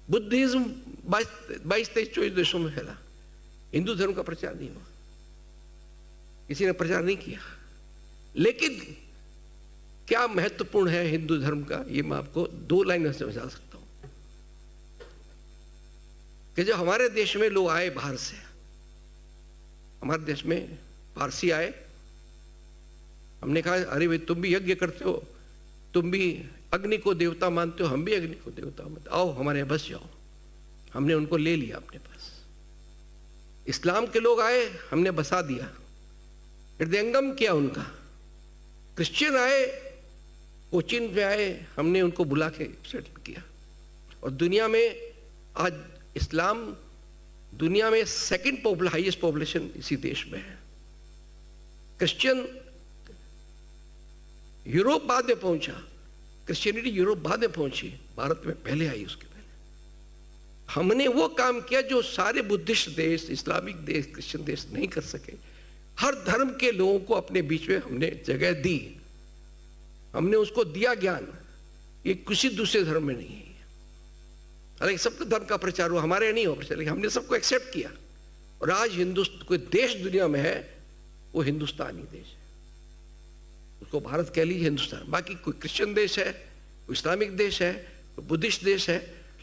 Speaker 11: बुद्धिज्म 22-23-24 देशों में फैला। हिंदू धर्म का प्रचार नहीं हुआ, किसी ने प्रचार नहीं किया। लेकिन क्या महत्वपूर्ण है हिंदू धर्म का, ये मैं आपको 2 लाइन में समझा सकता हूं। कि जब हमारे देश में लोग आए बाहर से, हमारे देश में पारसी आए, हमने कहा अरे भाई तुम भी यज्ञ करते हो, तुम भी अग्नि को देवता मानते हो, हम भी अग्नि को देवता मानते, आओ हमारे यहाँ बस जाओ। हमने उनको ले लिया अपने पास। इस्लाम के लोग आए, हमने बसा दिया, हृदयंगम किया उनका। क्रिश्चियन आए, कोचिन पे आए, हमने उनको बुला के सेटल किया। और दुनिया में आज इस्लाम दुनिया में सेकंड हाईएस्ट पॉपुलेशन इसी देश में है। क्रिश्चियन यूरोप बाद में पहुंचा, क्रिश्चियनिटी यूरोप बाद में पहुंची, भारत में पहले आई उसके पहले। हमने वो काम किया जो सारे बुद्धिस्ट देश, इस्लामिक देश, क्रिश्चियन देश नहीं कर सके। हर धर्म के लोगों को अपने बीच में हमने जगह दी, हमने उसको दिया ज्ञान। ये किसी दूसरे धर्म में नहीं है। हालांकि सबके धर्म का प्रचार हुआ, हमारे नहीं हो प्रचार, लेकिन हमने सबको एक्सेप्ट किया। और आज हिंदुस्तान कोई देश दुनिया में है, वो हिंदुस्तानी देश है। उसको भारत कह लीजिए, हिंदुस्तान। बाकी कोई क्रिश्चियन देश है, कोई इस्लामिक देश है, कोई बुद्धिस्ट देश है,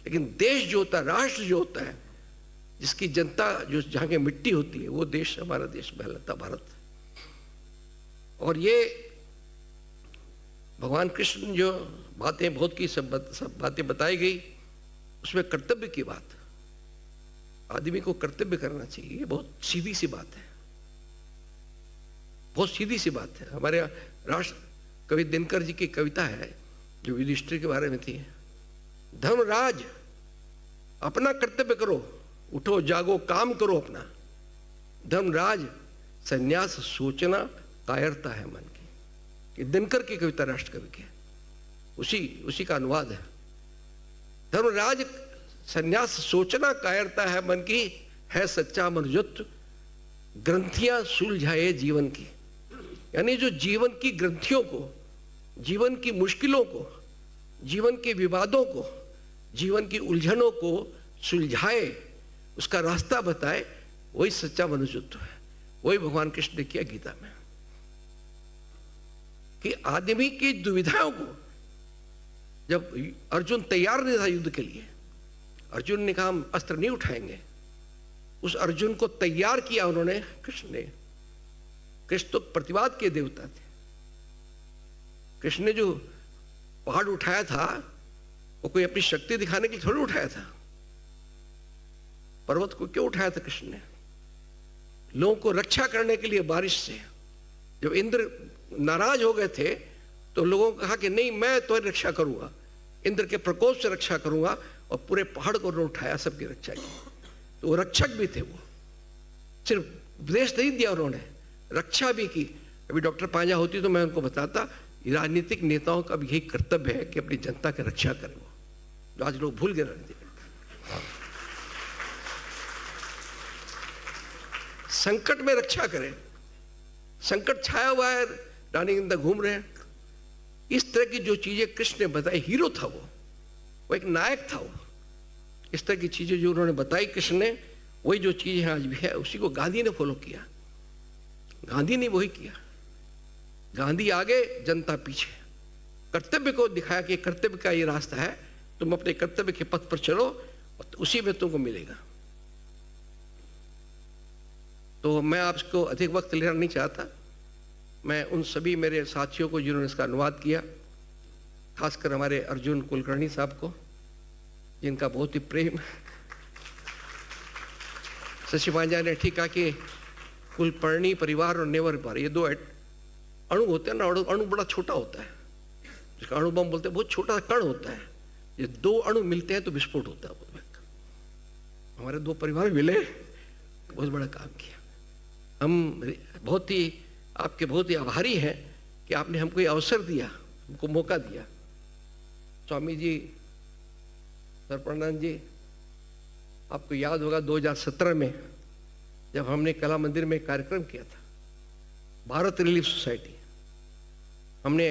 Speaker 11: लेकिन देश जो होता है, राष्ट्र जो होता है, जिसकी जनता जो जहाँ की मिट्टी होती है, वो देश हमारा देश कहलाता भारत। और ये भगवान कृष्ण जो बातें बहुत की, सब बातें बताई गई, उसमें कर्तव्य की बात, आदमी को कर्तव्य करना चाहिए। ये बहुत सीधी सी बात है, बहुत सीधी सी बात है। हमारे राष्ट्र कवि दिनकर जी की कविता है जो युधिष्ठिर के बारे में थी। धर्मराज अपना कर्तव्य करो, उठो जागो काम करो अपना। धर्मराज संन्यास सोचना कायरता है मन की। ये दिनकर की कविता राष्ट्र कवि की, उसी का अनुवाद है। धर्मराज संन्यास सोचना कायरता है मन की, है सच्चा मनुजत्व ग्रंथियां सुलझाए जीवन की। यानी जो जीवन की ग्रंथियों को, जीवन की मुश्किलों को, जीवन के विवादों को, जीवन की उलझनों को सुलझाए, उसका रास्ता बताए, वही सच्चा मनुष्यत्व है। वही भगवान कृष्ण ने किया गीता में, कि आदमी की दुविधाओं को, जब अर्जुन तैयार नहीं था युद्ध के लिए, अर्जुन ने कहा हम अस्त्र नहीं उठाएंगे, उस अर्जुन को तैयार किया उन्होंने कृष्ण ने। कृष्ण तो प्रतिवाद के देवता थे। कृष्ण ने जो पहाड़ उठाया था, वो कोई अपनी शक्ति दिखाने के लिए थोड़ी उठाया था। पर्वत को क्यों उठाया था कृष्ण ने? लोगों को रक्षा करने के लिए बारिश से। जब इंद्र नाराज हो गए थे तो लोगों को कहा कि नहीं, मैं तुम्हारी रक्षा करूंगा, इंद्र के प्रकोप से रक्षा करूंगा, और पूरे पहाड़ को उन्होंने उठाया, सबकी रक्षा की। तो वो रक्षक भी थे। वो सिर्फ उपदेश नहीं दिया, उन्होंने रक्षा भी की। अभी डॉक्टर पांजा होती तो मैं उनको बताता, राजनीतिक नेताओं का भी यही कर्तव्य है कि अपनी जनता की रक्षा करें, वो जो आज लोग भूल गए। राजनीतिक संकट में रक्षा करें। संकट छाया हुआ है, रानी के अंदर घूम रहे हैं। इस तरह की जो चीजें कृष्ण ने बताई, हीरो था वो एक नायक था वो। इस तरह की चीजें जो उन्होंने बताई कृष्ण ने, वही जो चीजें आज भी है, उसी को गांधी ने फॉलो किया। गांधी ने वही किया। गांधी आगे, जनता पीछे। कर्तव्य को दिखाया कि कर्तव्य का ये रास्ता है, तुम अपने कर्तव्य के पथ पर चलो और उसी में तुमको मिलेगा। तो मैं आपको अधिक वक्त लेना नहीं चाहता। मैं उन सभी मेरे साथियों को जिन्होंने इसका अनुवाद किया, खासकर हमारे अर्जुन कुलकर्णी साहब को, जिनका बहुत ही प्रेम। शशि पांजा ने ठीक कहा कि कुलपर्णी परिवार और नेवर परिवार, ये दो अणु होते हैं ना, अणु बड़ा छोटा होता है, जिसका अणु बम बोलते हैं, बहुत छोटा कण होता है। ये दो अणु मिलते हैं तो विस्फोट होता है। हमारे दो परिवार मिले, बहुत बड़ा काम किया। हम बहुत ही आपके बहुत ही आभारी हैं कि आपने हमको ये अवसर दिया, हमको मौका दिया। स्वामी जी, सुपरनानंद जी, आपको याद होगा 2017 में जब हमने कला मंदिर में कार्यक्रम किया था, भारत रिलीफ सोसाइटी, हमने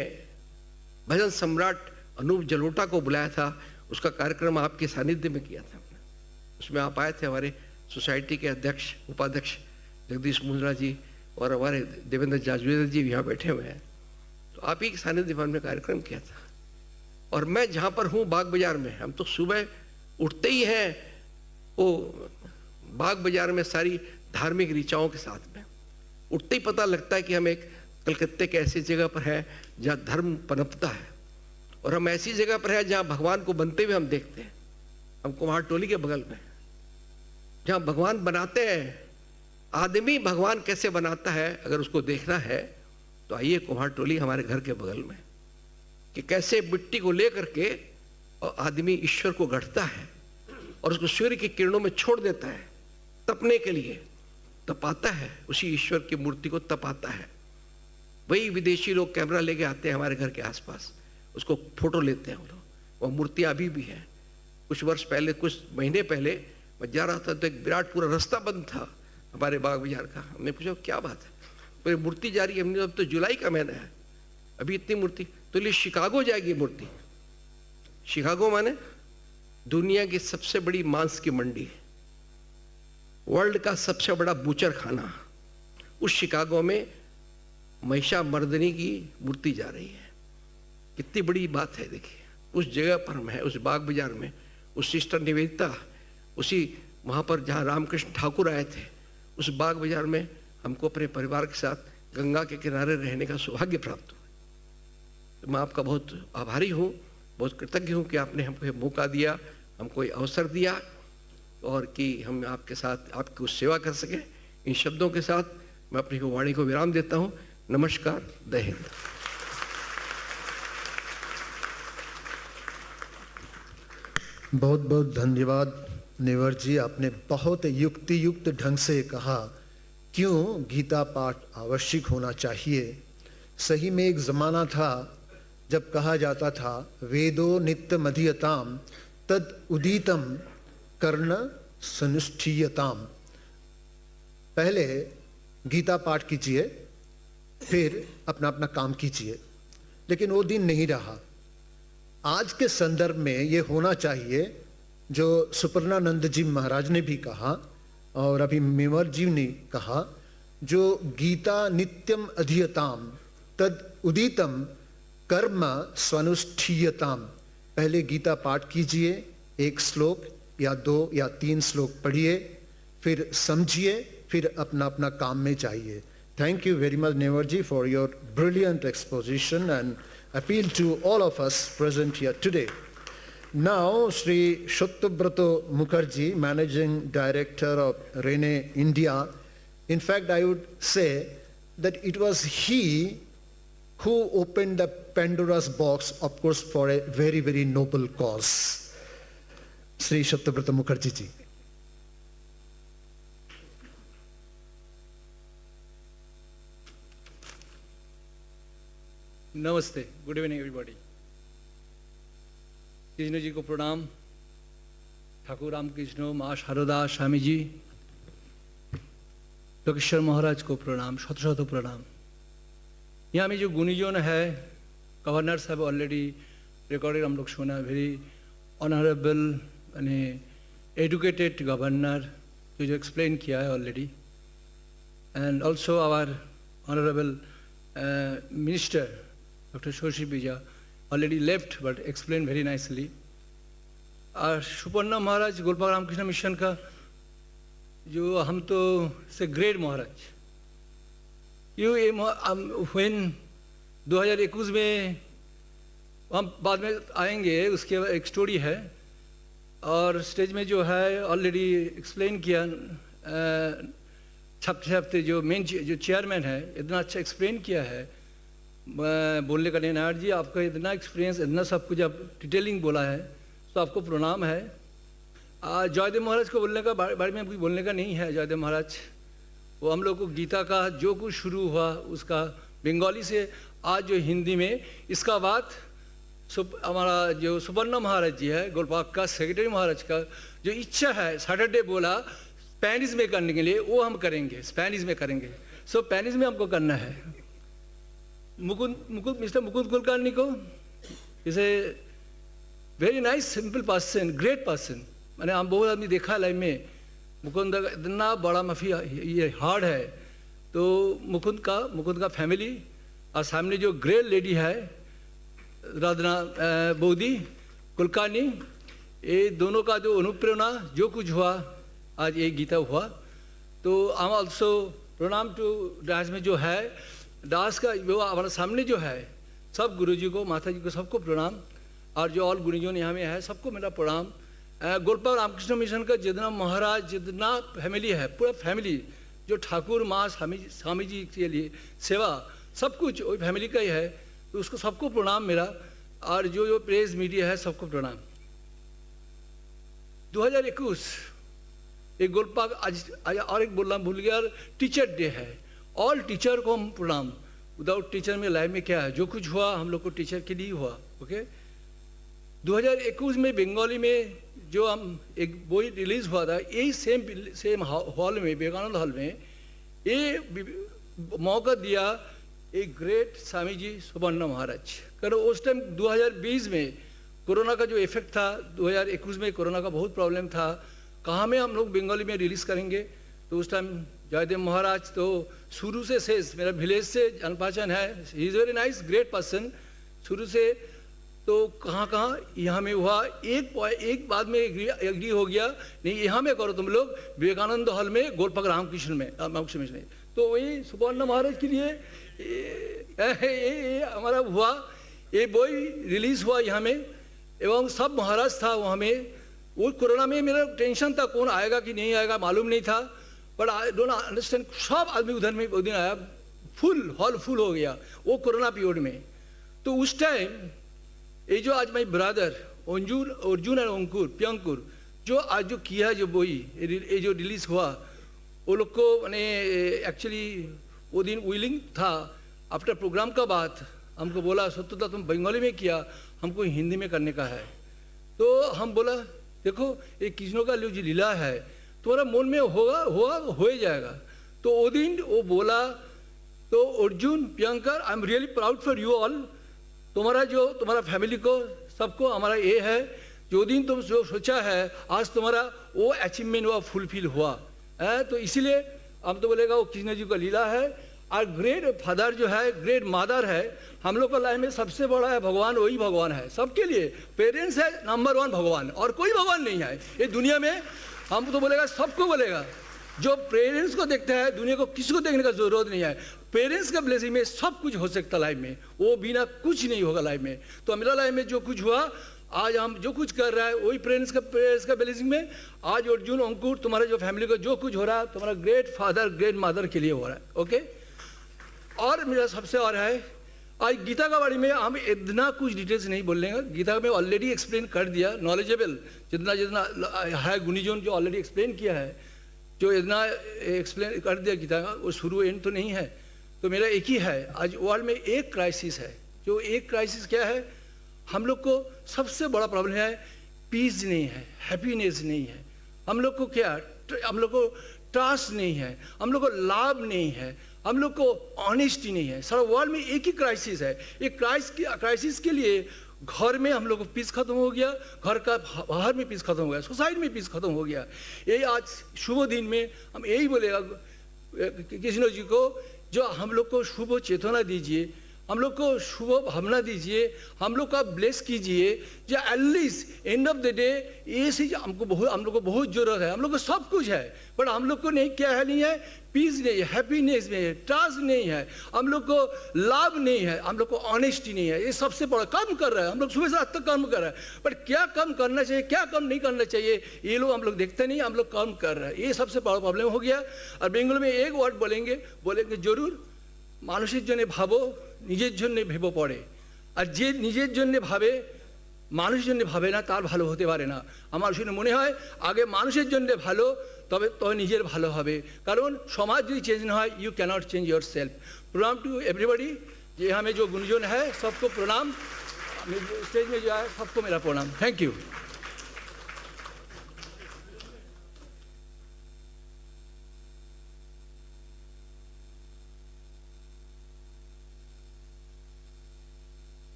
Speaker 11: भजन सम्राट अनूप जलोटा को बुलाया था। उसका कार्यक्रम आपके सानिध्य में किया था। उसमें आप आए थे, हमारे सोसाइटी के अध्यक्ष उपाध्यक्ष जगदीश मुंद्रा जी और हमारे देवेंद्र जाजवेदर जी यहाँ बैठे हुए हैं। तो आप ही के सानिध्य में हमने कार्यक्रम किया था। और मैं जहाँ पर हूँ बाग बाजार में, हम तो सुबह उठते ही हैं वो बाग बाजार में सारी धार्मिक ऋचाओं के साथ में, उठते ही पता लगता है कि हम एक कलकत्ते के ऐसी जगह पर है जहाँ धर्म पनपता है, और हम ऐसी जगह पर है जहाँ भगवान को बनते हुए हम देखते हैं। हम कुम्हार टोली के बगल में, जहाँ भगवान बनाते हैं। आदमी भगवान कैसे बनाता है अगर उसको देखना है तो आइए कुम्हार टोली हमारे घर के बगल में, कि कैसे मिट्टी को लेकर के और आदमी ईश्वर को गढ़ता है और उसको सूर्य की किरणों में छोड़ देता है तपने के लिए, तपाता है, उसी ईश्वर की मूर्ति को तपाता है। वही विदेशी लोग कैमरा लेके आते हैं हमारे घर के आसपास, उसको फोटो लेते हैं। वो मूर्तियाँ अभी भी हैं। कुछ वर्ष पहले, कुछ महीने पहले मैं जा रहा था तो एक विराट पूरा रास्ता बंद था हमारे बाग बाजार का। हमने पूछा क्या बात है, पूरी मूर्ति जा रही है। हमने, अब तो जुलाई का महीना है, अभी इतनी मूर्ति, तो लिए शिकागो जाएगी मूर्ति। शिकागो माने दुनिया की सबसे बड़ी मांस की मंडी, वर्ल्ड का सबसे बड़ा बूचर खाना, उस शिकागो में महिषामर्दिनी की मूर्ति जा रही है। कितनी बड़ी बात है। देखिए उस जगह पर हम हैं, उस बाग बाजार में, उस सिस्टर निवेदिता, उसी वहाँ पर जहाँ रामकृष्ण ठाकुर आए थे, उस बाग बाजार में हमको अपने परिवार के साथ गंगा के किनारे रहने का सौभाग्य प्राप्त हुआ। तो मैं आपका बहुत आभारी हूँ, बहुत कृतज्ञ हूँ कि आपने हमको मौका दिया, हमको ये अवसर दिया, और कि हम आपके साथ आपकी सेवा कर सकें। इन शब्दों के साथ मैं अपनी वाणी को विराम देता हूँ। नमस्कार, जय हिंद।
Speaker 1: बहुत बहुत धन्यवाद नेवर जी, आपने बहुत युक्ति युक्त ढंग से कहा क्यों गीता पाठ आवश्यक होना चाहिए। सही में एक ज़माना था जब कहा जाता था वेदो नित्यम अधीयताम तद उदितम कर्ण सनुष्ठीयताम। पहले गीता पाठ कीजिए, फिर अपना अपना काम कीजिए, लेकिन वो दिन नहीं रहा। आज के संदर्भ में ये होना चाहिए जो सुपर्णानंद जी महाराज ने भी कहा और अभी मेवर जी ने कहा, जो गीता नित्यम अधीयताम तद उदितम कर्म स्वनुष्ठीयताम। पहले गीता पाठ कीजिए, एक श्लोक या 2 या 3 श्लोक पढ़िए, फिर समझिए, फिर अपना अपना काम में जाइए। Thank you very much, Newar for your brilliant exposition and appeal to all of us present here today. Now, Sri Satyabrata Mukherjee, Managing Director of RENE India, in fact, I would say that it was he who opened the Pandora's box, of course, for a very, very noble cause. Sri Satyabrata Mukherjee ji.
Speaker 12: नमस्ते, good evening everybody. Krishna ji को प्रणाम, ठाकुर रामकृष्ण, माँ शारदा, स्वामी जी, लोकेश्वर महाराज को प्रणाम, शत शत प्रणाम। यहाँ में जो गुणीजन है, गवर्नर साहब ऑलरेडी रिकॉर्डेड हम लोग सुना, वेरी ऑनरेबल यानी एडुकेटेड गवर्नर जो एक्सप्लेन किया है already, and also our honourable minister Dr. Shashi, already left, but explained very nicely. Suparna Maharaj Golpark Ramakrishna Mission का जो हम तो से ग्रेट महाराज व्हेन 2021 में हम बाद में आएंगे, उसके एक स्टोरी है और स्टेज में जो है ऑलरेडी एक्सप्लेन किया छपते जो मेन जो चेयरमैन है इतना अच्छा एक्सप्लेन किया है बोलने का। नारायण जी आपका इतना एक्सपीरियंस इतना सब कुछ आप डिटेलिंग बोला है तो आपको प्रणाम है। जयदेव महाराज को बोलने का बारे में कुछ बोलने का नहीं है। जयदेव महाराज वो हम लोग को गीता का जो कुछ शुरू हुआ उसका बंगाली से आज जो हिंदी में इसका बात हमारा जो सुपर्णा महाराज जी है गोलपाक का सेक्रेटरी महाराज का जो इच्छा है सैटरडे बोला स्पेनिश में करने के लिए वो हम करेंगे, स्पेनिश में करेंगे। स्पेनिश में हमको करना है। मिस्टर मुकुंद कुलकर्णी को is a very nice simple person, great person. मैंने हम बहुत आदमी देखा लाइफ में मुकुंद इतना बड़ा माफिया ये हार्ड है। तो मुकुंद का फैमिली और सामने जो ग्रेट लेडी है राधना बोधी कुलकर्णी, ये दोनों का जो अनुप्रेरणा जो कुछ हुआ आज ये गीता हुआ। तो हम ऑल्सो प्रणाम टू दास में जो है दास का वो हमारे सामने जो है सब गुरुजी को माता जी को सबको प्रणाम और जो ऑल गुरुजन यहाँ में है सबको मेरा प्रणाम। गोलपाक रामकृष्ण मिशन का जितना महाराज जितना फैमिली है पूरा फैमिली जो ठाकुर माँ स्वामी जी के लिए सेवा सब कुछ वही फैमिली का ही है। तो उसको सबको प्रणाम मेरा और जो प्रेस मीडिया है सबको प्रणाम। 2021 एक गोलपाक आज और एक बोलना भूल गया टीचर डे है। ऑल टीचर को हम प्रणाम। विदाउट टीचर में लाइफ में क्या है जो कुछ हुआ हम लोग को टीचर के लिए हुआ। ओके 2021 में बंगाली में जो हम एक बोई रिलीज हुआ था यही सेम हॉल में विवेकानंद हॉल में ये मौका दिया एक ग्रेट स्वामी जी सुपर्णा महाराज। कारण उस टाइम 2020 में कोरोना का जो इफेक्ट था 2021 में कोरोना का बहुत प्रॉब्लम था कहाँ में हम लोग बंगाली में रिलीज करेंगे। तो उस टाइम जयदेव महाराज तो शुरू से शेष मेरा विलेज से जान पहचान है। He is very nice great person शुरू से। तो कहाँ यहाँ में हुआ एक बाद में एग्री हो गया नहीं यहाँ में करो तुम लोग विवेकानंद हॉल में गोलपाक रामकृष्ण में में। तो वही सुपर्णा महाराज के लिए ये हमारा हुआ ये बोई रिलीज हुआ यहाँ में एवं सब महाराज था वहाँ में। वो कोरोना में मेरा टेंशन था कौन आएगा कि नहीं आएगा मालूम नहीं था बट आई डोंट अंडरस्टैंड सब आदमी उधर में वो दिन आया फुल हॉल फुल हो गया वो कोरोना पीरियड में। तो उस टाइम ये जो आज माई ब्रदर अर्जुन एंड अंकुर प्यंकुर जो आज जो किया जो बोई ये जो रिलीज हुआ वो लोग को मैंने एक्चुअली वो दिन विलिंग था। आफ्टर प्रोग्राम का बाद हमको बोला सत्युता तुम बंगाली में किया हमको हिंदी में करने का है। तो हम बोला देखो ये कृष्ण का जो लीला है तुम्हारा मन में होगा हो ही जाएगा। तो वो दिन वो बोला तो Arjun Priyankar I am really proud for you all. तुम्हारा फैमिली को सबको हमारा ये है जो दिन तुम जो सोचा है आज तुम्हारा वो अचीवमेंट हुआ फुलफिल हुआ है। तो इसीलिए हम तो बोलेगा वो कृष्ण जी का लीला है। और ग्रेट फादर जो है ग्रेट मदर है हम लोग का लाइफ में सबसे बड़ा है भगवान वही भगवान है सबके लिए। पेरेंट्स है नंबर 1 भगवान और कोई भगवान नहीं है ये दुनिया में। हम तो बोलेगा सबको बोलेगा जो पेरेंट्स को देखता है दुनिया को किसी को देखने का जरूरत नहीं है। पेरेंट्स का ब्लेसिंग में सब कुछ हो सकता लाइफ में वो बिना कुछ नहीं होगा लाइफ में। तो मेरा लाइफ में जो कुछ हुआ आज हम जो कुछ कर रहा है वही पेरेंट्स का ब्लेसिंग में आज अर्जुन अंकुर तुम्हारा जो फैमिली को जो कुछ हो रहा है तुम्हारा ग्रेट फादर ग्रेट मदर के लिए हो रहा है। ओके और मेरा सबसे और है आज गीता का बारे में हम इतना कुछ डिटेल्स नहीं बोलेंगे। गीता में ऑलरेडी एक्सप्लेन कर दिया नॉलेजेबल जितना है गुणीजन जो ऑलरेडी एक्सप्लेन किया है जो इतना एक्सप्लेन कर दिया गीता का वो शुरू एंड तो नहीं है। तो मेरा एक ही है आज वर्ल्ड में एक क्राइसिस है जो एक क्राइसिस क्या है हम लोग को सबसे बड़ा प्रॉब्लम है पीस नहीं है हैप्पीनेस नहीं है। हम लोग को क्या हम लोग को ट्रस्ट नहीं है हम लोग को लाभ नहीं है हम लोग को ऑनेस्टी नहीं है। सारा वर्ल्ड में एक ही क्राइसिस है। एक क्राइसिस के लिए घर में हम लोग को पीस खत्म हो गया घर का बाहर में पीस खत्म हो गया सोसाइटी में पीस खत्म हो गया। यही आज शुभ दिन में हम यही बोलेगा कृष्ण जी को जो हम लोग को शुभ चेतना दीजिए हम लोग को शुभ भावना दीजिए, हम लोग का ब्लेस कीजिए, जो at least end of the day ये चीज हम लोग को बहुत जरूरत है। हम लोग को सब कुछ है, पर हम लोग को नहीं क्या है, नहीं है पीस नहीं है, हैप्पीनेस नहीं है, ट्रस्ट नहीं है, हम लोग को लव नहीं है, हम लोग को ऑनेस्टी नहीं है। ये सबसे बड़ा कम कर रहा है, हम लोग सुबह से रात तक कम कर रहा है, पर क्या कम करना चाहिए, क्या कम नहीं करना चाहिए, ये लोग हम लोग देखते नहीं, हम लोग कम कर रहे हैं। ये सबसे बड़ा प्रॉब्लम हो गया। और बेंगल में एक वर्ड बोलेंगे जरूर, মানুষের জন্য ভাবো, নিজের জন্য ভেবো পড়ে। আর যে নিজের জন্য ভাবে, মানুষের জন্য ভাবে না, তার ভালো হতে পারে না। আমার শুনে মনে হয় আগে মানুষের জন্য ভালো, তবে নিজের ভালো হবে। কারণ সমাজ যদি চেঞ্জ না হয়, you cannot change your self. प्रणाम टू एवरीबॉडी। ये हमें जो गुणजन है सबको प्रणाम, स्टेज में जो है सबको मेरा प्रणाम। Thank you.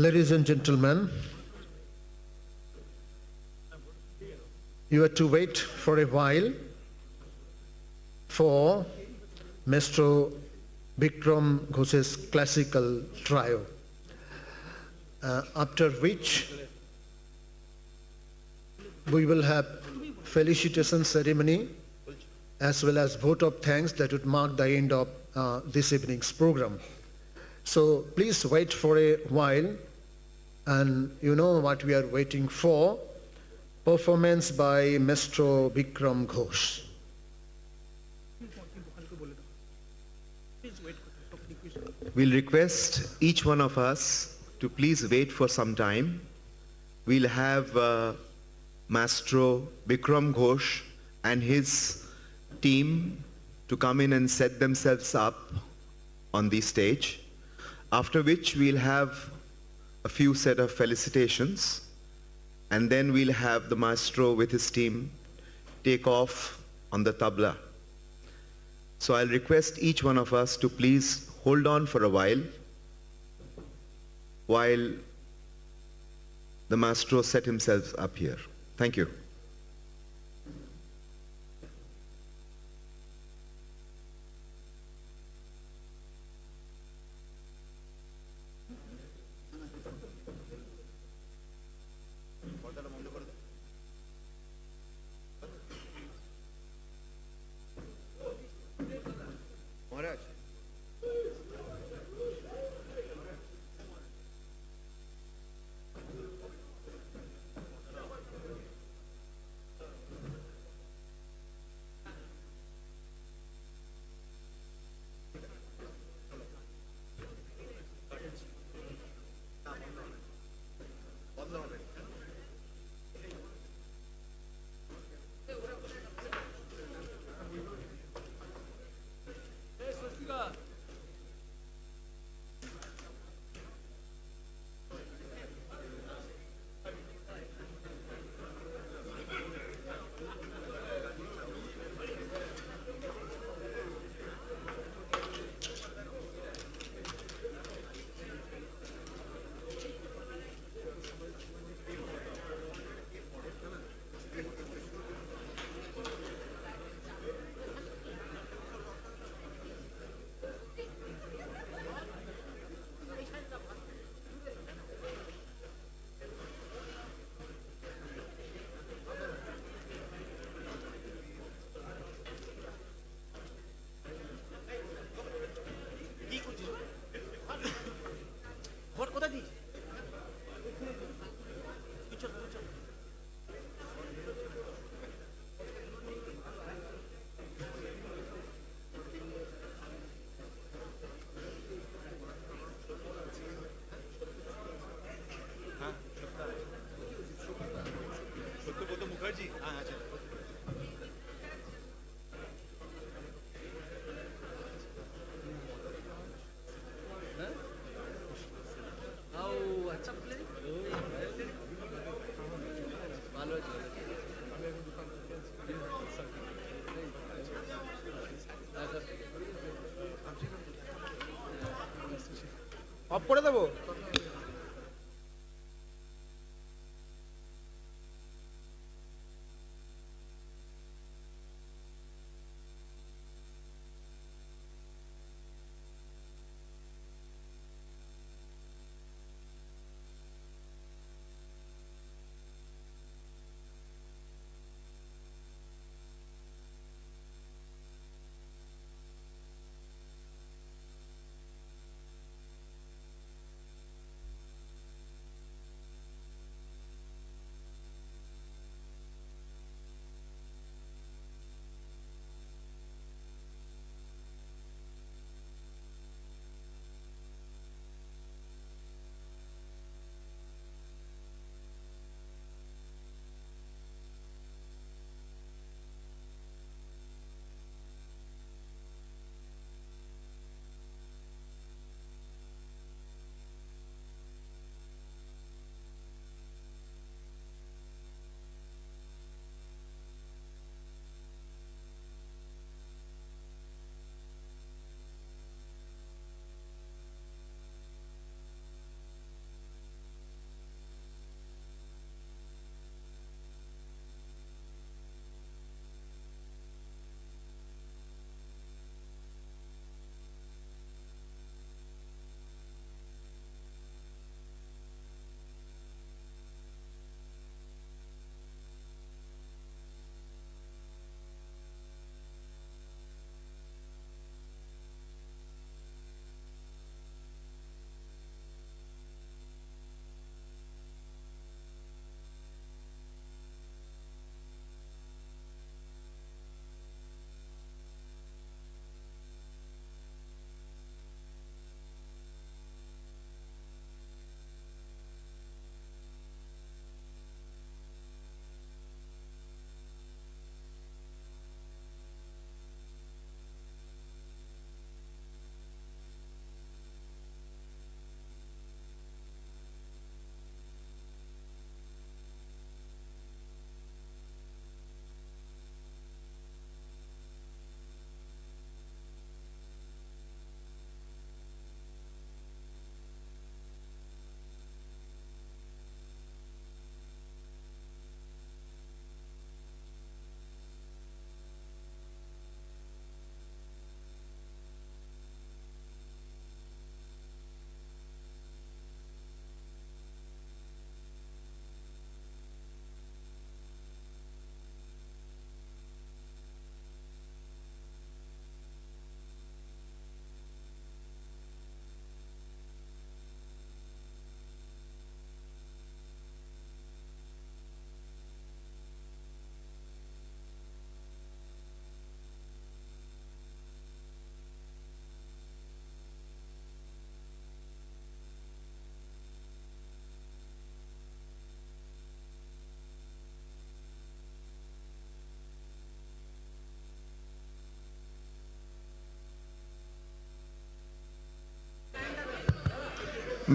Speaker 1: Ladies and gentlemen, you have to wait for a while for Maestro Bikram Ghosh's classical trio, after which we will have felicitation ceremony as well as vote of thanks that would mark the end of this evening's program. So please wait for a while, and you know what we are waiting for, performance by Maestro Bikram Ghosh.
Speaker 6: We'll request each one of us to please wait for some time. We'll have Maestro Bikram Ghosh and his team to come in and set themselves up on the stage. After which we'll have a few set of felicitations, and then we'll have the maestro with his team take off on the tabla. So I'll request each one of us to please hold on for a while the maestro set himself up here. Thank you.
Speaker 13: Of করে দেবো?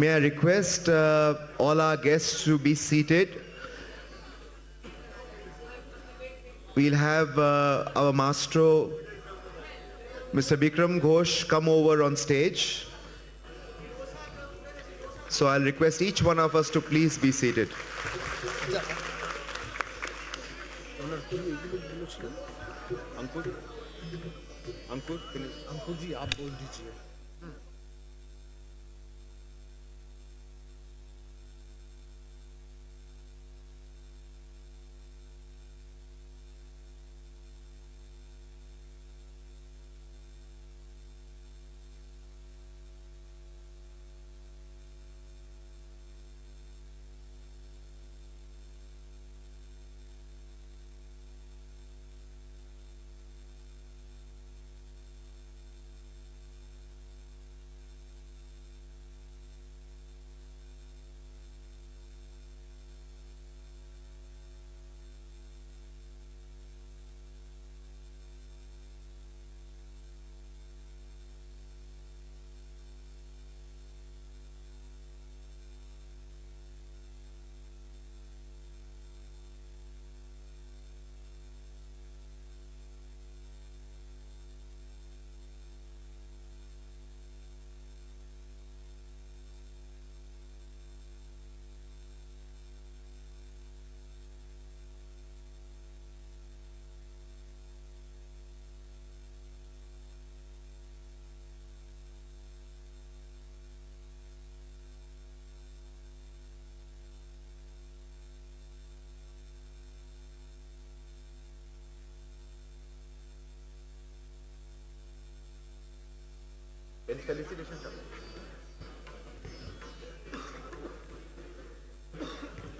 Speaker 6: May I request all our guests to be seated. We'll have our maestro, Mr. Bikram Ghosh, come over on stage. So I'll request each one of us to please be seated.
Speaker 13: अंकुर जी आप बोल दीजिए.
Speaker 6: Felicitation.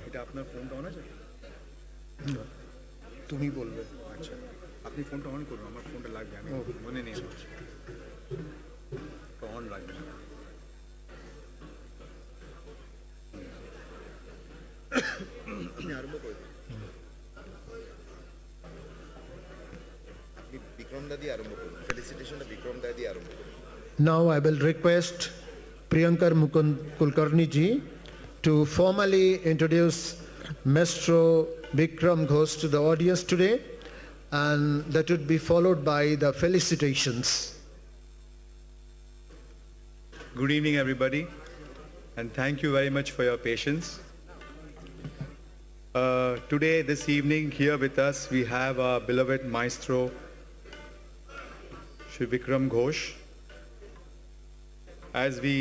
Speaker 13: এটা আপনার ফোনটা on আছে?
Speaker 1: তুমি বলবে।
Speaker 13: আচ্ছা, আপনি ফোনটা অন করুন, আমার ফোনটা লাগবে, আমি মনে নেই অন লাগবে না।
Speaker 6: আপনি আরম্ভ করে দিন। আপনি বিক্রম দা দিয়ে আরম্ভ করুন, ফেলিসিটেশনটা বিক্রম দা দিয়ে আরম্ভ করুন।
Speaker 1: Now I will request Priyankar Mukund Kulkarni ji to formally introduce Maestro Bikram Ghosh to the audience today, and that would be followed by the felicitations.
Speaker 13: Good evening, everybody, and thank you very much for your patience. Today, this evening, here with us, we have our beloved maestro, Shri Bikram Ghosh. As we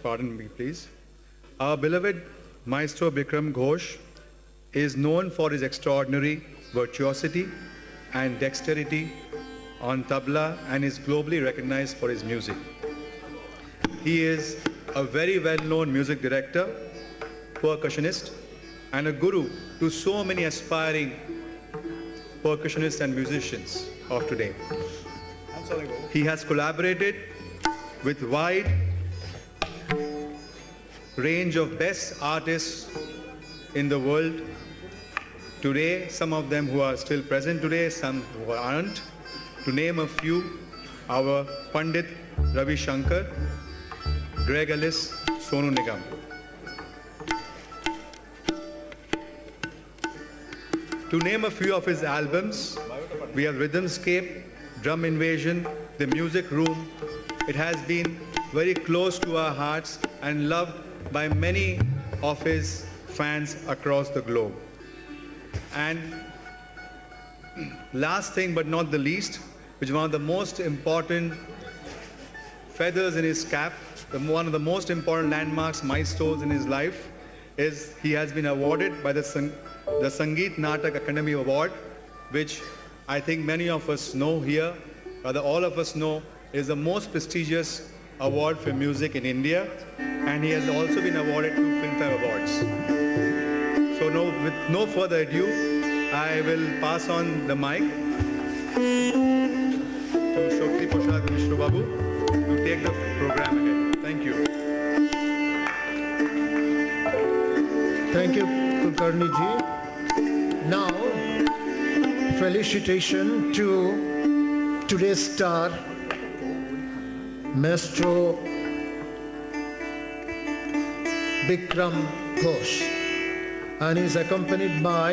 Speaker 13: Pardon me, please. Our beloved Maestro Bikram Ghosh is known for his extraordinary virtuosity and dexterity on tabla and is globally recognized for his music. He is a very well-known music director, percussionist, and a guru to so many aspiring percussionists and musicians of today. He has collaborated with wide range of best artists in the world today, some of them who are still present today, some who aren't. To name a few, our Pandit Ravi Shankar, Greg Ellis, Sonu Nigam. To name a few of his albums, we have Rhythmscape, Drum Invasion, The Music Room. It has been very close to our hearts and loved by many of his fans across the globe. And last thing but not the least, which is one of the most important feathers in his cap, one of the most important landmarks, milestones in his life, is he has been awarded by the Sangeet Natak Academy Award, which I think many of us know here, rather all of us know, is the most prestigious award for music in India, and he has also been awarded 2 Filmfare Awards. So with no further ado, I will pass on the mic to Shokti Prasad Mishra Babu to take the program ahead. Thank you.
Speaker 1: Thank you, Kulkarni ji. Now, felicitation to today's star, Maestro Bikram Ghosh, and is accompanied by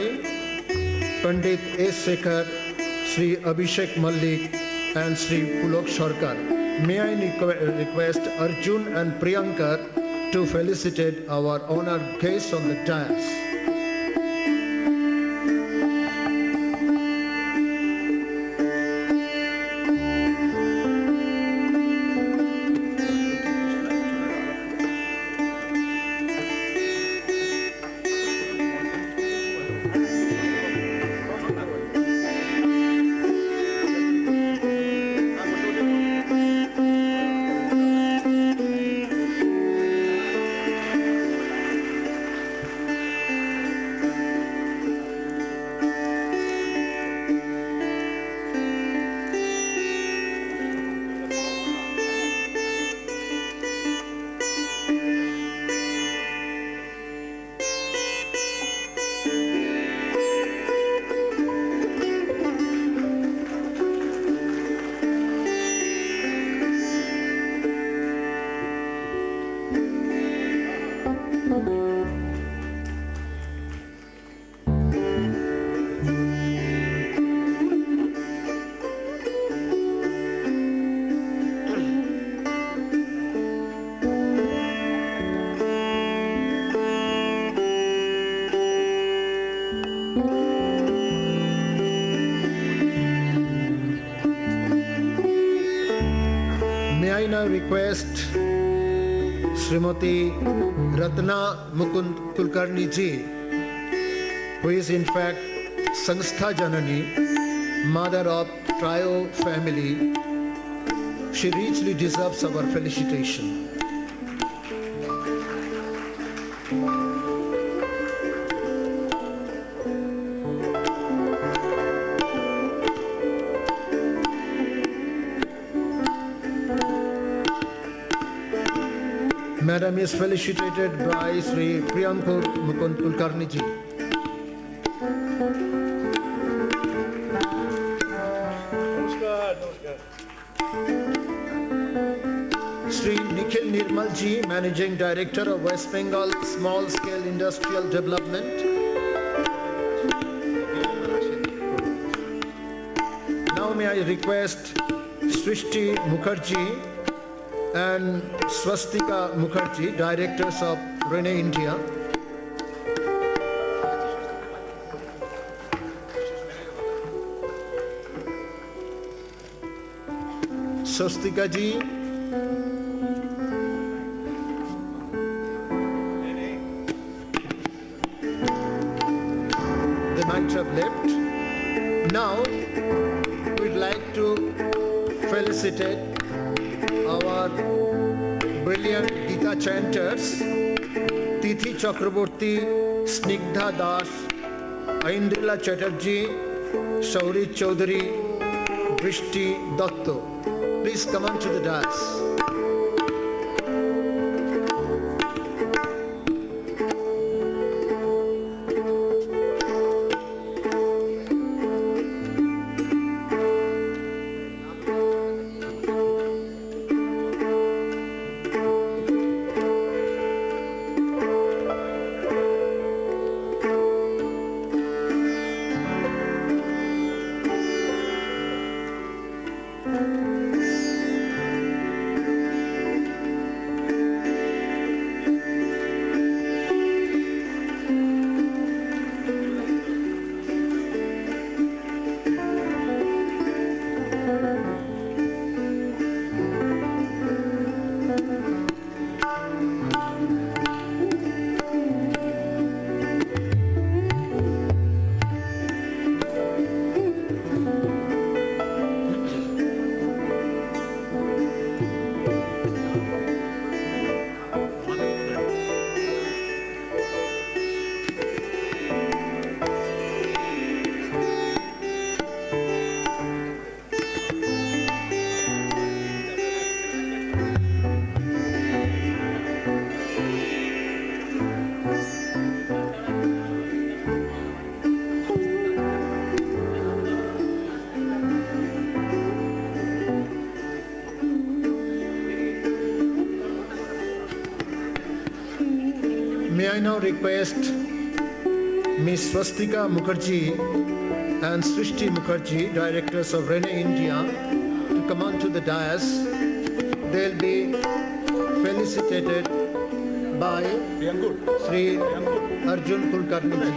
Speaker 1: Pandit A. Sekhar, Sri Abhishek Mallik, and Sri Pulok Sarkar. May I request Arjun and Priyankar to felicitate our honored guests on the dais. now request Srimati Ratna Mukund Kulkarni ji, who is in fact Sanstha Janani, mother of Trio family. She richly deserves our felicitation. Madam is felicitated by Sri Priyankur Mukund Kulkarni ji. Sri Nikhil Nirmal ji, Managing Director of West Bengal Small Scale Industrial Development. Now may I request Srishti Mukherjee and Swastika Mukherjee, Directors of RENE India. Swastika ji, they might have left. Now we'd like to felicitate our brilliant Gita chanters, Tithi Chakraborty, Snigdha Das, Aindrila Chatterjee, Shauri Chaudhary, Brishti Datto. Please come on to the dais. May I now request Ms. Swastika Mukherjee and Srishti Mukherjee, Directors of RENE India, to come on to the dais. They'll be felicitated by Sri Arjun Kulkarni ji.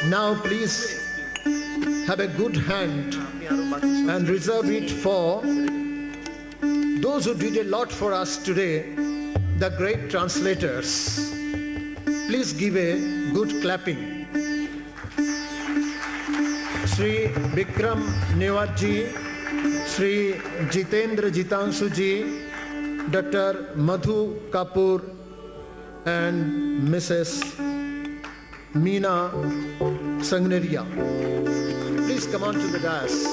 Speaker 1: Now please have a good hand and reserve it for those who did a lot for us today, the great translators. Please give a good clapping. Sri Vikram Newar ji, Sri Jitendra Jitanshu ji, Dr. Madhu Kapoor and Mrs. Meena Sangneria. Please come on to the dais.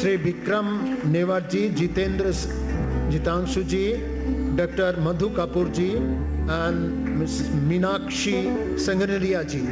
Speaker 1: Sri Vikram Newar ji, Jitanshu ji, Dr. Madhu Kapoor ji, and Ms. Meenakshi Sangneria ji.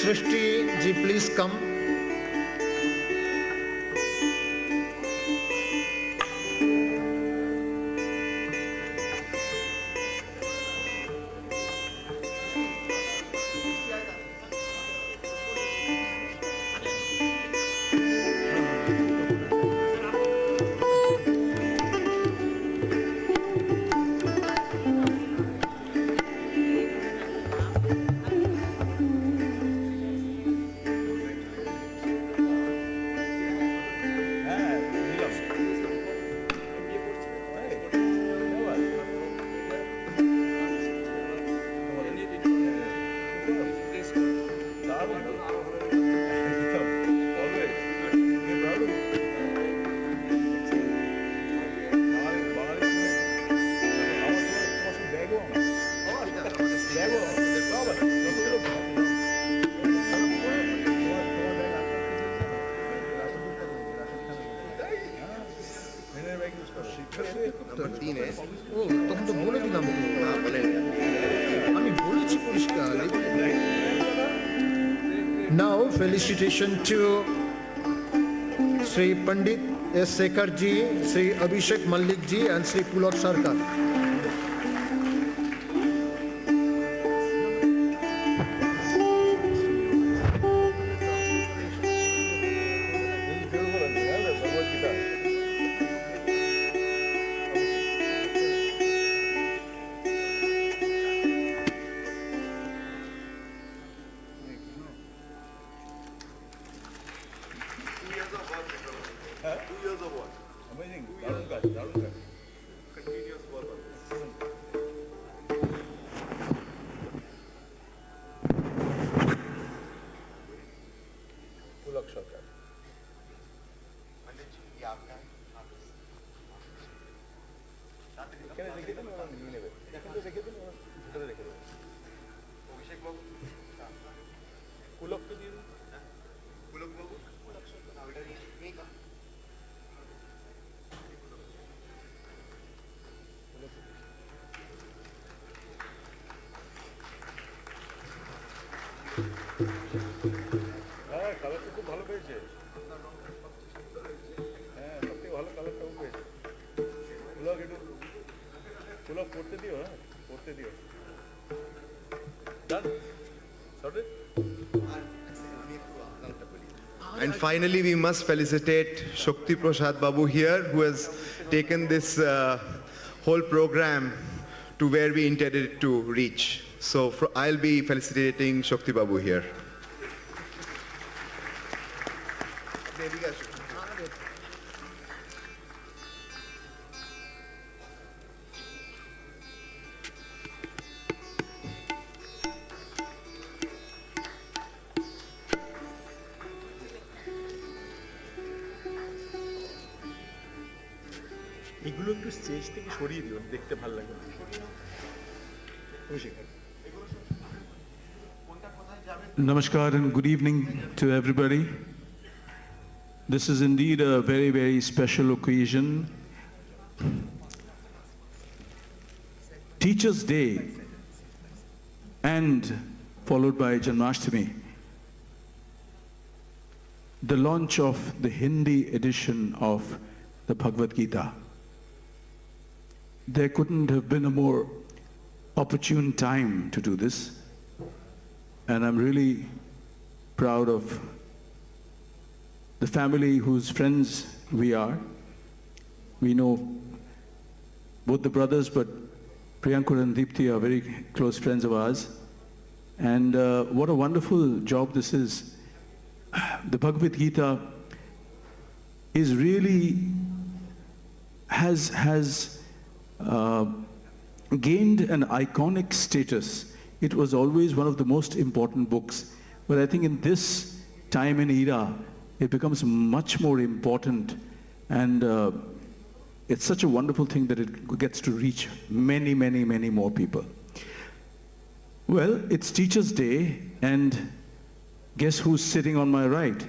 Speaker 1: Srishti ji, please come. Now, felicitation to Sri Pandit S. Sekhar ji, Sri Abhishek Malik ji, and Sri Pulak Sarkar.
Speaker 6: And finally, we must felicitate Shakti Prasad Babu here, who has taken this whole program to where we intended it to reach. So I'll be felicitating Shakti Babu here.
Speaker 14: এগুলো একটু stage থেকে সরিয়ে দিও, দেখতে ভালো লাগে না।
Speaker 15: Namaskar and good evening to everybody. This is indeed a very, very special occasion. Teachers' Day and followed by Janmashtami. The launch of the Hindi edition of the Bhagavad Gita. There couldn't have been a more opportune time to do this. And I'm really proud of the family whose friends we are. We know both the brothers, but Priyankur and Deepthi are very close friends of ours. And what a wonderful job this is. The Bhagavad Gita is really has gained an iconic status. It was always one of the most important books, but I think in this time and era, it becomes much more important, and it's such a wonderful thing that it gets to reach many, many, many more people. Well, it's Teachers' Day, and guess who's sitting on my right?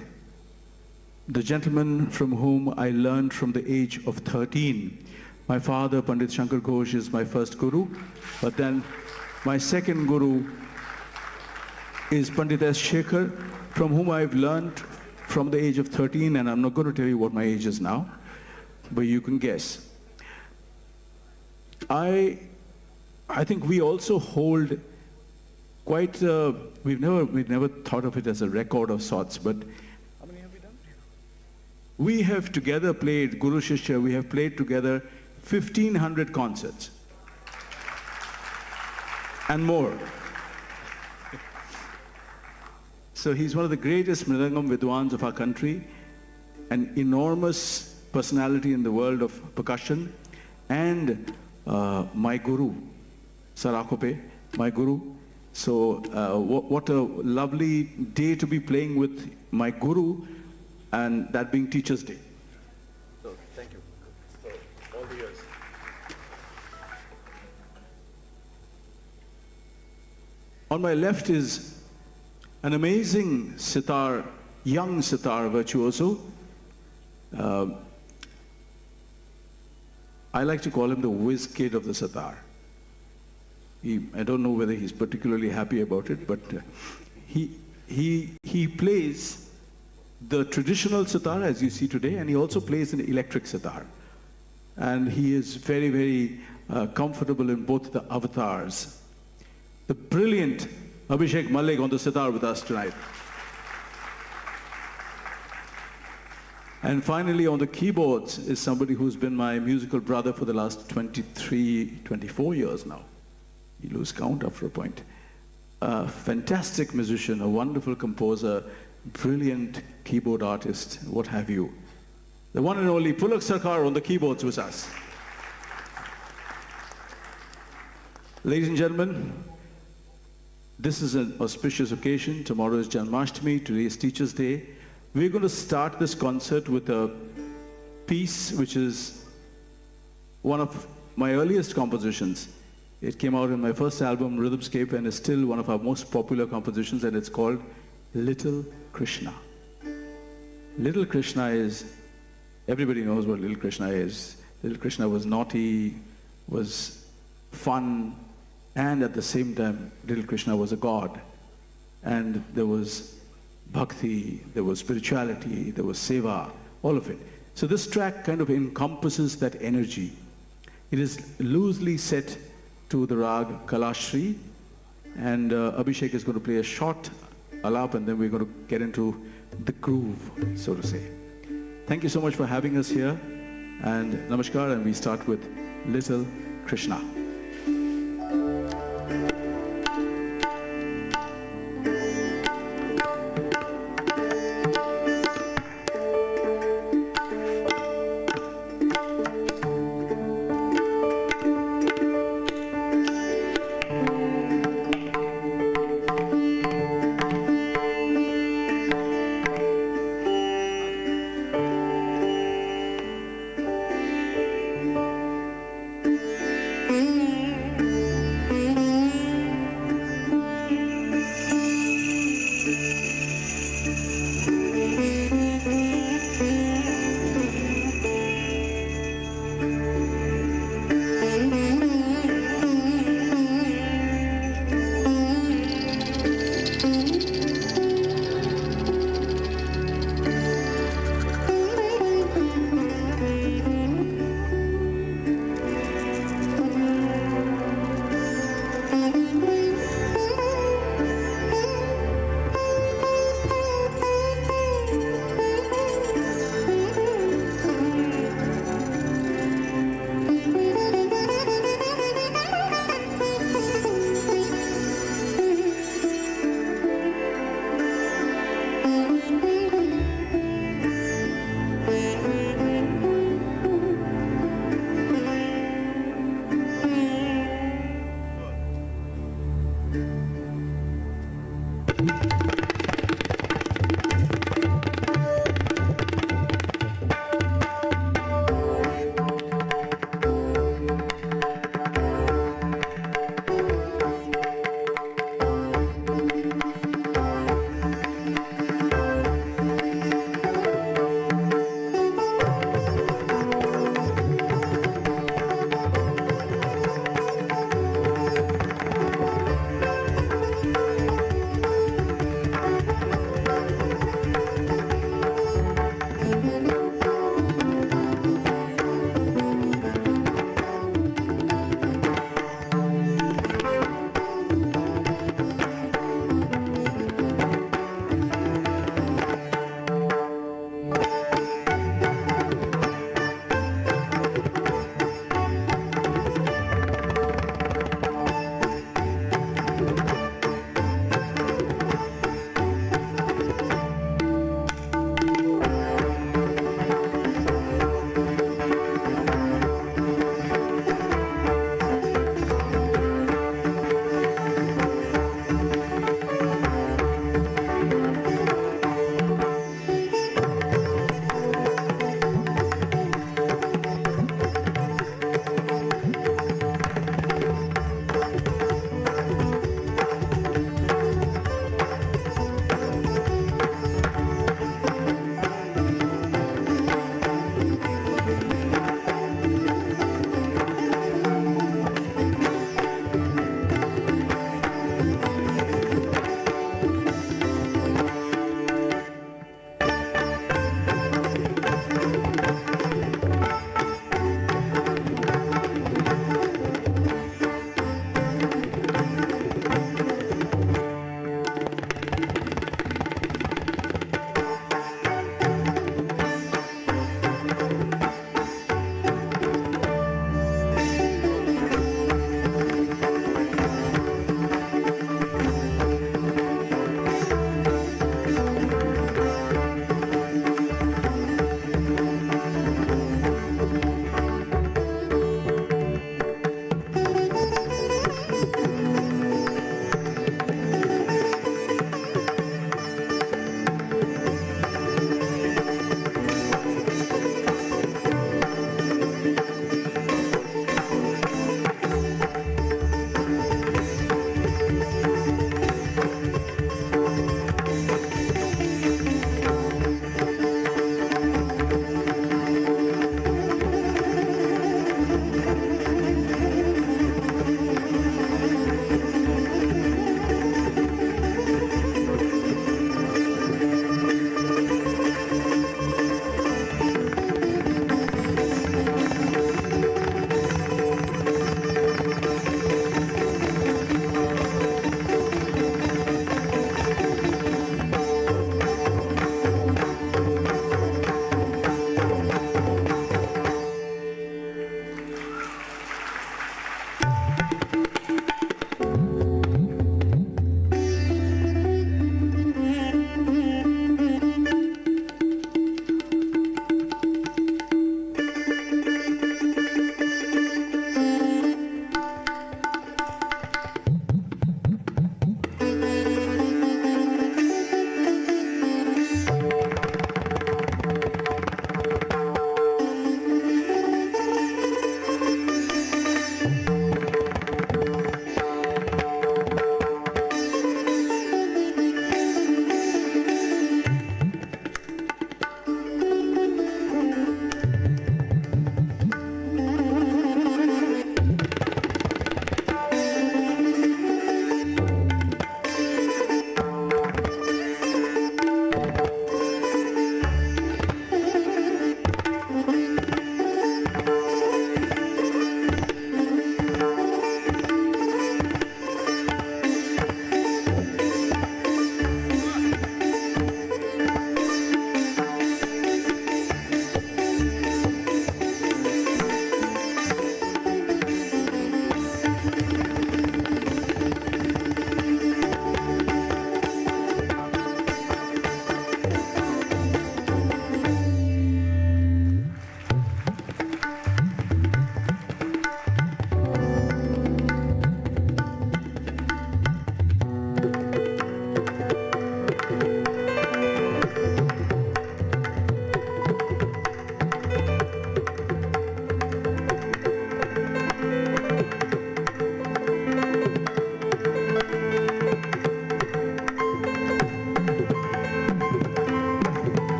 Speaker 15: The gentleman from whom I learned from the age of 13. My father, Pandit Shankar Ghosh, is my first guru, but then my second guru is Pandit S. Shekhar, from whom I've learned from the age of 13, and I'm not going to tell you what my age is now, but you can guess. I think we also hold quite, we've never thought of it as a record of sorts, but how many have we done? We have together played, Guru Shishya, we have played together 1,500 concerts. And more. So he's one of the greatest Mridangam Vidwans of our country, an enormous personality in the world of percussion, and my guru, Sarakope, my guru. So what a lovely day to be playing with my guru, and that being Teachers' Day.
Speaker 14: So thank you for all the years.
Speaker 15: On my left is an amazing sitar, young sitar virtuoso. I like to call him the whiz kid of the sitar. I don't know whether he's particularly happy about it, but he plays the traditional sitar as you see today, and he also plays an electric sitar. And he is very, very comfortable in both the avatars. The brilliant Abhishek Malik on the sitar with us tonight. And finally on the keyboards is somebody who's been my musical brother for the last 23, 24 years now. You lose count after a point. A fantastic musician, a wonderful composer, brilliant keyboard artist, what have you. The one and only Pulak Sarkar on the keyboards with us. Ladies and gentlemen, this is an auspicious occasion. Tomorrow is Janmashtami, today is Teachers' Day. We're going to start this concert with a piece which is one of my earliest compositions. It came out in my first album, Rhythmscape, and is still one of our most popular compositions, and it's called Little Krishna. Little Krishna is, everybody knows what Little Krishna is. Little Krishna was naughty, was fun, and at the same time, Little Krishna was a god. And there was bhakti, there was spirituality, there was seva, all of it. So this track kind of encompasses that energy. It is loosely set to the rag Kalashri, and Abhishek is going to play a short alap, and then we're going to get into the groove, so to say. Thank you so much for having us here, and namaskar, and we start with Little Krishna.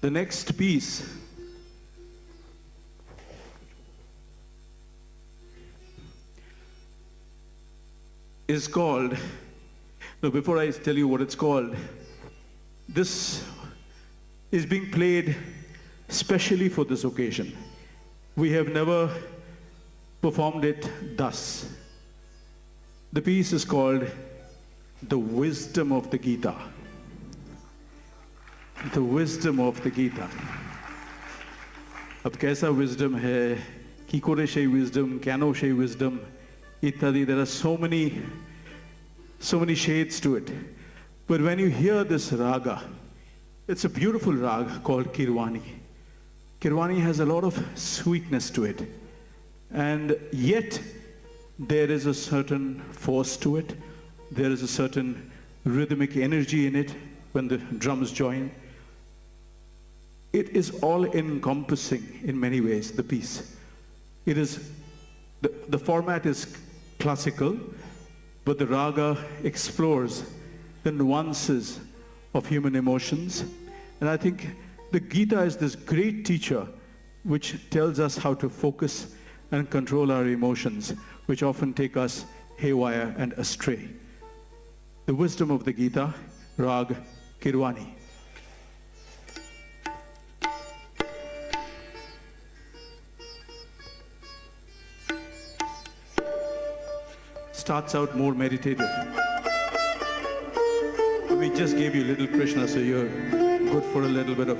Speaker 15: The next piece is called, no, before I tell you what it's called, this is being played specially for this occasion. We have never performed it thus. The piece is called The Wisdom of the Gita. The Wisdom of the Gita. अब कैसा wisdom है, किकोरे शे wisdom, canoe शे wisdom, इत्यादि. There are so many shades to it. But when you hear this raga, it's a beautiful raga called Kirwani. Kirwani has a lot of sweetness to it. And yet, there is a certain force to it. There is a certain rhythmic energy in it when the drums join. It is all-encompassing in many ways, the piece. It is, the format is classical, but the raga explores the nuances of human emotions. And I think the Gita is this great teacher which tells us how to focus and control our emotions, which often take us haywire and astray. The wisdom of the Gita, Rag Kirwani. Starts out more meditative. We just gave you little Krishna, so you're good for a little bit of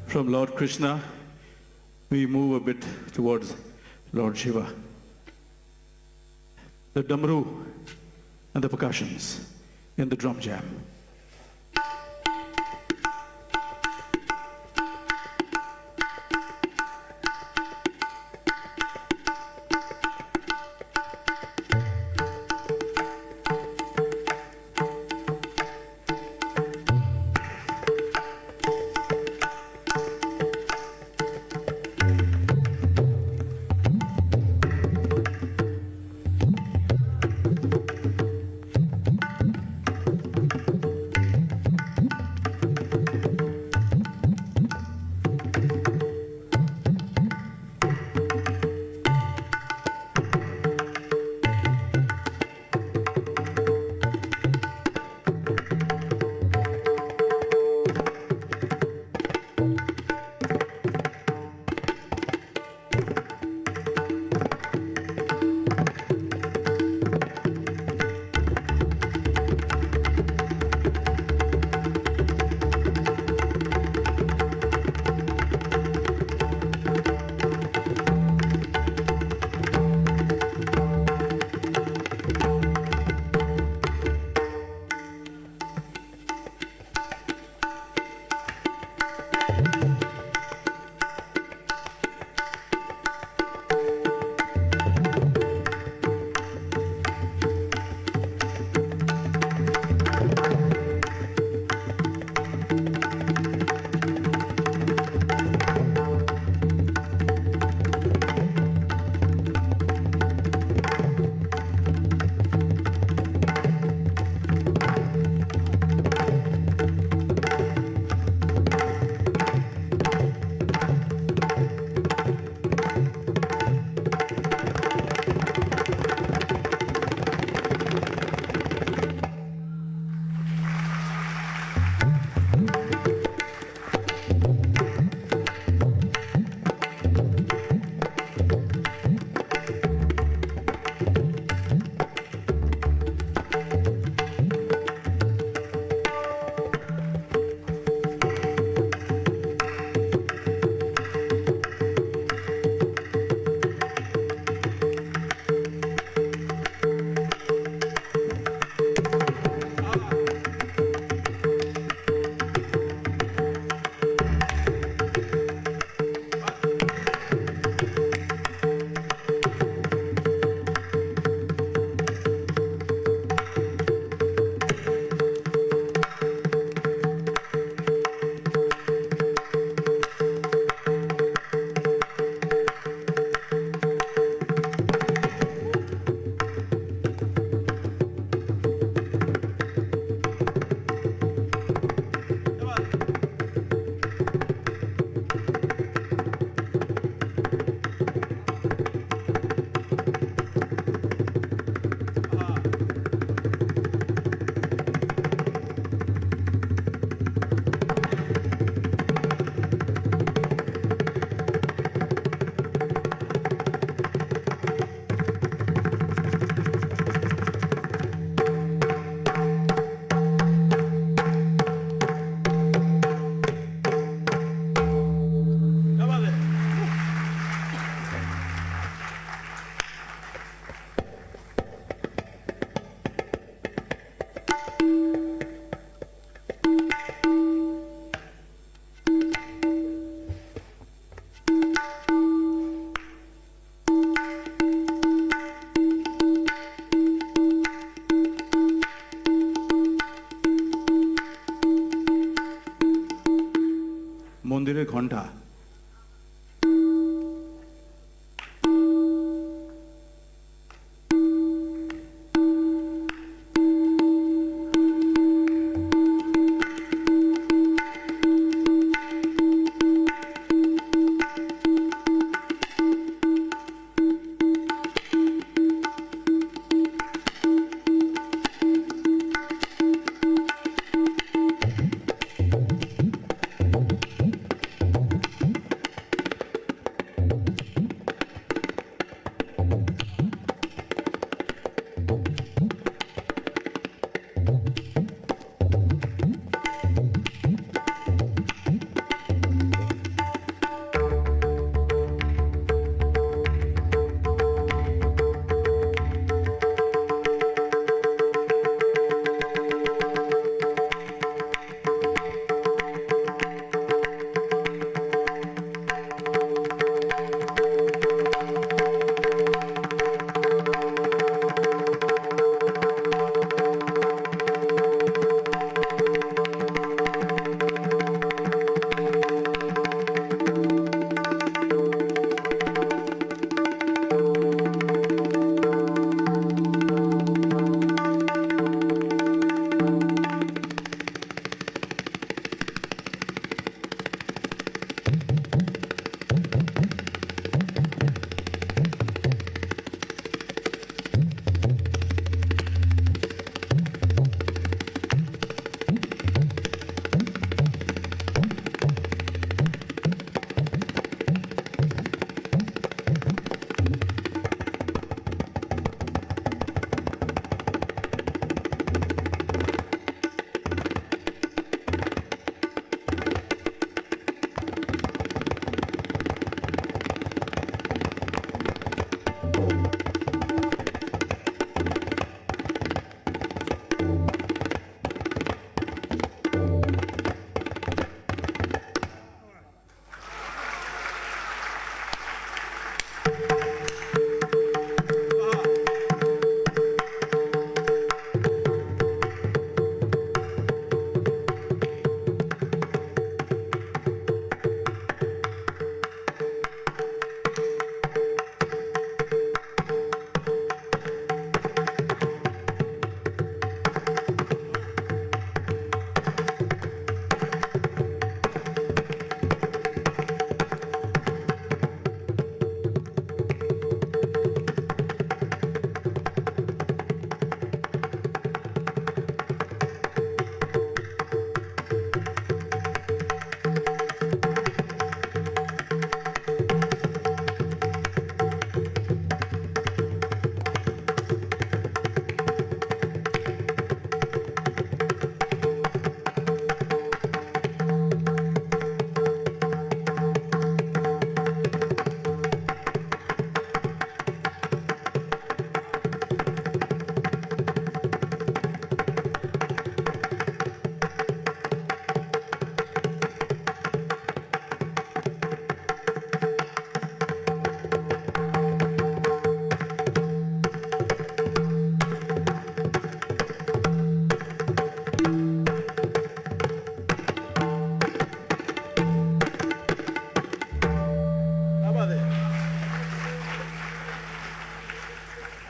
Speaker 15: From Lord Krishna, we move a bit towards Lord Shiva. The damru and the percussions in the drum jam. মন্দিরের ঘণ্টা।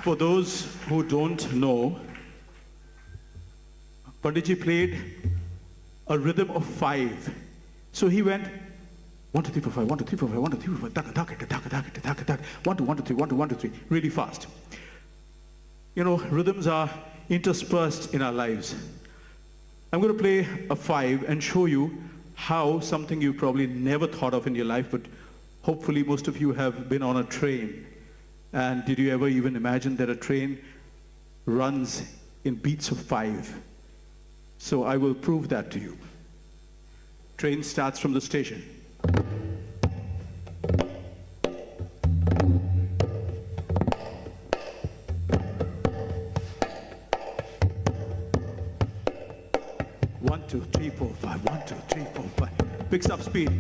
Speaker 15: For those who don't know, Panditji played a rhythm of 5. So he went 1, 2, 3, 4, 5, 1, 2, 3, 4, 5, 1, 2, 3, 4, 5, taka, taka, taka, taka, taka, taka, 1, 2, 1, 2, 3, 1, 2, 1, 2, 3, really fast. You know, rhythms are interspersed in our lives. I'm going to play a 5 and show you how something you probably never thought of in your life, but hopefully most of you have been on a train. And did you ever even imagine that a train runs in beats of 5? So I will prove that to you. Train starts from the station. One, 2, 3, 4, 5. 1, 2, 3, 4, 5. Picks up speed.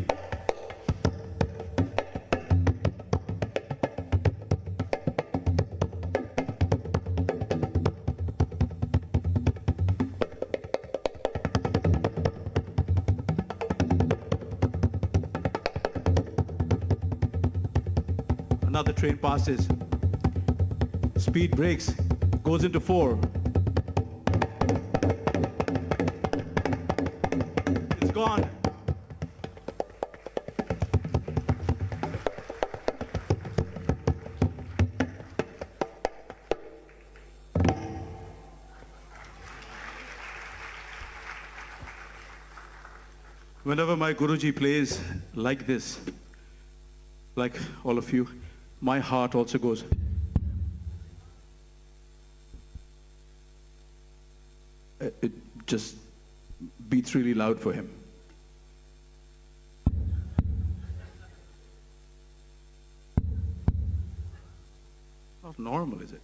Speaker 15: Another train passes. Speed breaks, goes into 4. It's gone. Whenever my Guruji plays like this, like all of you, my heart also goes. It just beats really loud for him. How normal is it?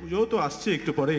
Speaker 15: পুজো তো আসছে একটু পরে।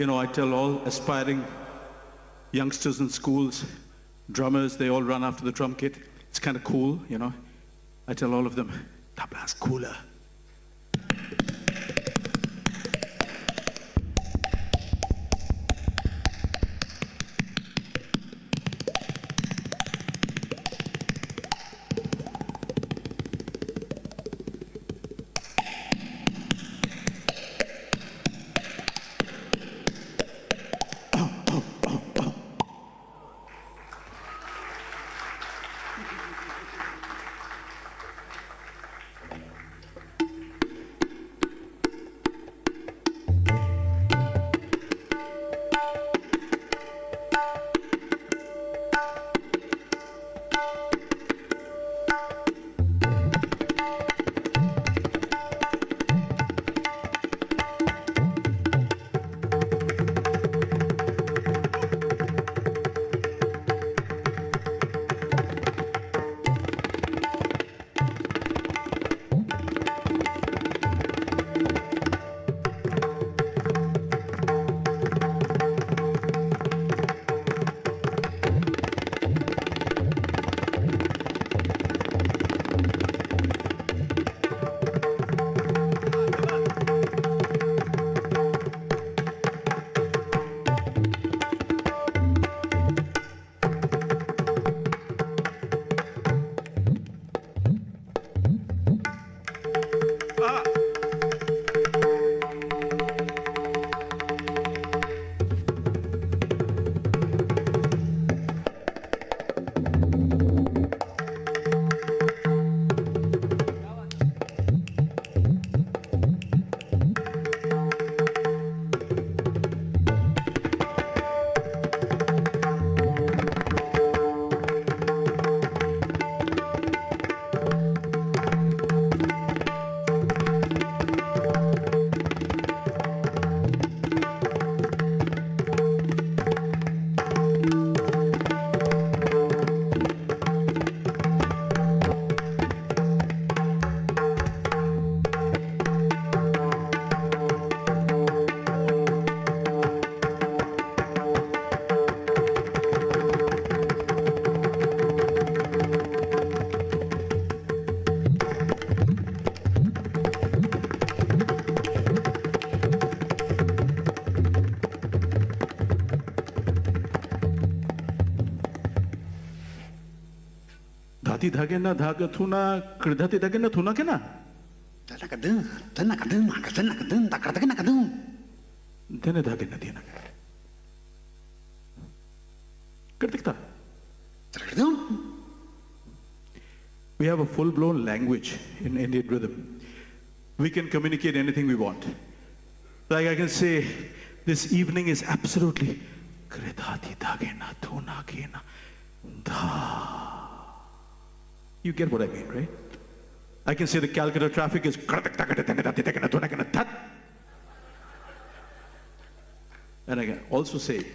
Speaker 15: You know, I tell all aspiring youngsters in schools, drummers, they all run after the drum kit. It's kind of cool, you know. I tell all of them, tabla's cooler. Kridhati dhagena dhagathuna, kridhati dhagena thuna kena? Dene dhagena dina. Kritikta. We have a full-blown language in Indian rhythm. We can communicate anything we want. Like I can say, this evening is absolutely Kridhati dhagena thuna kena dha. You get what I mean, right? I can say the Calcutta traffic is and I can also say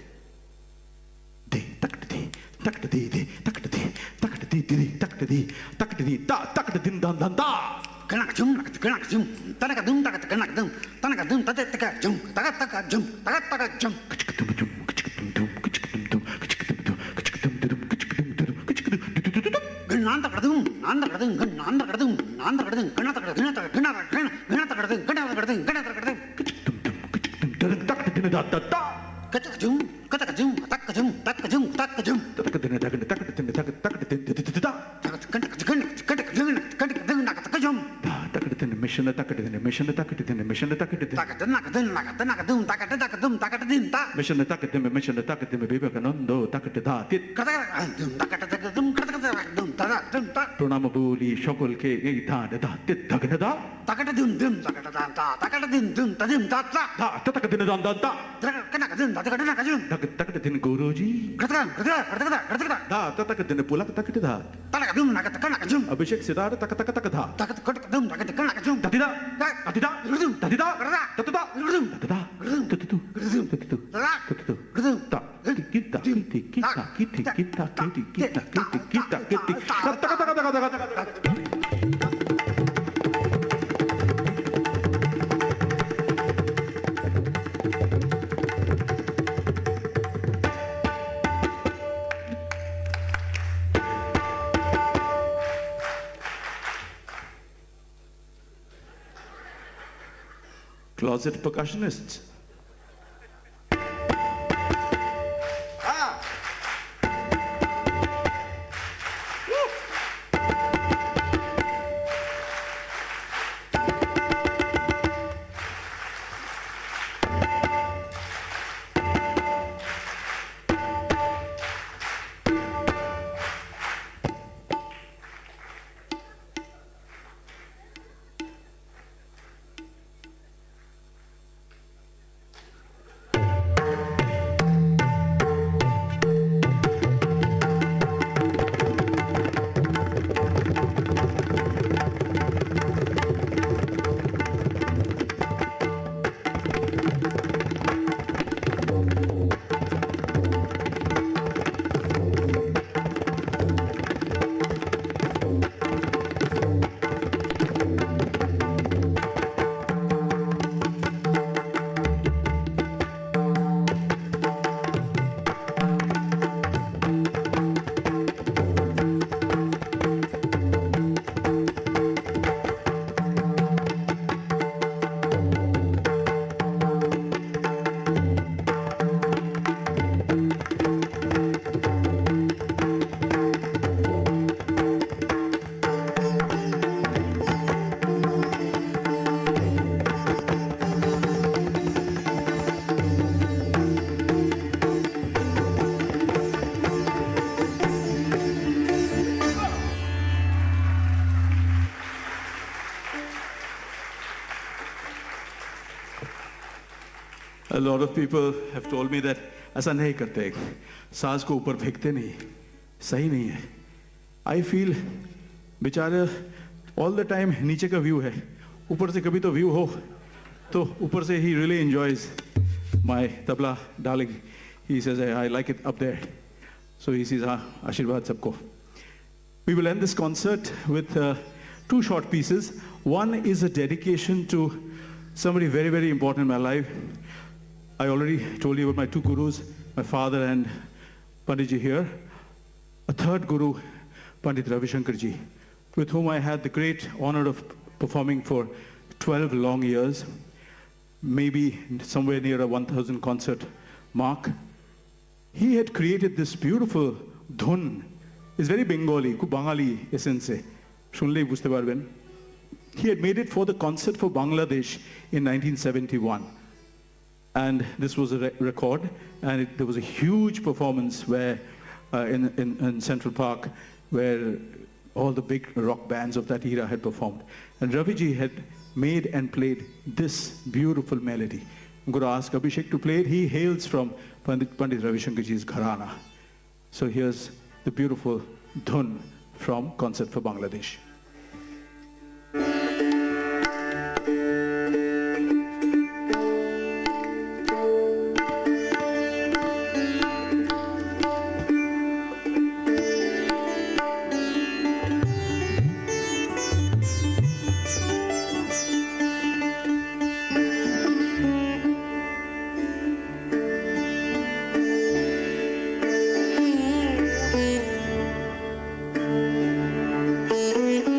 Speaker 15: Pranamabuli Shokol K Guruji Abhishek Siddhartha Closet percussionists. A lot of people have told me that ऐसा नहीं करते, सांस को ऊपर फेंकते नहीं, सही नहीं है. I feel बेचारा all the time नीचे का view है, ऊपर से कभी तो view हो, तो ऊपर से he really enjoys my tabla darling. He says I like it up there. So he says आशीर्वाद सबको. We will end this concert with two short pieces. One is a dedication to somebody very, very important in my life. I already told you about my two gurus, my father and Panditji here. A third guru, Pandit Ravishankarji, with whom I had the great honor of performing for 12 long years, maybe somewhere near a 1,000 concert mark. He had created this beautiful dhun is very Bengali, খুব বাঙালি এসেন্সে, শুনলেই বুঝতে পারবেন। He had made it for the concert for Bangladesh in 1971. And this was a record, and there was a huge performance where in Central Park, where all the big rock bands of that era had performed. And Raviji had made and played this beautiful melody. I'm going to ask Abhishek to play it. He hails from Pandit Ravi Shankarji's Gharana. So here's the beautiful dhun from Concert for Bangladesh.
Speaker 2: Thank you.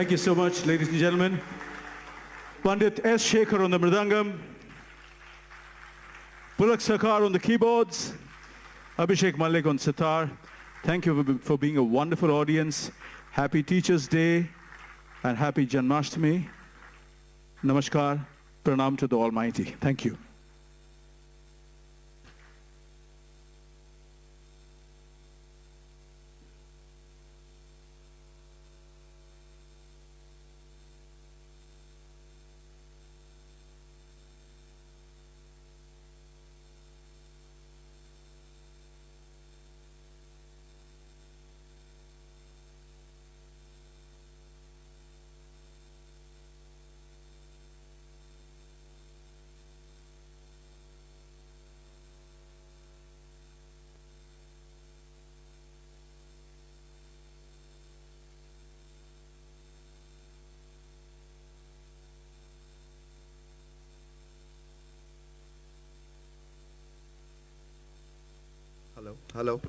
Speaker 15: Thank you so much, ladies and gentlemen. Pandit S. Shekhar on the mridangam, Pulak Sakar on the keyboards, Abhishek Malik on sitar. Thank you for being a wonderful audience. Happy Teachers' Day and happy Janmashtami. Namaskar, pranam to the Almighty. Thank you.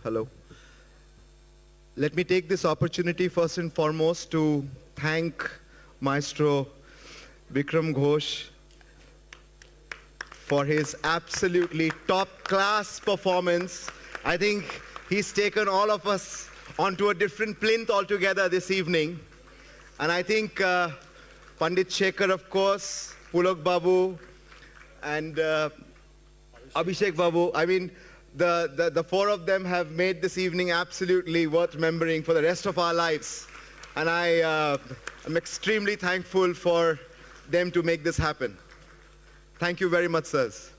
Speaker 6: Hello. Let me take this opportunity first and foremost to thank Maestro Vikram Ghosh for his absolutely top-class performance. I think he's taken all of us onto a different plinth altogether this evening. And I think Pandit Shekhar, of course, Pulak Babu, and Abhishek Babu, I mean, the four of them have made this evening absolutely worth remembering for the rest of our lives. And I am extremely thankful for them to make this happen. Thank you very much, sirs.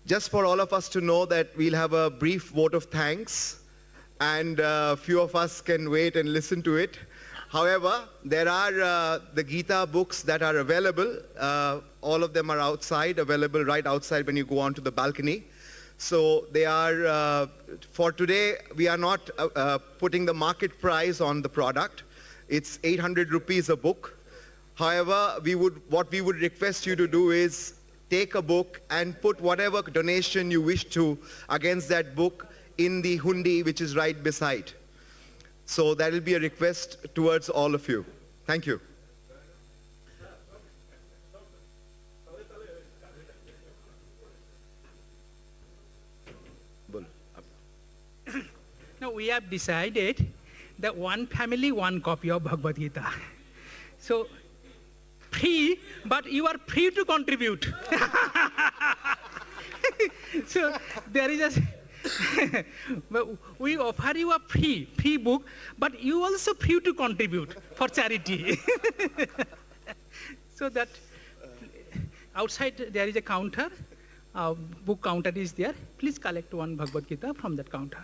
Speaker 6: Just for all of us to know that we'll have a brief vote of thanks, and a few of us can wait and listen to it. However, there are the Gita books that are available. All of them are outside, available right outside when you go onto the balcony. So they are, for today, we are not putting the market price on the product. It's 800 rupees a book. However, what we would request you to do is take a book and put whatever donation you wish to against that book in the hundi, which is right beside. So that will be a request towards all of you. Thank you.
Speaker 4: Now we have decided that one family, one copy of Bhagavad Gita. So free, but you are free to contribute. So there is a we offer you a free book, but you also free to contribute for charity. So that outside there is a counter, book counter is there. Please collect one Bhagavad Gita from that counter.